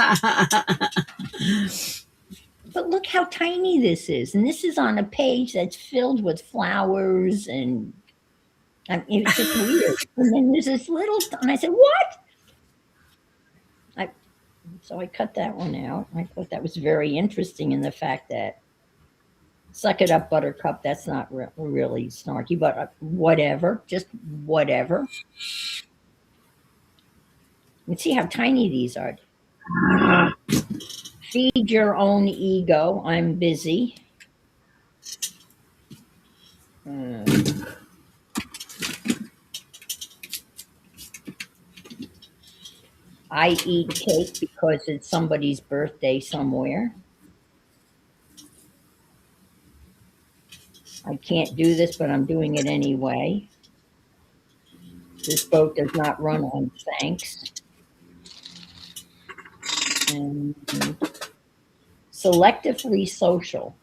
look how tiny this is. And this is on a page that's filled with flowers and I mean, it's just weird. And then there's this little, and I said, what? So I cut that one out. I thought that was very interesting in the fact that suck it up, Buttercup. That's not really snarky, but whatever, just whatever. And see how tiny these are. Feed your own ego. I'm busy. I eat cake because it's somebody's birthday somewhere. I can't do this, but I'm doing it anyway. This boat does not run on thanks. And selectively social,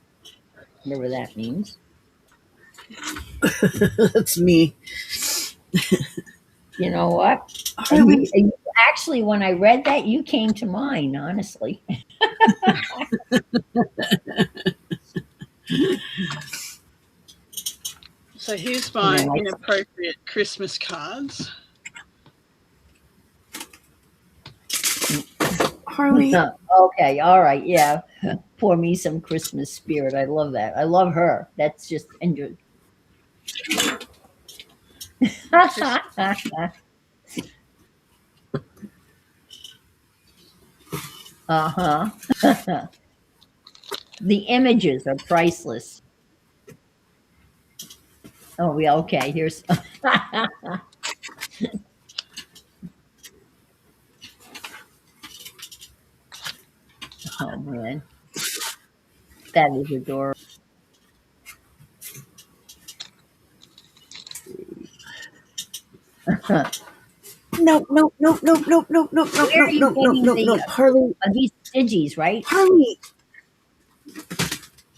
whatever that means. That's me. You know what? Actually, when I read that, you came to mind, honestly. So here's my inappropriate Christmas cards. Harley, Okay, all right, yeah. Pour me some Christmas spirit. I love that. I love her. That's just and uh-huh. The images are priceless. Oh, yeah, okay. Here's oh man, that is adorable. no, no, no, no, no, no, no, no, Where no, are you no, no, getting no, the no, Harley, these digis, right? Harley.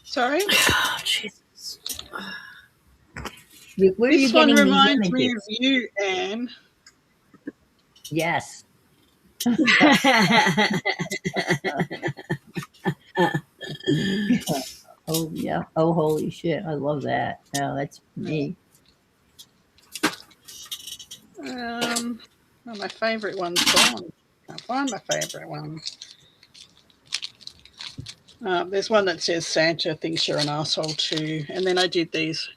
Sorry? Oh, Jesus. Where are you This one getting these reminds me of images? you, Anne. Yes. Oh yeah. Oh holy shit! I love that. Oh, that's me. Well, my favourite one's gone. Can't find my favourite one. There's one that says Santa thinks you're an asshole too, and then I did these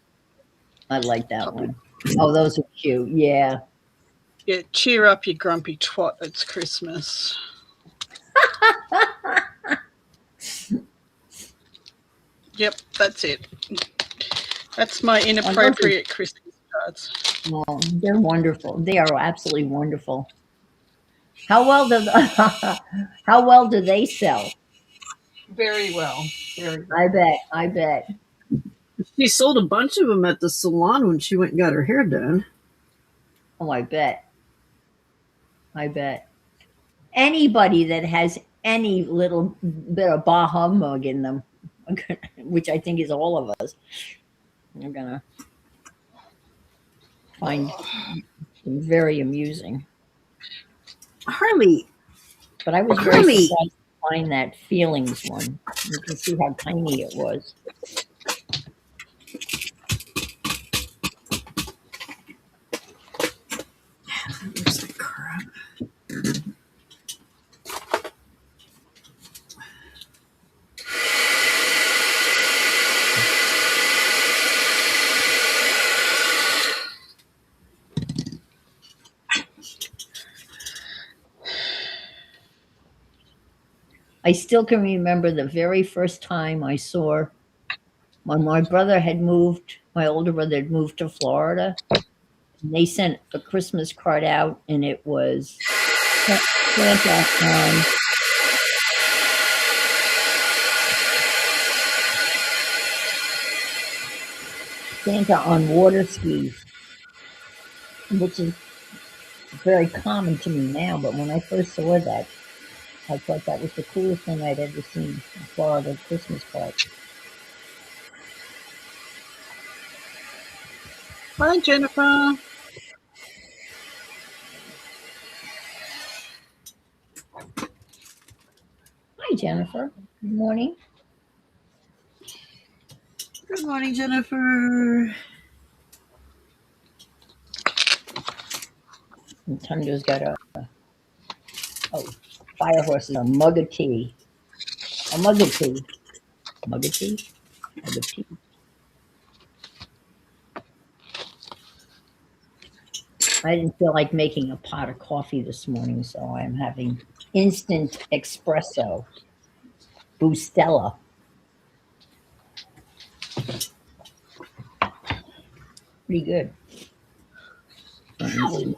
I like that puppy. one. Oh, those are cute. Yeah. Yeah, cheer up, you grumpy twat. It's Christmas. Yep, that's it. That's my Oh, those are, inappropriate Christmas cards. oh, they're wonderful. They are absolutely wonderful. How well do how well do they sell? Very well. Very well. I bet. I bet. She sold a bunch of them at the salon when she went and got her hair done. Oh, I bet. I bet. Anybody that has any little bit of bah humbug in them, which I think is all of us, are gonna find them very amusing. Harley, But I was very Harley. surprised to find that feelings one. You can see how tiny it was. Where's that crap? I still can remember the very first time I saw when my brother had moved, my older brother had moved to Florida. And they sent a Christmas card out, and it was Santa on Santa on water skis, which is very common to me now. But when I first saw that, I thought that was the coolest thing I'd ever seen. A Florida Christmas card. Hi, Jennifer. Hi, Jennifer. Good morning. Good morning, Jennifer. And Tundra's got a fire horse is a mug of tea. A mug of tea. Mug of tea? Mug of tea. I didn't feel like making a pot of coffee this morning, so I'm having instant espresso. Bustella. Pretty good. Ow.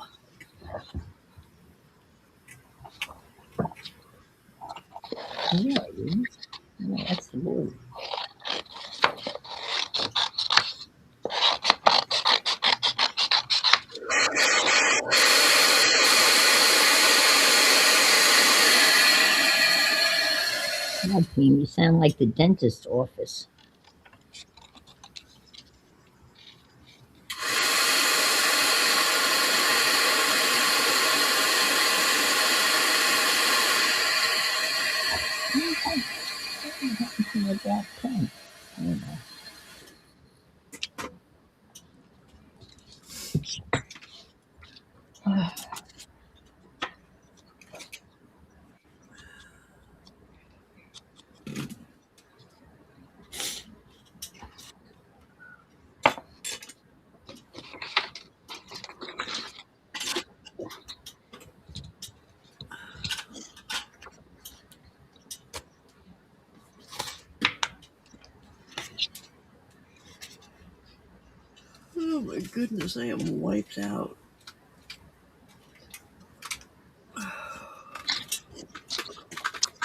No, it isn't. No, that's the word. God, Pam, you sound like the dentist's office. What that pen? I don't know. Oh my goodness, I am wiped out.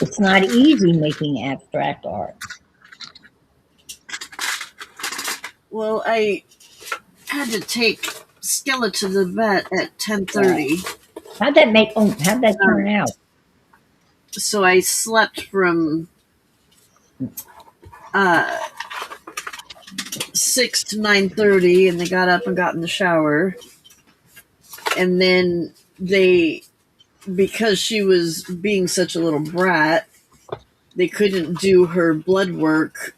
It's not easy making abstract art. Well, I had to take Skella to the vet at 10:30. How'd that turn out? So I slept from 6 to 9:30, and they got up and got in the shower. And then because she was being such a little brat, they couldn't do her blood work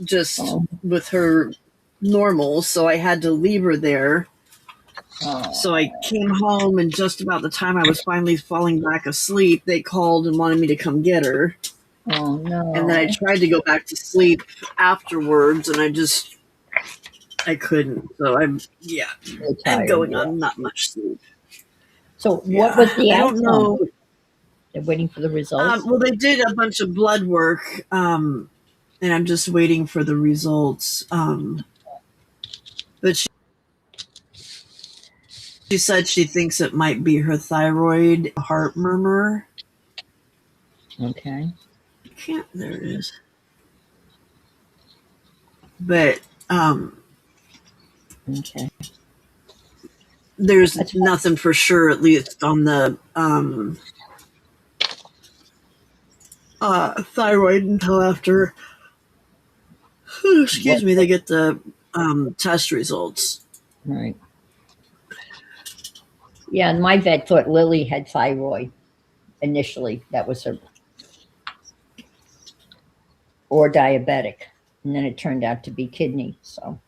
just with her normal, so I had to leave her there. So I came home, and just about the time I was finally falling back asleep, they called and wanted me to come get her. Oh no. And then I tried to go back to sleep afterwards, and I couldn't. So I'm going on not much sleep. So what was the I outcome? don't know. They're waiting for the results? Well, they did a bunch of blood work, and I'm just waiting for the results. But she said she thinks it might be her thyroid, heart murmur. Okay. There it is. But Okay. there's nothing for sure, at least on the thyroid, until after they get the test results. Right. Yeah, and my vet thought Lily had thyroid initially. That was her. Or diabetic. And then it turned out to be kidney. So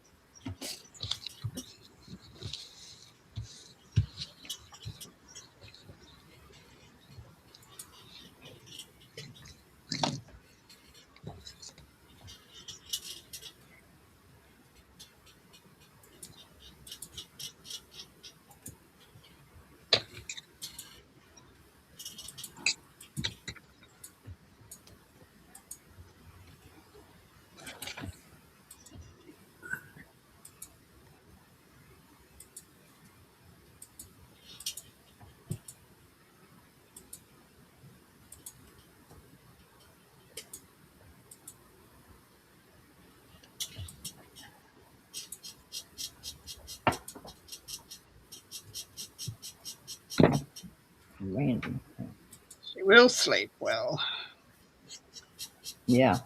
random. She will sleep well. Yeah.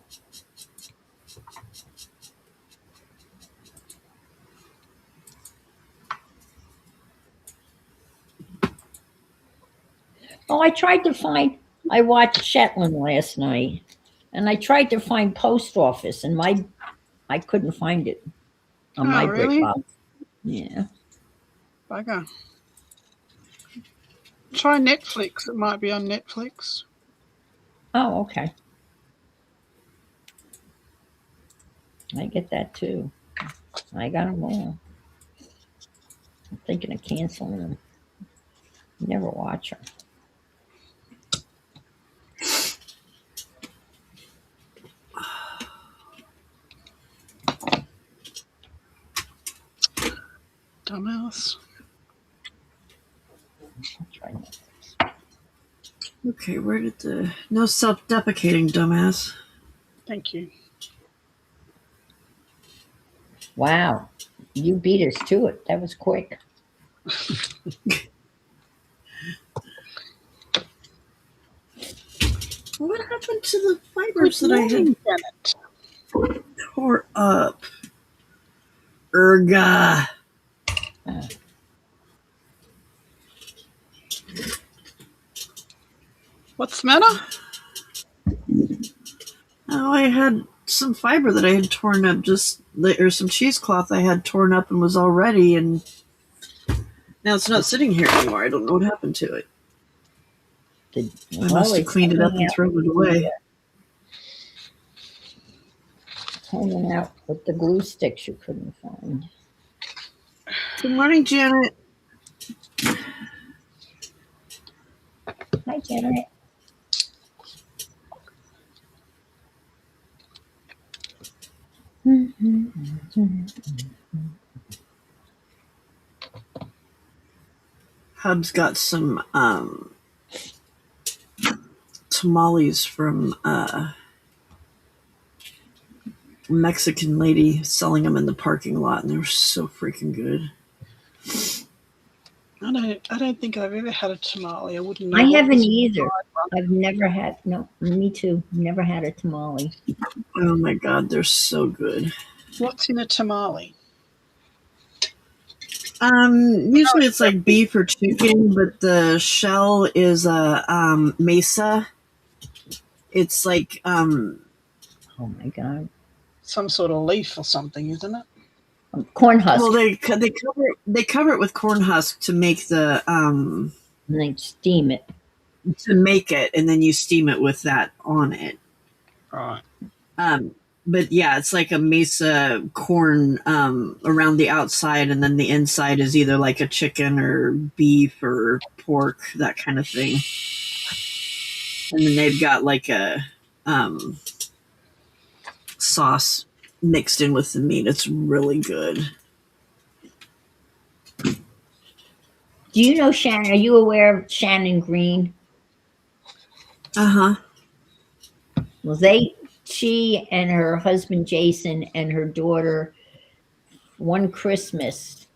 Oh, I watched Shetland last night, and I tried to find post office, and I couldn't find it on my really? BritBox. Yeah. Bugger. Try Netflix. It might be on Netflix. Oh, okay. I get that too. I got them all. I'm thinking of canceling them. Never watch them. Dumbass. I'll try Netflix. Okay, where did no self-deprecating, dumbass. Thank you. Wow. You beat us to it. That was quick. What happened to the fibers that I had tore up? Erga. What's the matter? Oh, I had some fiber that I had torn up, or some cheesecloth I had torn up and was all ready, and now it's not sitting here anymore. I don't know what happened to it. I must have cleaned it up and thrown it away. Hanging out with the glue sticks you couldn't find. Good morning, Janet. Hi, Janet. Hub's got some tamales from Mexican lady selling them in the parking lot, and they were so freaking good. I don't think I've ever had a tamale. I wouldn't know. I what haven't was either. inside one. I've never had. No, me too. Never had a tamale. Oh my god, they're so good. What's in a tamale? Usually it's like beef or chicken, but the shell is a mesa. It's like Oh my god. Some sort of leaf or something, isn't it? Corn husk. well they cover it with corn husk to make the And they steam it. to make it, and then you steam it with that on it. Right. But yeah, it's like a mesa corn around the outside, and then the inside is either like a chicken or beef or pork, that kind of thing. And then they've got like a sauce mixed in with the meat. It's really good. Do you know Shannon? Are you aware of Shannon Green? Uh-huh. Well, she and her husband Jason and her daughter, one Christmas,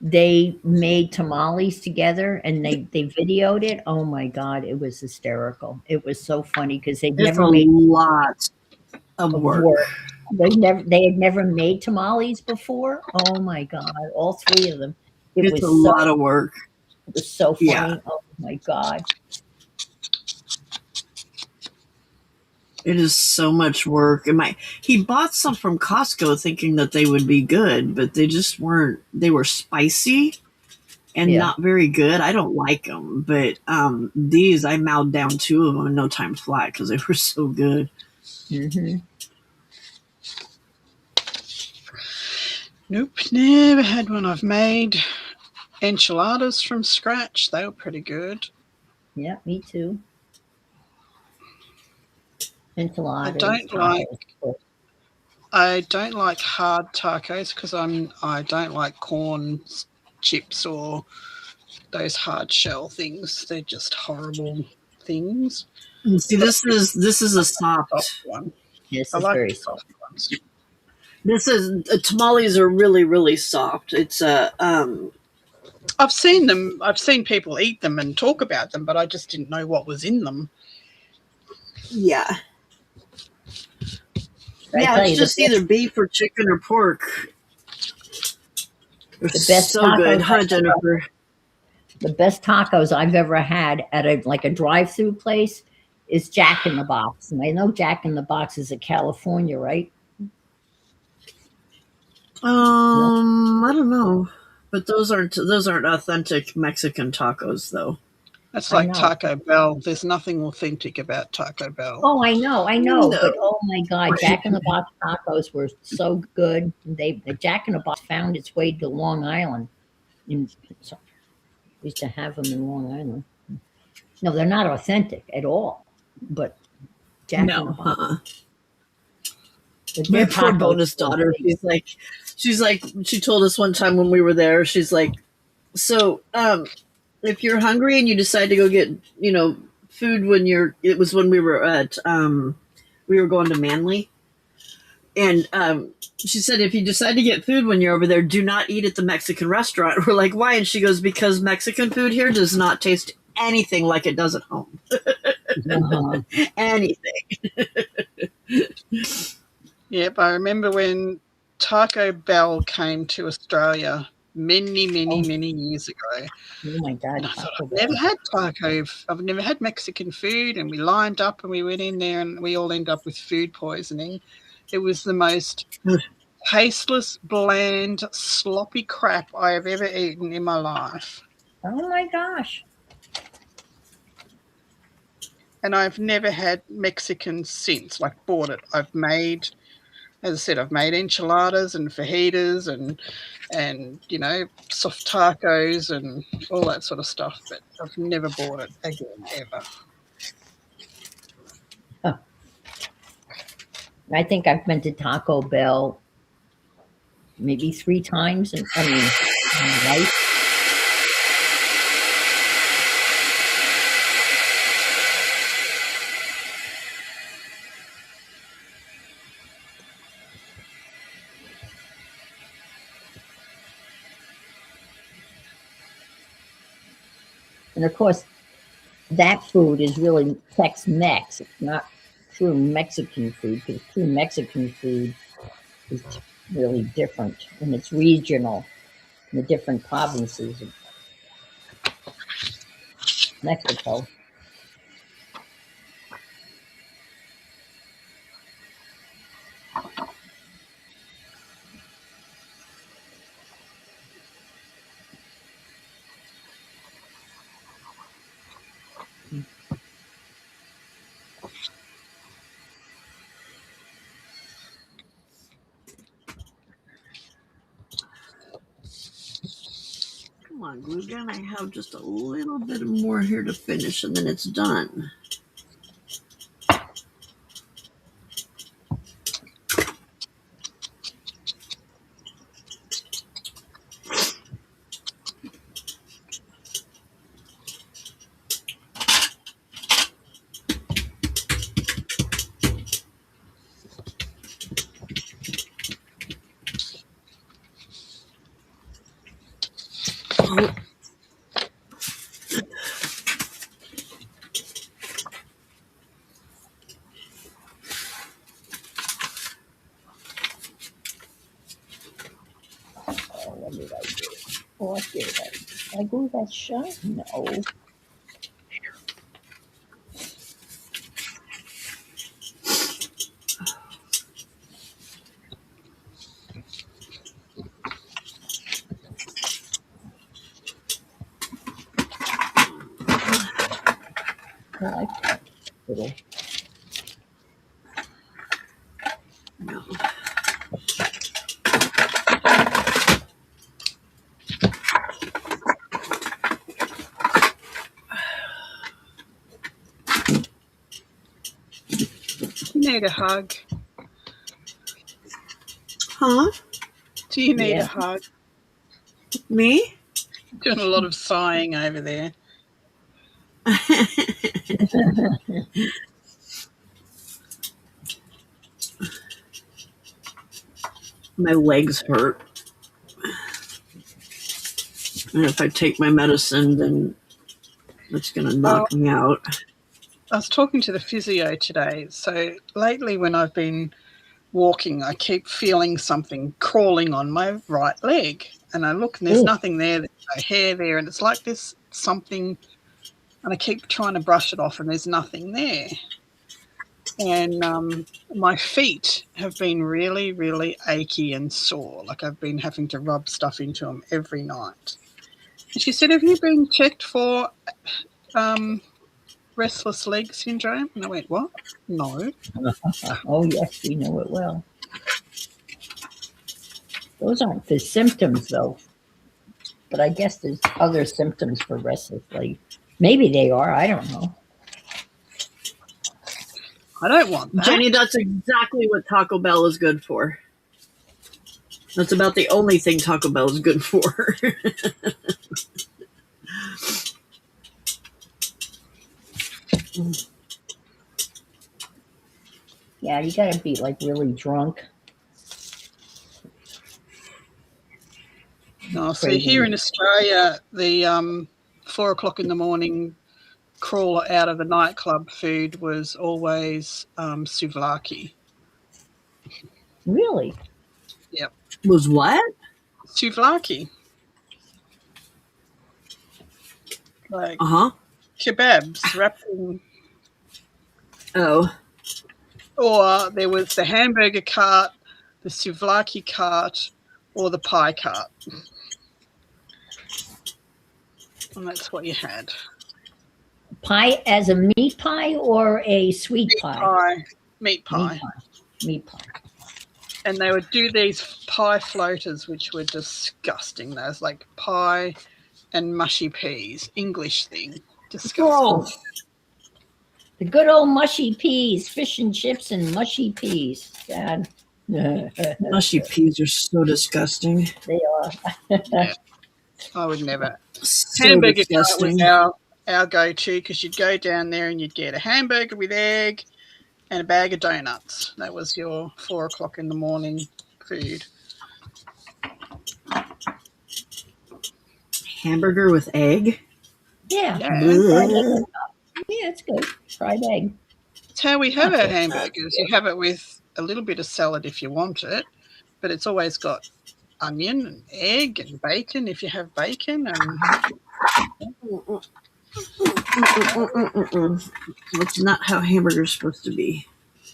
they made tamales together and they videoed it. Oh my god, it was hysterical. It was so funny because they'd It's never a made lot of work. They had never made tamales before. Oh my god, all three of them. It's a lot of work. It was so funny. Yeah. Oh my god. It is so much work. He bought some from Costco thinking that they would be good, but they just weren't. They were spicy and not very good. I don't like them, but these, I mowed down 2 of them in no time flat because they were so good. Mm-hmm. Nope, never had one. I've made enchiladas from scratch. They were pretty good. Yeah, me too. Enchiladas. I don't like hard tacos because I don't like corn chips or those hard shell things. They're just horrible things. See, this is a soft one. Yes, I it's like very the soft ones. This is tamales are really, really soft. It's I've seen them. I've seen people eat them and talk about them, but I just didn't know what was in them. yeah. Yeah, it's just either beef or chicken or pork. They're the best so good, huh, Jennifer? The best tacos I've ever had at a drive-through place is Jack in the Box, and I know Jack in the Box is in California, right? I don't know, but those aren't authentic Mexican tacos, though. That's like Taco Bell. There's nothing authentic about Taco Bell. Oh, I know, No. but oh my God, Jack in the Box tacos were so good. The Jack in the Box found its way to Long Island. We used to have them in Long Island. No, they're not authentic at all. But Jack in the Box. My poor bonus daughter. She told us one time when we were there. She's like, so if you're hungry and you decide to go get food it was when we were at we were going to Manly, and she said, if you decide to get food when you're over there, do not eat at the Mexican restaurant. We're like, why? And she goes, because Mexican food here does not taste anything like it does at home. Anything. Yep, I remember when Taco Bell came to Australia many years ago. Oh my God! And I thought, I've never had Mexican food, and we lined up and we went in there and we all ended up with food poisoning. It was the most tasteless, bland, sloppy crap I have ever eaten in my life. Oh my gosh. And I've never had Mexican since, bought it. As I said, I've made enchiladas and fajitas and soft tacos and all that sort of stuff, but I've never bought it again, ever. Oh. I think I've been to Taco Bell maybe 3 times in my life. And of course, that food is really Tex-Mex. It's not true Mexican food, because true Mexican food is really different, and it's regional in the different provinces of Mexico. Come on, glue gun. I have just a little bit more here to finish, and then it's done. Oh, what did I do? What did I do? Did I glue that shut? No. I like that little. No. You need a hug. Huh? Do you need Yeah. a hug? Me? Doing a lot of sighing over there. My legs hurt. And if I take my medicine, then it's going to knock me out. I was talking to the physio today. So lately when I've been walking, I keep feeling something crawling on my right leg. And I look and there's nothing there. There's no hair there. And it's like there's something. And I keep trying to brush it off and there's nothing there. And my feet have been really, really achy and sore. Like I've been having to rub stuff into them every night. And she said, have you been checked for restless leg syndrome? And I went, what? No. Oh, yes, we know it well. Those aren't the symptoms, though. But I guess there's other symptoms for restless leg. Maybe they are. I don't know. I don't want that. Jenny, that's exactly what Taco Bell is good for. That's about the only thing Taco Bell is good for. Yeah, you got to be like really drunk. No, see, here in Australia, the 4 o'clock in the morning crawl out of the nightclub food was always souvlaki. Really? Yep. Was what? Souvlaki. Like kebabs wrapped in. Oh. Or there was the hamburger cart, the souvlaki cart, or the pie cart. And that's what you had. Pie as a meat pie or a sweet pie? Meat pie. Meat pie. And they would do these pie floaters, which were disgusting. Those like pie and mushy peas, English thing. Disgusting. Oh, the good old mushy peas, fish and chips and mushy peas. God. Mushy peas are so disgusting. They are. Yeah. I would never. So Hamburger disgusting. cart was our go-to because you'd go down there and you'd get a hamburger with egg and a bag of donuts. That was your 4 o'clock in the morning food. Hamburger with egg? Yeah. Yeah. Fried egg. Bleh. Yeah, it's good. Fried egg. It's how we have Not our good. hamburgers. You have it with a little bit of salad if you want it, but it's always got onion and egg and bacon if you have bacon. And That's not how hamburgers are supposed to be.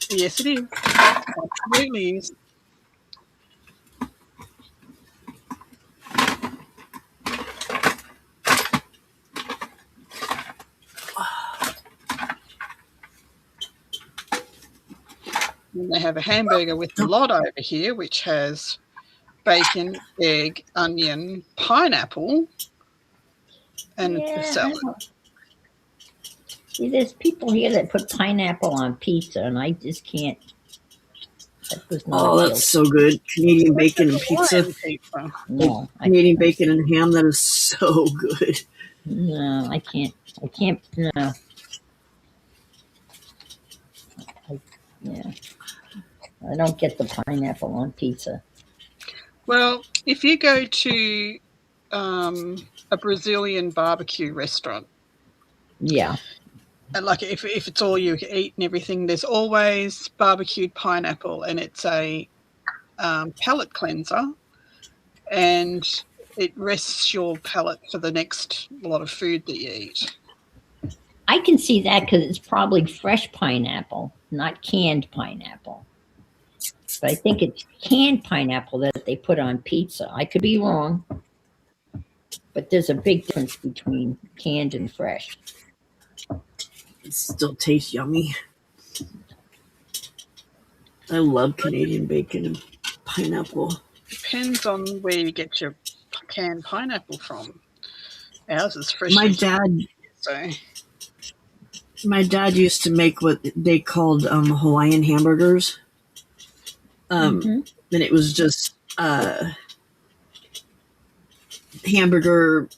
yes, it is. Absolutely is. And they have a hamburger with a lot over here, which has bacon, egg, onion, pineapple, and the Yeah. salad. See, there's people here that put pineapple on pizza, and I just can't. That does not Oh, appeal. that's so good. Canadian bacon and pizza. Hawaiian pizza. No, Canadian bacon and ham, that is so good. no, I can't. I can't. No. Yeah, I don't get the pineapple on pizza. Well, if you go to a Brazilian barbecue restaurant, Yeah. and like if it's all you eat and everything, there's always barbecued pineapple, and it's a palate cleanser, and it rests your palate for the next lot of food that you eat. I can see that because it's probably fresh pineapple, not canned pineapple. But I think it's canned pineapple that they put on pizza. I could be wrong, but there's a big difference between canned and fresh. It still tastes yummy. I love Canadian bacon and pineapple. Depends on where you get your canned pineapple from. Ours is fresh. My dad used to make what they called Hawaiian hamburgers. And it was just hamburger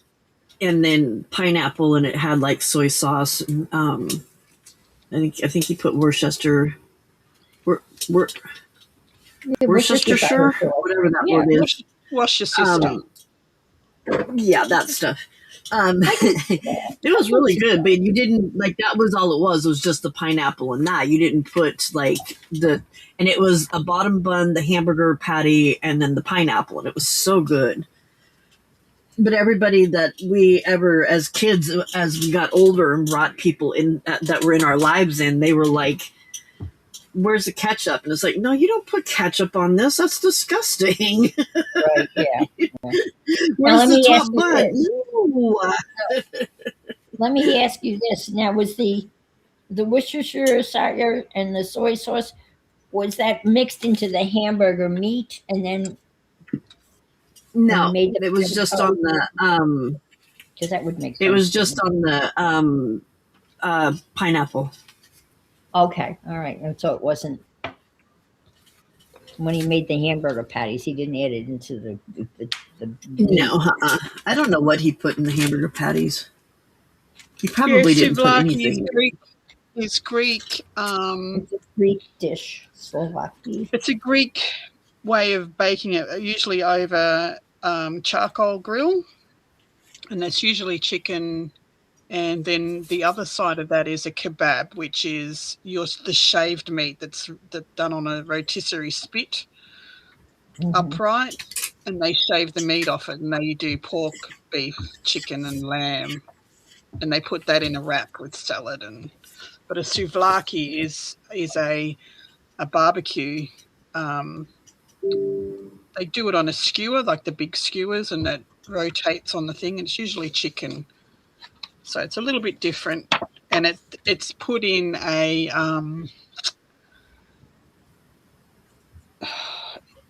and then pineapple, and it had like soy sauce. And, I think he put Worcestershire, Worcestershire, whatever that word is. Wash your system. Yeah, that stuff. It was really good, but you didn't like that was all it was just the pineapple and that. You didn't put like and it was a bottom bun, the hamburger patty, and then the pineapple, and it was so good. But everybody that we ever, as kids, as we got older and brought people in that were in our lives in, they were like, where's the ketchup? And it's like, no, you don't put ketchup on this. That's disgusting. Right, yeah. Where's the top bun? Let me ask you this. Now, was the Worcestershire sauce and the soy sauce, was that mixed into the hamburger meat and then no, made it was just on the because that would make sense. It was just on the pineapple. Okay, all right. And so it wasn't when he made the hamburger patties, he didn't add it into the No, I don't know what he put in the hamburger patties. He probably didn't put anything. Is Greek. It's a Greek dish, Slovakia. It's a Greek way of baking it, usually over charcoal grill, and that's usually chicken. And then the other side of that is a kebab, which is the shaved meat that's done on a rotisserie spit upright, and they shave the meat off it, and they do pork, beef, chicken, and lamb, and they put that in a wrap with salad. But a souvlaki is a barbecue. They do it on a skewer, like the big skewers, and that rotates on the thing, and it's usually chicken. So it's a little bit different, and it's put in a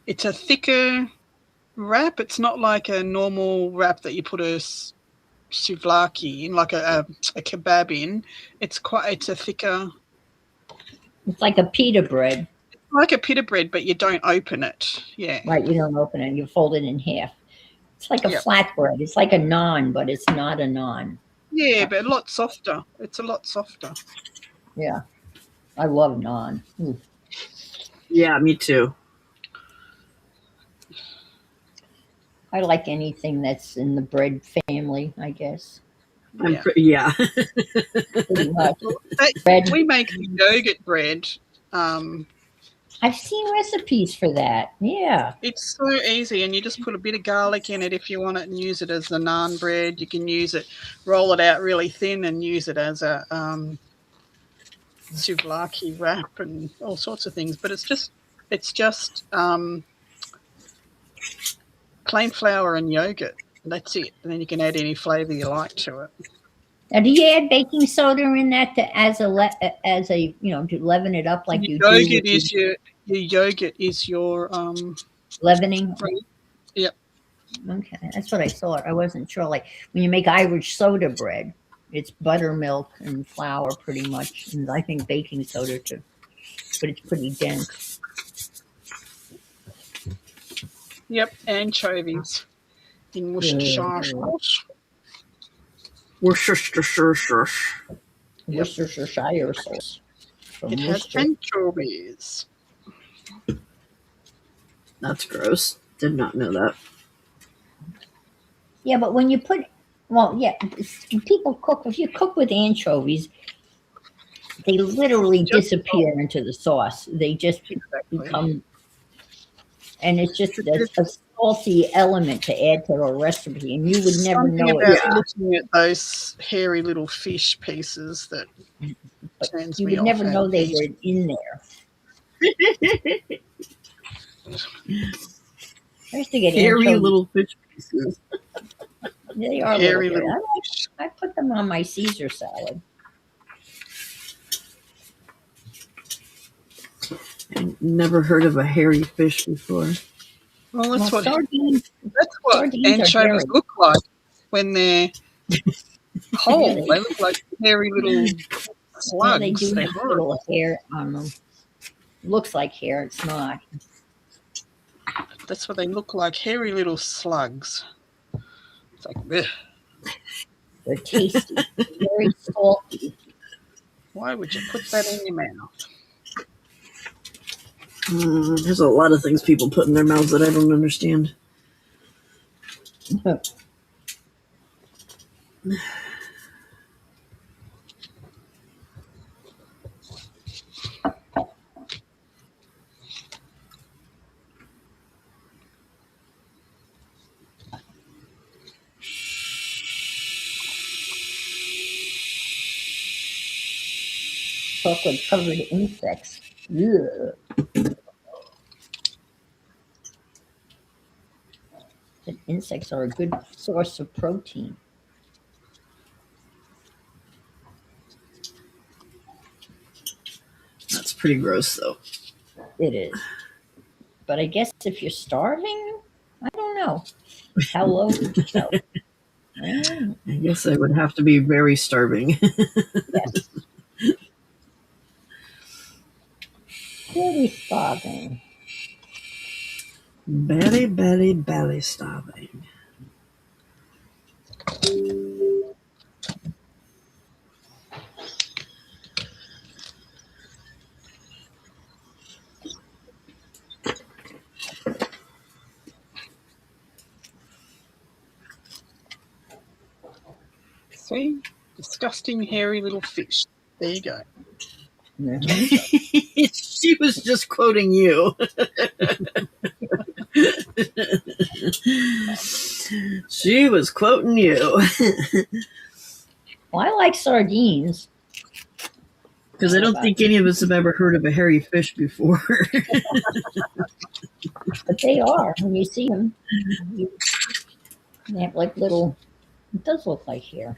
it's a thicker wrap. It's not like a normal wrap that you put a souvlaki in, like a kebab in. It's a thicker. It's like a pita bread. It's like a pita bread, but you don't open it. Yeah. Right, you don't open it. You fold it in half. It's like a flatbread. It's like a naan, but it's not a naan. Yeah, but a lot softer. It's a lot softer. Yeah. I love naan. Yeah, me too. I like anything that's in the bread family, I guess. Yeah. pretty much. That, Bread. we make the yogurt bread. I've seen recipes for that. Yeah. It's so easy, and you just put a bit of garlic in it if you want it, and use it as the naan bread. You can use it, roll it out really thin, and use it as a souvlaki wrap and all sorts of things. But it's just plain flour and yogurt. That's it. And then you can add any flavour you like to it. Now, do you add baking soda in that as a to leaven it up like you do? Your yogurt is your leavening. Yep. Okay, that's what I thought. I wasn't sure. Like when you make Irish soda bread, it's buttermilk and flour pretty much, and I think baking soda too. But it's pretty dense. Yep, anchovies in Worcestershire sauce. Worcestershire. Worcestershire sauce. It has anchovies. That's gross. Did not know that. Yeah, but when you put, people cook. If you cook with anchovies, they literally disappear into the sauce. They just become, and it's just a salty element to add to a recipe, and you would never know it. Looking at those hairy little fish pieces that turns you me would off never know they were in there. I used to get hairy little fish pieces. They are hairy little. I put them on my Caesar salad. I never heard of a hairy fish before. Well, that's what sardines. That's what anchovies look like when they're whole. They look like hairy little slugs. They do have little hair on them. Looks like hair. It's not. That's what they look like, hairy little slugs. It's like, ugh. They're tasty, very salty. Why would you put that in your mouth? There's a lot of things people put in their mouths that I don't understand. Chocolate covered insects. Ugh. The insects are a good source of protein. That's pretty gross, though. It is. But I guess if you're starving, I don't know. How low is yourself? I guess I would have to be very starving. Yes. Very starving. Belly starving. See? Disgusting, hairy little fish. There you go. Mm-hmm. She was just quoting you. She was quoting you. Well, I like sardines. Because I don't think any of us have ever heard of a hairy fish before. But they are. When you see them, they have like little, it does look like hair.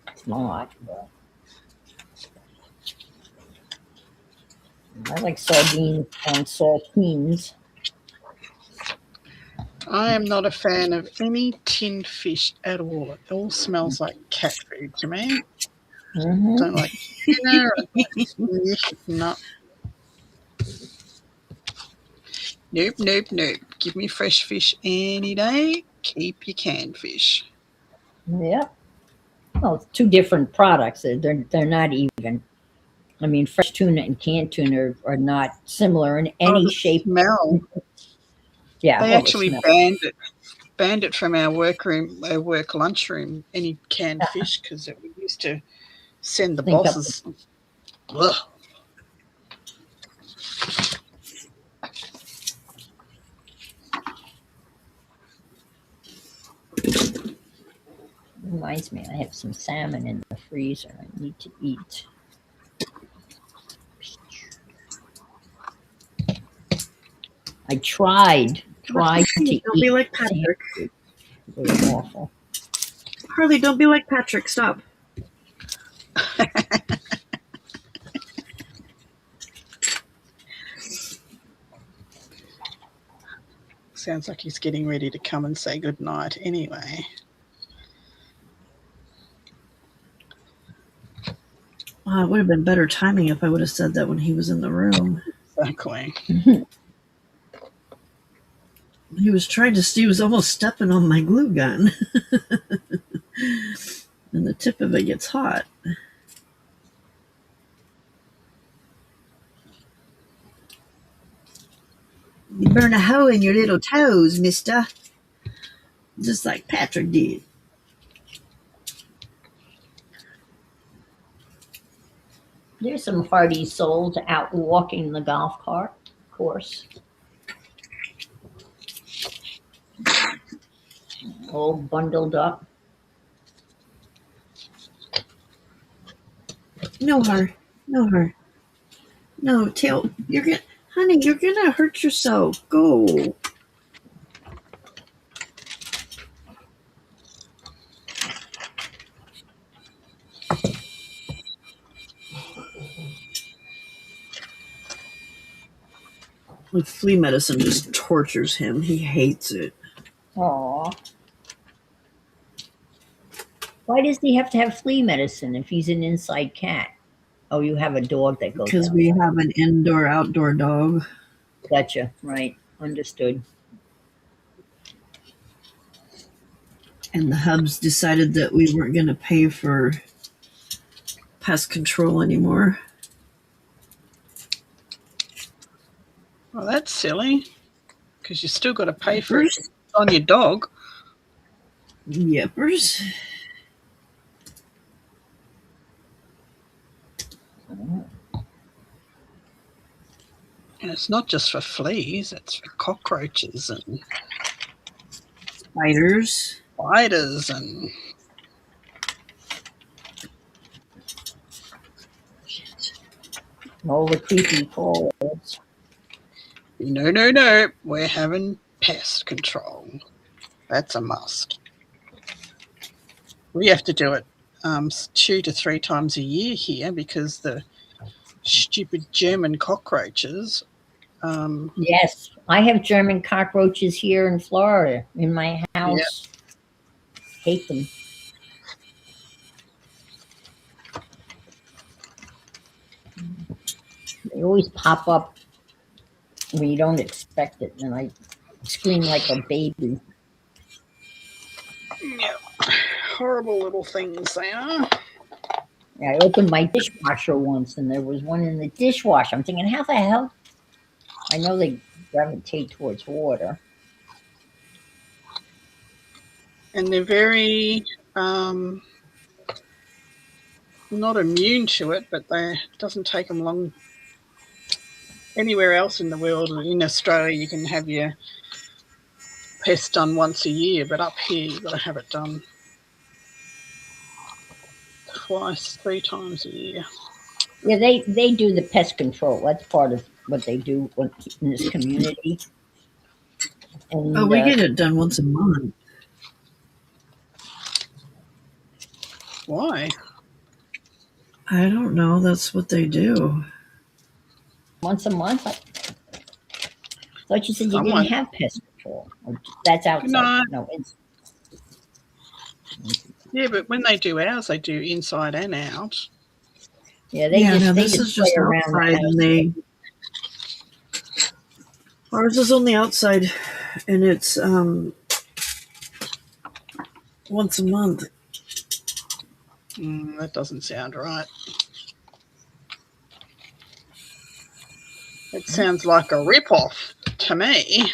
It's not, but I like sardines on saltines. I am not a fan of any tinned fish at all. It all smells like cat food to me. Mm-hmm. Don't like dinner. No. Nope. Give me fresh fish any day. Keep your canned fish. Yep. Well, it's two different products. They're not even. I mean, fresh tuna and canned tuna are not similar in any shape. Smell. Yeah, They well, the actually smell. banned it from our work lunchroom, any canned fish, because we used to send the Think up bosses. Ugh. reminds me, I have some salmon in the freezer I need to eat. I tried to Please, don't eat be like salmon. Patrick. It was awful. Harley, don't be like Patrick. Stop. Sounds like he's getting ready to come and say good night anyway. It would have been better timing if I would have said that when he was in the room. Exactly. He was almost stepping on my glue gun. And the tip of it gets hot. You burn a hole in your little toes, mister. Just like Patrick did. There's some hardy souls out walking the golf cart course. All bundled up. No, her. No, her. No, Tail. Honey, you're gonna hurt yourself. Go. Like flea medicine just tortures him. He hates it. Aw. Why does he have to have flea medicine if he's an inside cat? Oh, you have a dog that goes Because outside. we have an indoor-outdoor dog. Gotcha. Right. Understood. And the Hubs decided that we weren't going to pay for pest control anymore. Well, that's silly, because you still got to pay for it on your dog. Yepers. And it's not just for fleas, it's for cockroaches and Spiders. spiders and All the creepy crawlers. no. We're having pest control. That's a must. We have to do it 2 to 3 times a year here because the stupid German cockroaches. Yes, I have German cockroaches here in Florida in my house. Hate them. They always pop up when you don't expect it, and I scream like a baby. Yeah, horrible little things they are. I opened my dishwasher once, and there was one in the dishwasher. I'm thinking, how the hell? I know they gravitate towards water. And they're very not immune to it, but it doesn't take them long. Anywhere else in the world, in Australia, you can have your pest done once a year, but up here you've got to have it done 2, 3 times a year. Yeah, they do the pest control. That's part of what they do in this community. And, We get it done once a month. Why? I don't know. That's what they do. once a month. I thought you said you Someone- didn't have pest control. That's outside. No, it's Yeah, but when they do ours, they do inside and out. yeah. They this is just play around outside, and ours is on the outside, and it's once a month. That doesn't sound right. It sounds like a rip-off to me.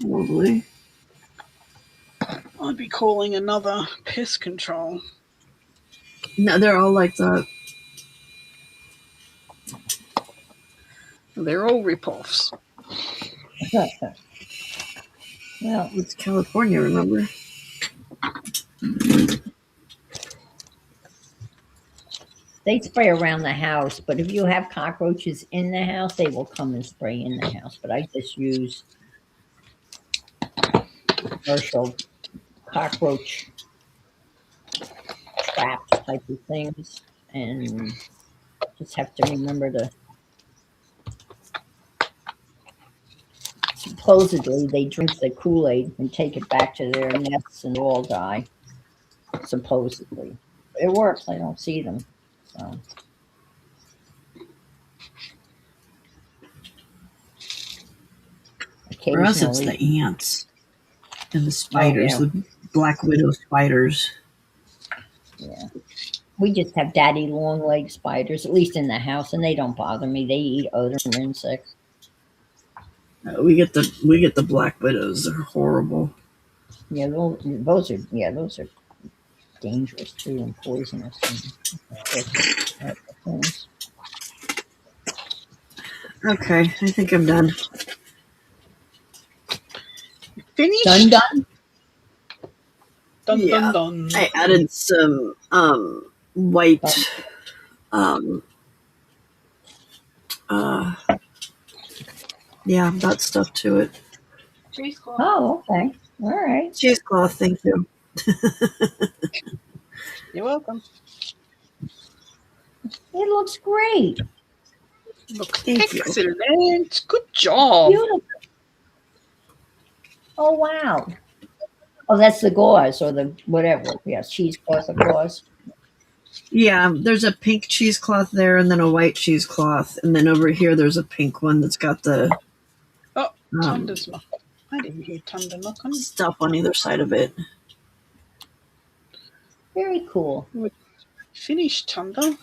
Probably. I'd be calling another pest control. No, they're all like that. They're all rip-offs. Well, It's California, remember? they spray around the house, but if you have cockroaches in the house, they will come and spray in the house. But I just use commercial cockroach traps type of things, and just have to remember to. Supposedly, they drink the Kool-Aid and take it back to their nests and all die. Supposedly, it works. I don't see them, so. For us, it's Occasionally, the ants and the spiders, oh, yeah. the black widow spiders. Yeah. We just have daddy long leg spiders, at least in the house, and they don't bother me. They eat other insects. We get the black widows. They're horrible. Yeah, those are dangerous too and poisonous. And Okay, I think I'm done. Finished? done. Dun, Yeah. dun, dun. I added some white yeah, that stuff to it. Cheesecloth. Oh, okay. All right. Cheesecloth, thank you. You're welcome. It looks great. Looks Thank you. excellent. Good job. Beautiful. Oh, wow. Oh, that's the gauze or the whatever. Yes, cheesecloth or gauze. Yeah, there's a pink cheesecloth there and then a white cheesecloth. And then over here there's a pink one that's got the Oh, Tunda's knock. I didn't hear Tunda knock on. stuff on either side of it. Very cool. Finished, Tunda.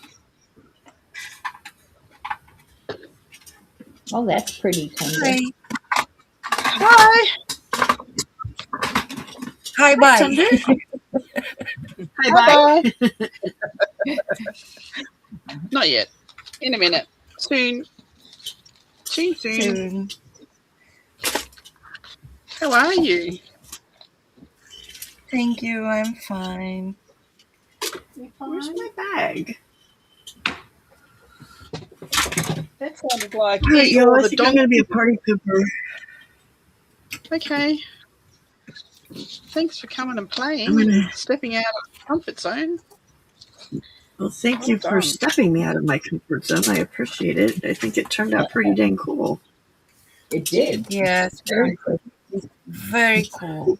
Oh, that's pretty tender. Hi. Hi, bye. Hi, bye. Not yet. In a minute. Soon. Soon. How are you? Thank you. I'm fine. Where's my bag? That sounded like All right, y'all, I the think I'm dog. going to be a party pooper. Okay. Thanks for coming and playing I'm gonna- and stepping out of the comfort zone. Well, thank Well you for done. stepping me out of my comfort zone. I appreciate it. I think it turned out pretty dang cool. It did. Yes, Very good. very cool.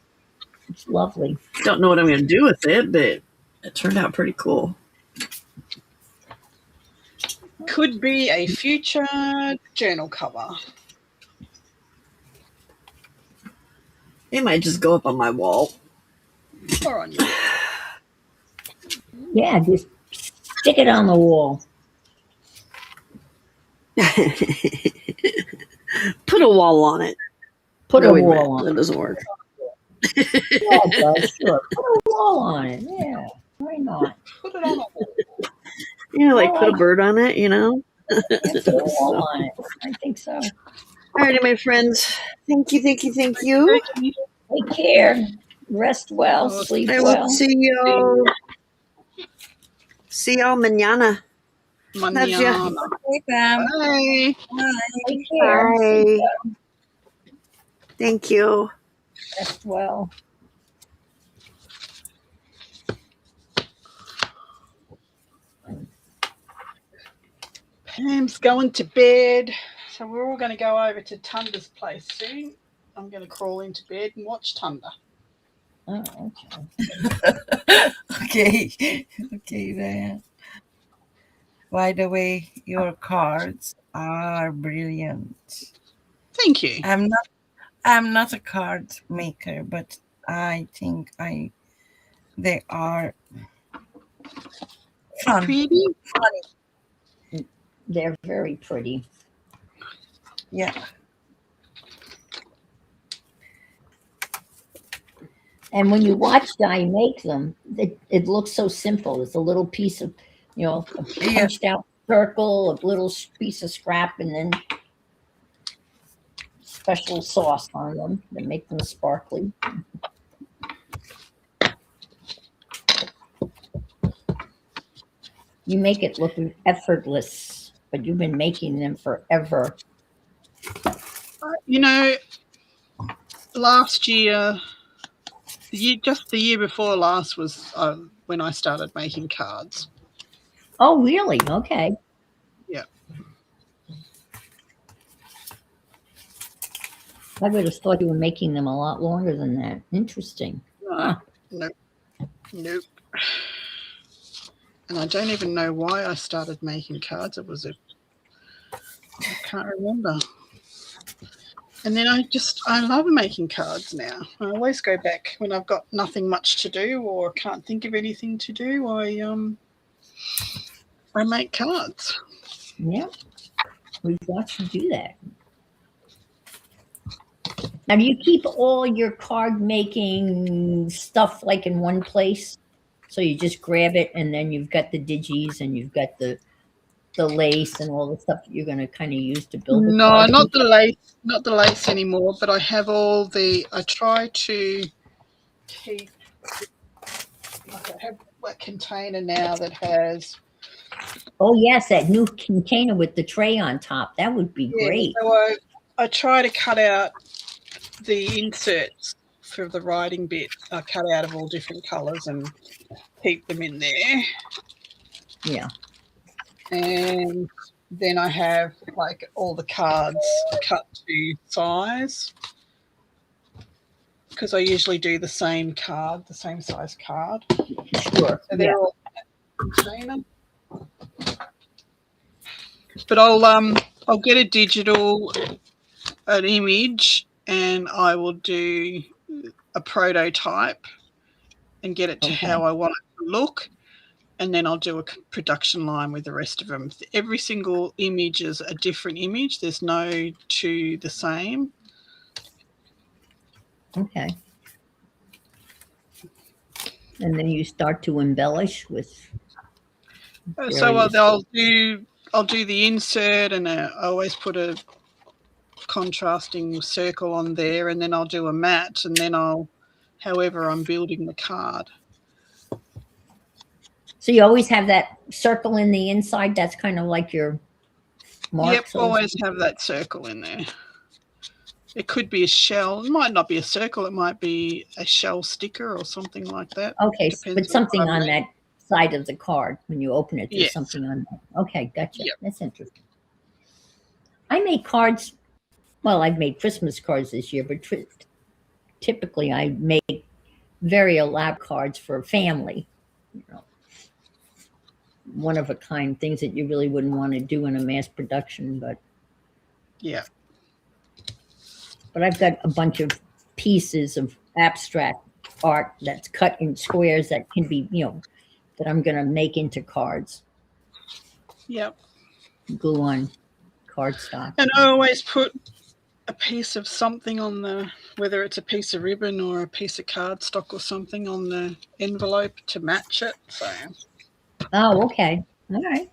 It's lovely. Don't know what I'm going to do with it, but it turned out pretty cool. Could be a future journal cover. It might just go up on my wall. Or on you. Yeah, just stick it on the wall. Put a wall on it. Put No, a wait a minute. wall on That it. doesn't work. Yeah, it does. Sure. Put a wall on it. Yeah. Why not? Put it on a wall. Like put a bird on it, you know? Yeah, put a wall on it. I think so. Alrighty, my friends. Thank you. Take care. Rest well. Sleep I will well. see y'all. See y'all mañana. Manana. Hey, Pam. Bye. Take care. Bye. Thank you. Rest well. Pam's going to bed. So we're all going to go over to Tunda's place soon. I'm going to crawl into bed and watch Tunda. Oh, okay. Okay. Okay, Diane. By the way, your cards are brilliant. Thank you. I'm not a card maker, but I think they are fun. Pretty. Funny. They're very pretty. Yeah. And when you watch Di make them, it looks so simple. It's a little piece of, a Yeah. punched out circle, a little piece of scrap, and then special sauce on them that make them sparkly. You make it look effortless, but you've been making them forever. You know, last year, just the year before last was when I started making cards. Oh, really? Okay. Yeah. I would have thought you were making them a lot longer than that. Interesting. Huh. Nope. And I don't even know why I started making cards. I can't remember. And then I love making cards now. I always go back when I've got nothing much to do or can't think of anything to do. I make cards. Yeah. We've got to do that. Now, do you keep all your card making stuff like in one place? So you just grab it and then you've got the digis and you've got the lace and all the stuff that you're going to kind of use to build the No, card? not the lace anymore, but I have I try to keep, like I have a container now that has. Oh, yes, that new container with the tray on top. That would be great. So I try to cut out the inserts for the writing bit. I cut out of all different colours and keep them in there. Yeah. And then I have like all the cards cut to size because I usually do the same size card. Sure. So they're all in that container. But I'll get an image, and I will do a prototype and get it to how I want it to look. And then I'll do a production line with the rest of them. Every single image is a different image. There's no two the same. Okay. And then you start to embellish with. So I'll do the insert, and I always put a contrasting circle on there, and then I'll do a matte, and then however I'm building the card. So you always have that circle in the inside. That's kind of like your mark. Yep, always have that circle in there. It could be a shell. It might not be a circle. It might be a shell sticker or something like that. Okay, but something on that side of the card when you open it. There's something on that. Okay, gotcha. Yep. That's interesting. I make cards. Well, I've made Christmas cards this year, but typically I make very elaborate cards for family. One of a kind things that you really wouldn't want to do in a mass production, but yeah. But I've got a bunch of pieces of abstract art that's cut in squares that can be, that I'm going to make into cards. Yep. Glue on cardstock. And I always put a piece of something on whether it's a piece of ribbon or a piece of cardstock or something on the envelope to match it. So. Oh, okay. All right.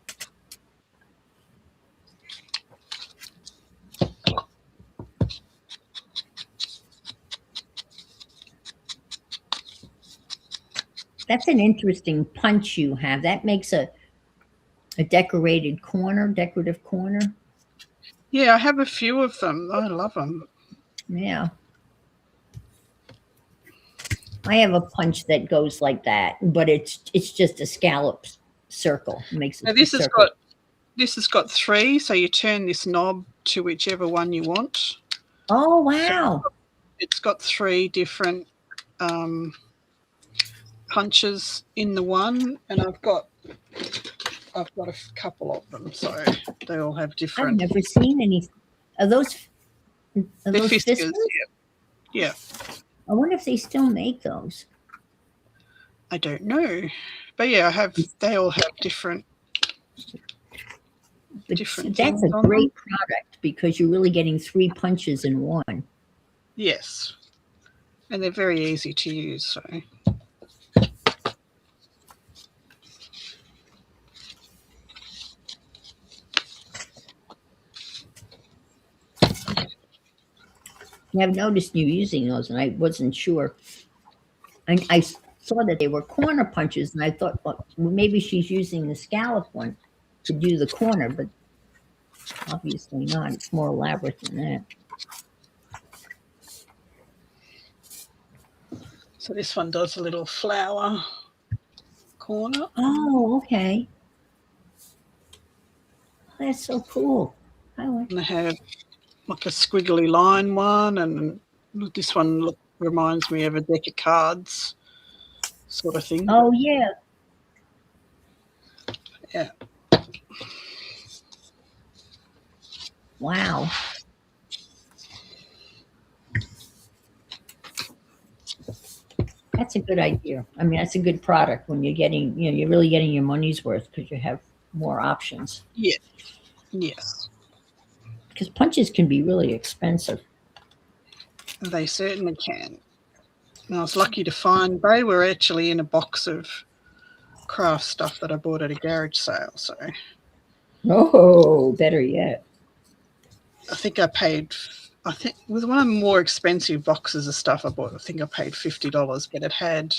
That's an interesting punch you have. That makes a decorative corner. Yeah, I have a few of them. I love them. Yeah. I have a punch that goes like that, but it's just a scallop circle. It makes now this has got 3, so you turn this knob to whichever one you want. Oh wow. So it's got 3 different punches in the one, and I've got a couple of them, so they all have different. I've never seen any. Are those Fiskars? Yeah. I wonder if they still make those. I don't know, but yeah, they all have different. That's a great product because you're really getting 3 punches in one. Yes. and they're very easy to use. So I've noticed you using those, and I wasn't sure. I saw that they were corner punches, and I thought, well, maybe she's using the scallop one to do the corner, but obviously not. It's more elaborate than that. so this one does a little flower corner. Oh, okay. That's so cool. I like. And they have like a squiggly line one, and this one reminds me of a deck of cards sort of thing. Oh yeah. Yeah. Wow. That's a good idea. I mean, that's a good product when you're getting, you're really getting your money's worth because you have more options. Yeah. Yes. Because punches can be really expensive. They certainly can. And I was lucky to find they were actually in a box of craft stuff that I bought at a garage sale. So Oh, better yet. I think it was one of the more expensive boxes of stuff I bought. I think I paid $50, but it had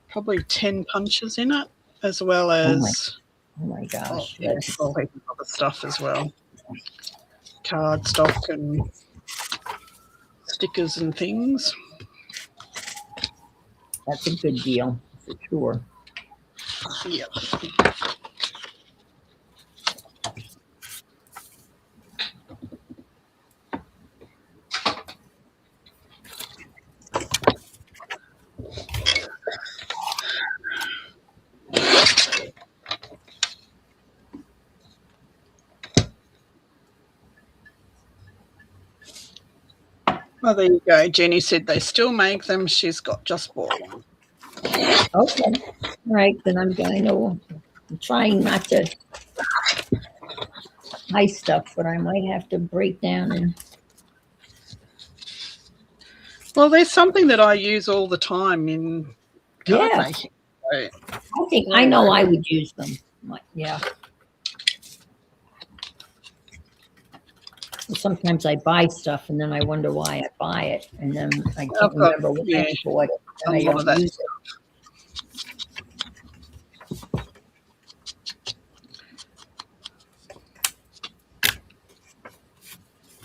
probably 10 punches in it, as well as Oh my gosh. a whole heap of other stuff as well. Cardstock and stickers and things. That's a good deal for sure. Yeah. Oh, there you go. Jenny said they still make them. She's just bought one. Okay. All right. Then I'm trying not to buy stuff, but I might have to break down and. Well, there's something that I use all the time in card Yeah. making. So, I know I would use them. Yeah. Sometimes I buy stuff and then I wonder why I buy it, and then I can't remember what I bought it, and I don't use it.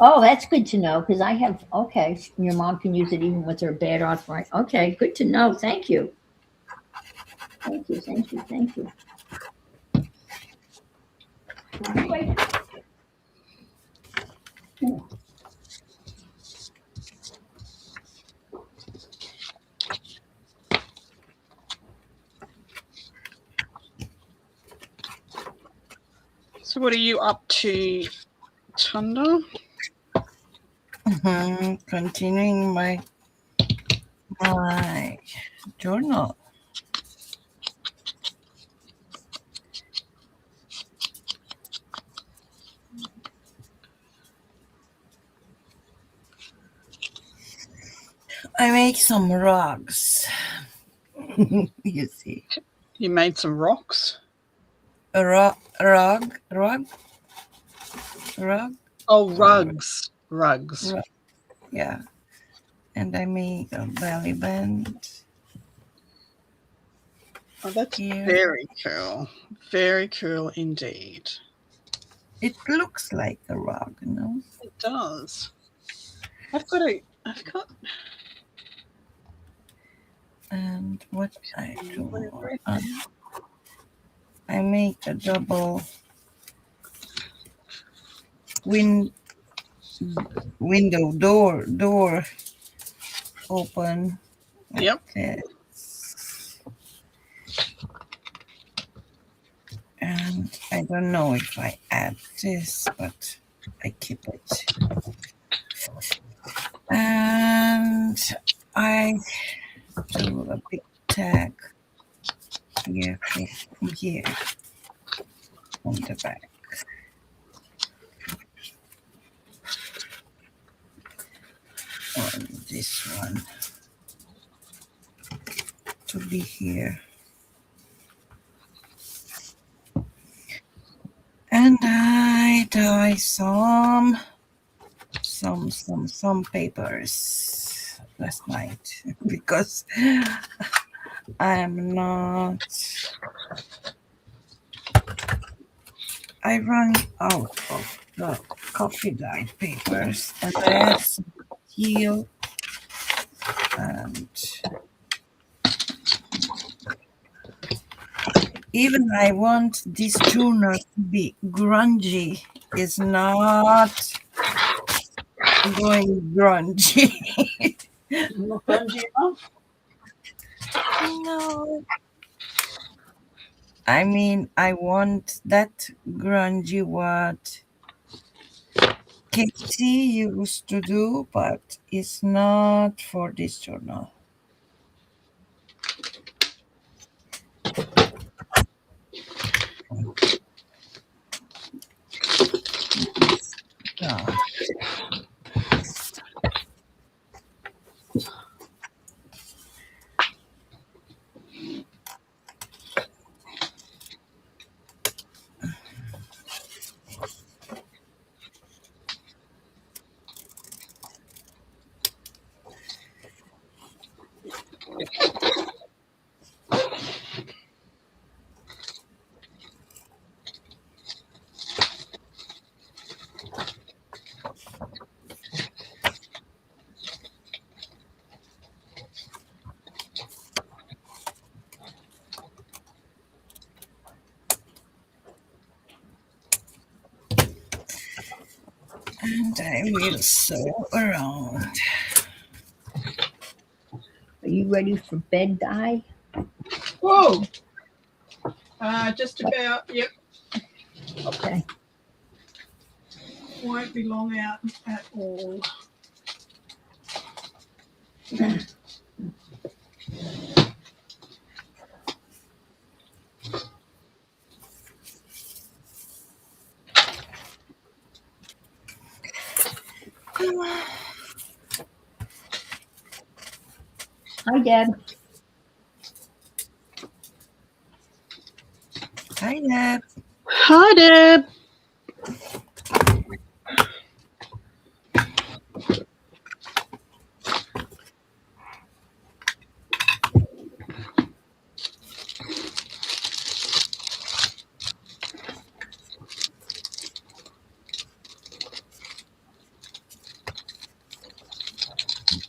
Oh, that's good to know because I have. Okay, your mom can use it even with her bad arthritis. Okay, good to know. Thank you. Thank you. Thank you. Thank you. Wait. So what are you up to, Tunda? Continuing my journal. I make some rugs. You see. You made some rocks? A rug. Oh, rugs. Rugs. Yeah. And I make a belly band. Oh, that's here. Very cool. Very cool indeed. It looks like a rug, you know? It does. And what I do, I make a double window door open. Like Yep. This. And I don't know if I add this, but I keep it. And I do a big tag here on the back. On this one. to be here. And I dye some papers last night because I'm not. I run out of the coffee dyed papers, and I have some teal, and even I want this journal to be grungy. Is not going grungy. Not grungy enough. No. I mean, I want that grungy what Katie used to do, but it's not for this journal. Yeah. And I will sew around. Are you ready for bed, Di? Whoa. Just about. Yep. Okay. Won't be long out at all. Hi, Deb. Hi, Deb. Hi, Deb.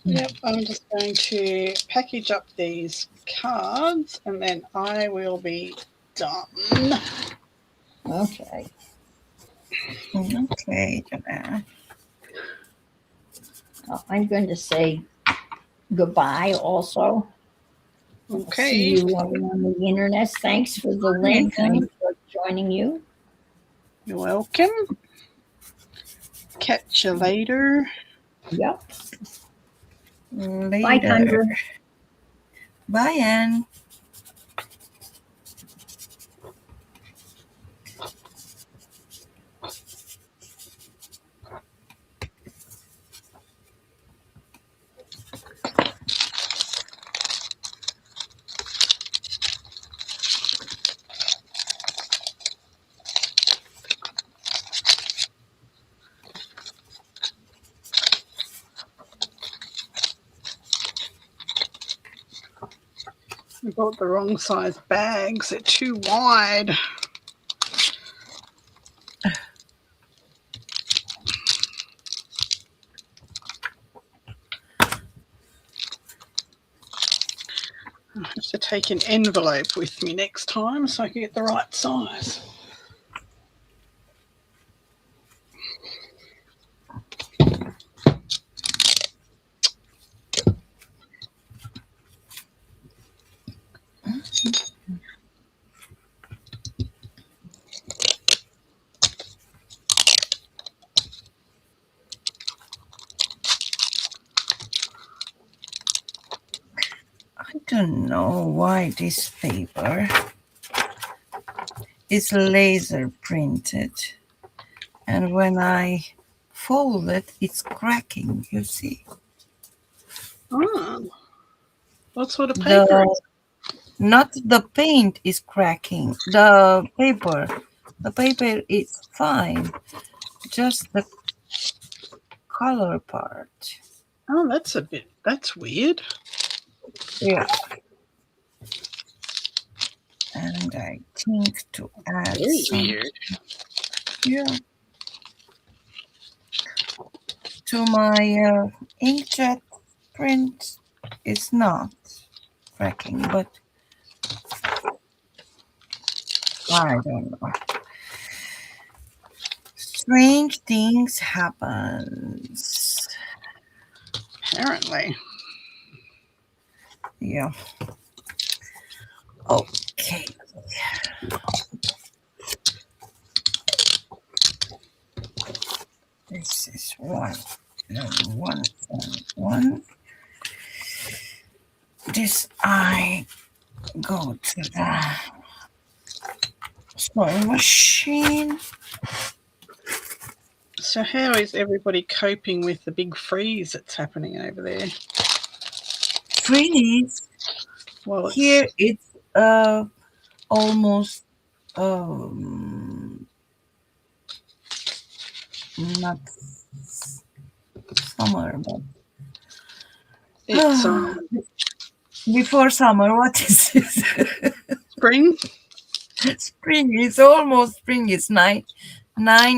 Yep, I'm just going to package up these cards and then I will be done. Okay. Okay, Joanna. I'm going to say goodbye also. Okay. See you on the internet. Thanks for the link. I enjoyed joining you. You're welcome. Catch you later. Yep. Later. Bye, Tundra. Bye, Anne. I bought the wrong size bags. They're too wide. I have to take an envelope with me next time so I can get the right size. I don't know why this paper is laser printed, and when I fold it, it's cracking. You see, Oh, what sort of paper? Not the paint is cracking. The paper. The paper is fine. Just the color part. Oh, that's weird. Yeah. And I think to add Very some. weird. Yeah. To my inkjet print, it's not cracking, but I don't know. Strange things happens. Apparently. Yeah. Okay. This is one and one and one. This I go to the sewing machine. So how is everybody coping with the big freeze that's happening over there? Freeze. Well, it's Here it's almost not summer, but it's before summer. What is it? spring. Spring. It's almost spring. It's 9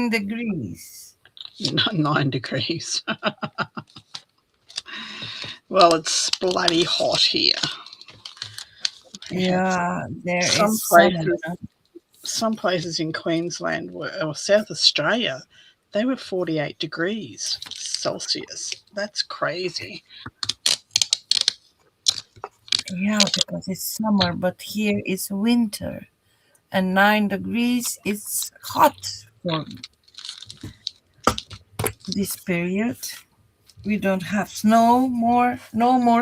degrees. 9 degrees. Well, it's bloody hot here. Yeah, there Some is places, summer. some places in Queensland or South Australia, they were 48 degrees Celsius. That's crazy. Yeah, because it's summer, but here is winter, and 9 degrees is hot for this period. We don't have snow more, no more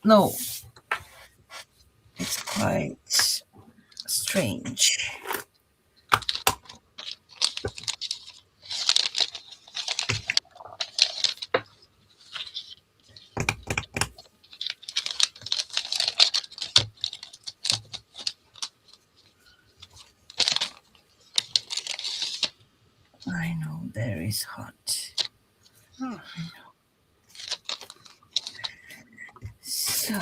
snow. It's quite strange. I know there is hot. Oh. So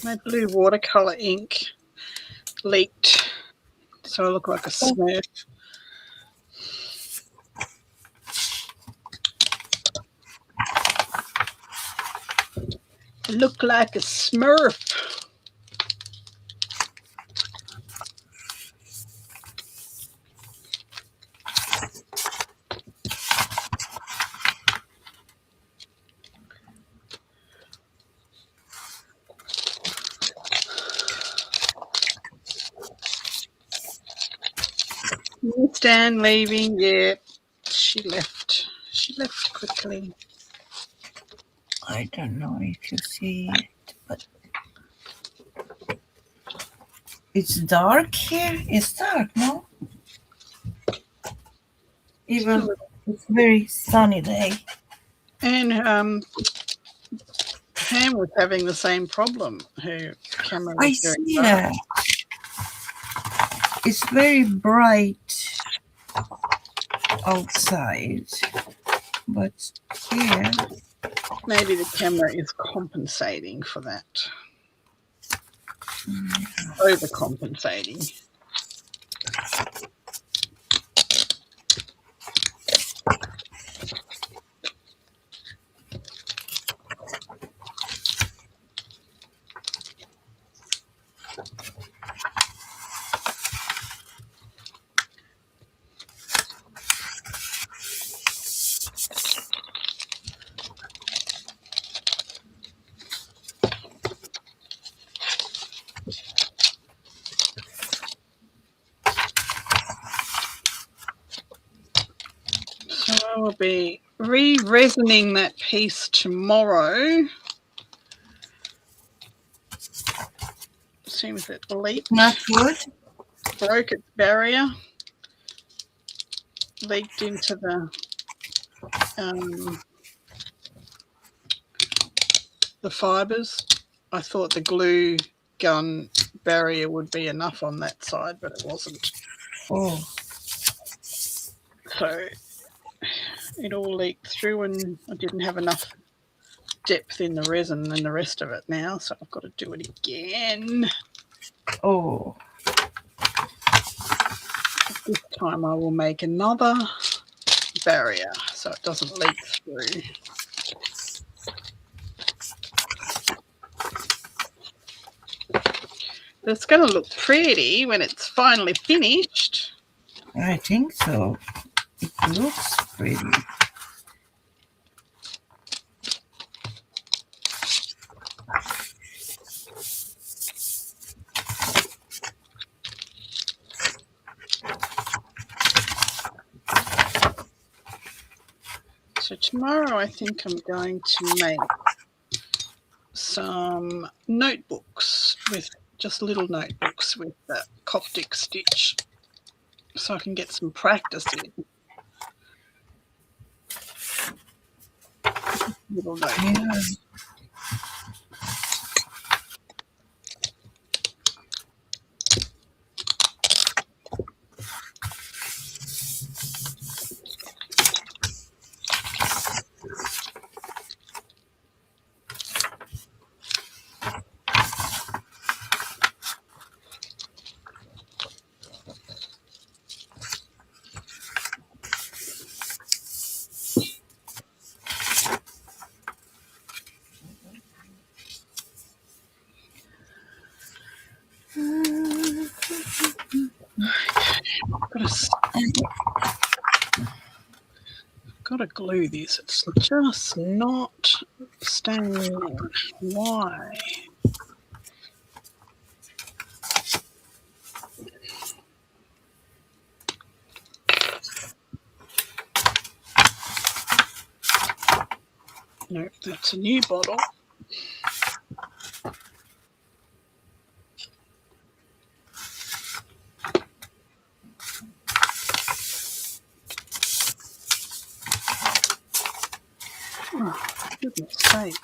My blue watercolour ink leaked, so I look like a Smurf. Look like a Smurf. Stan leaving, yeah. She left. She left quickly. I don't know if you see it, but it's dark here. It's dark, no? Even it's very sunny day. And Pam was having the same problem. Her camera was I very see dark. that. It's very bright outside, but here Maybe the camera is compensating for that. Overcompensating. So I will be re-resining that piece tomorrow. Seems it leaked. not good. broke its barrier, leaked into the fibres. I thought the glue gun barrier would be enough on that side, but it wasn't. Oh, So it all leaked through, and I didn't have enough depth in the resin and the rest of it now, so I've got to do it again. oh. This time I will make another barrier so it doesn't leak through. It's going to look pretty when it's finally finished. I think so. It looks pretty. So tomorrow I think I'm going to make some notebooks, with just little notebooks with that Coptic stitch, so I can get some practice in. Little notebooks. Yeah. Got to glue this. It's just not staying on. Why? Nope, that's a new bottle. Oh, goodness sake.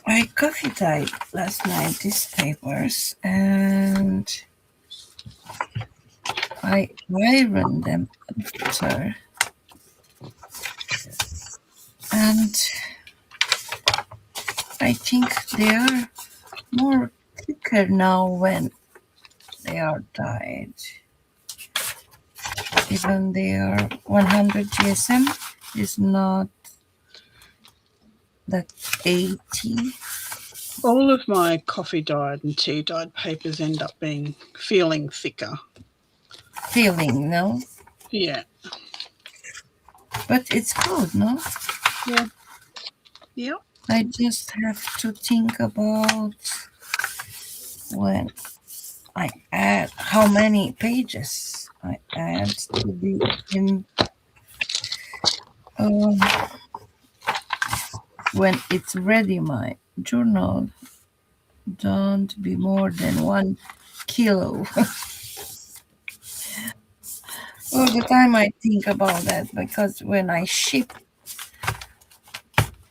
I coffee dyed last night these papers and I ironed them after. And I think they are more thicker now when they are dyed. Even they are 100 GSM is not that 80. All of my coffee dyed and tea dyed papers end up feeling thicker. Feeling, no? Yeah. But it's good, no? Yeah. Yep. I just have to think about when I add how many pages I add to be in when it's ready. My journal don't be more than 1 kilo. All the time I think about that, because when I ship,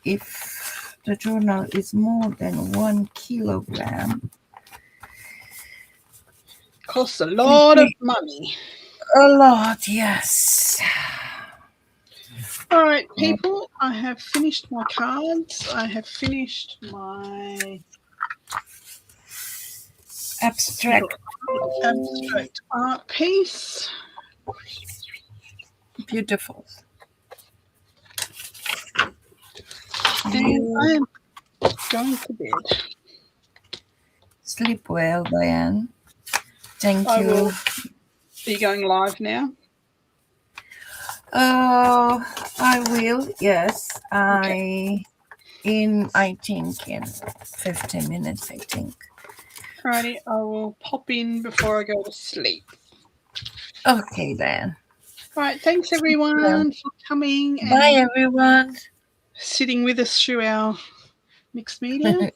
if the journal is more than 1 kilogram, Costs a lot of money. a lot, yes. All right, people, I have finished my cards. I have finished my Abstract. art piece. Beautiful. And I am going to bed. Sleep well, Diane. Thank I you. will. Are you going live now? I will, yes. Okay. I think in 15 minutes, I think. Alrighty, I will pop in before I go to sleep. Okay then. All right. Thanks everyone for coming Bye and everyone. sitting with us through our mixed media.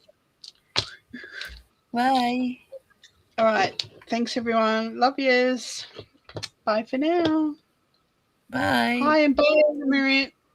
Bye. All right. Thanks everyone. Love yous. Bye for now. Bye. Hi and bye, Maria.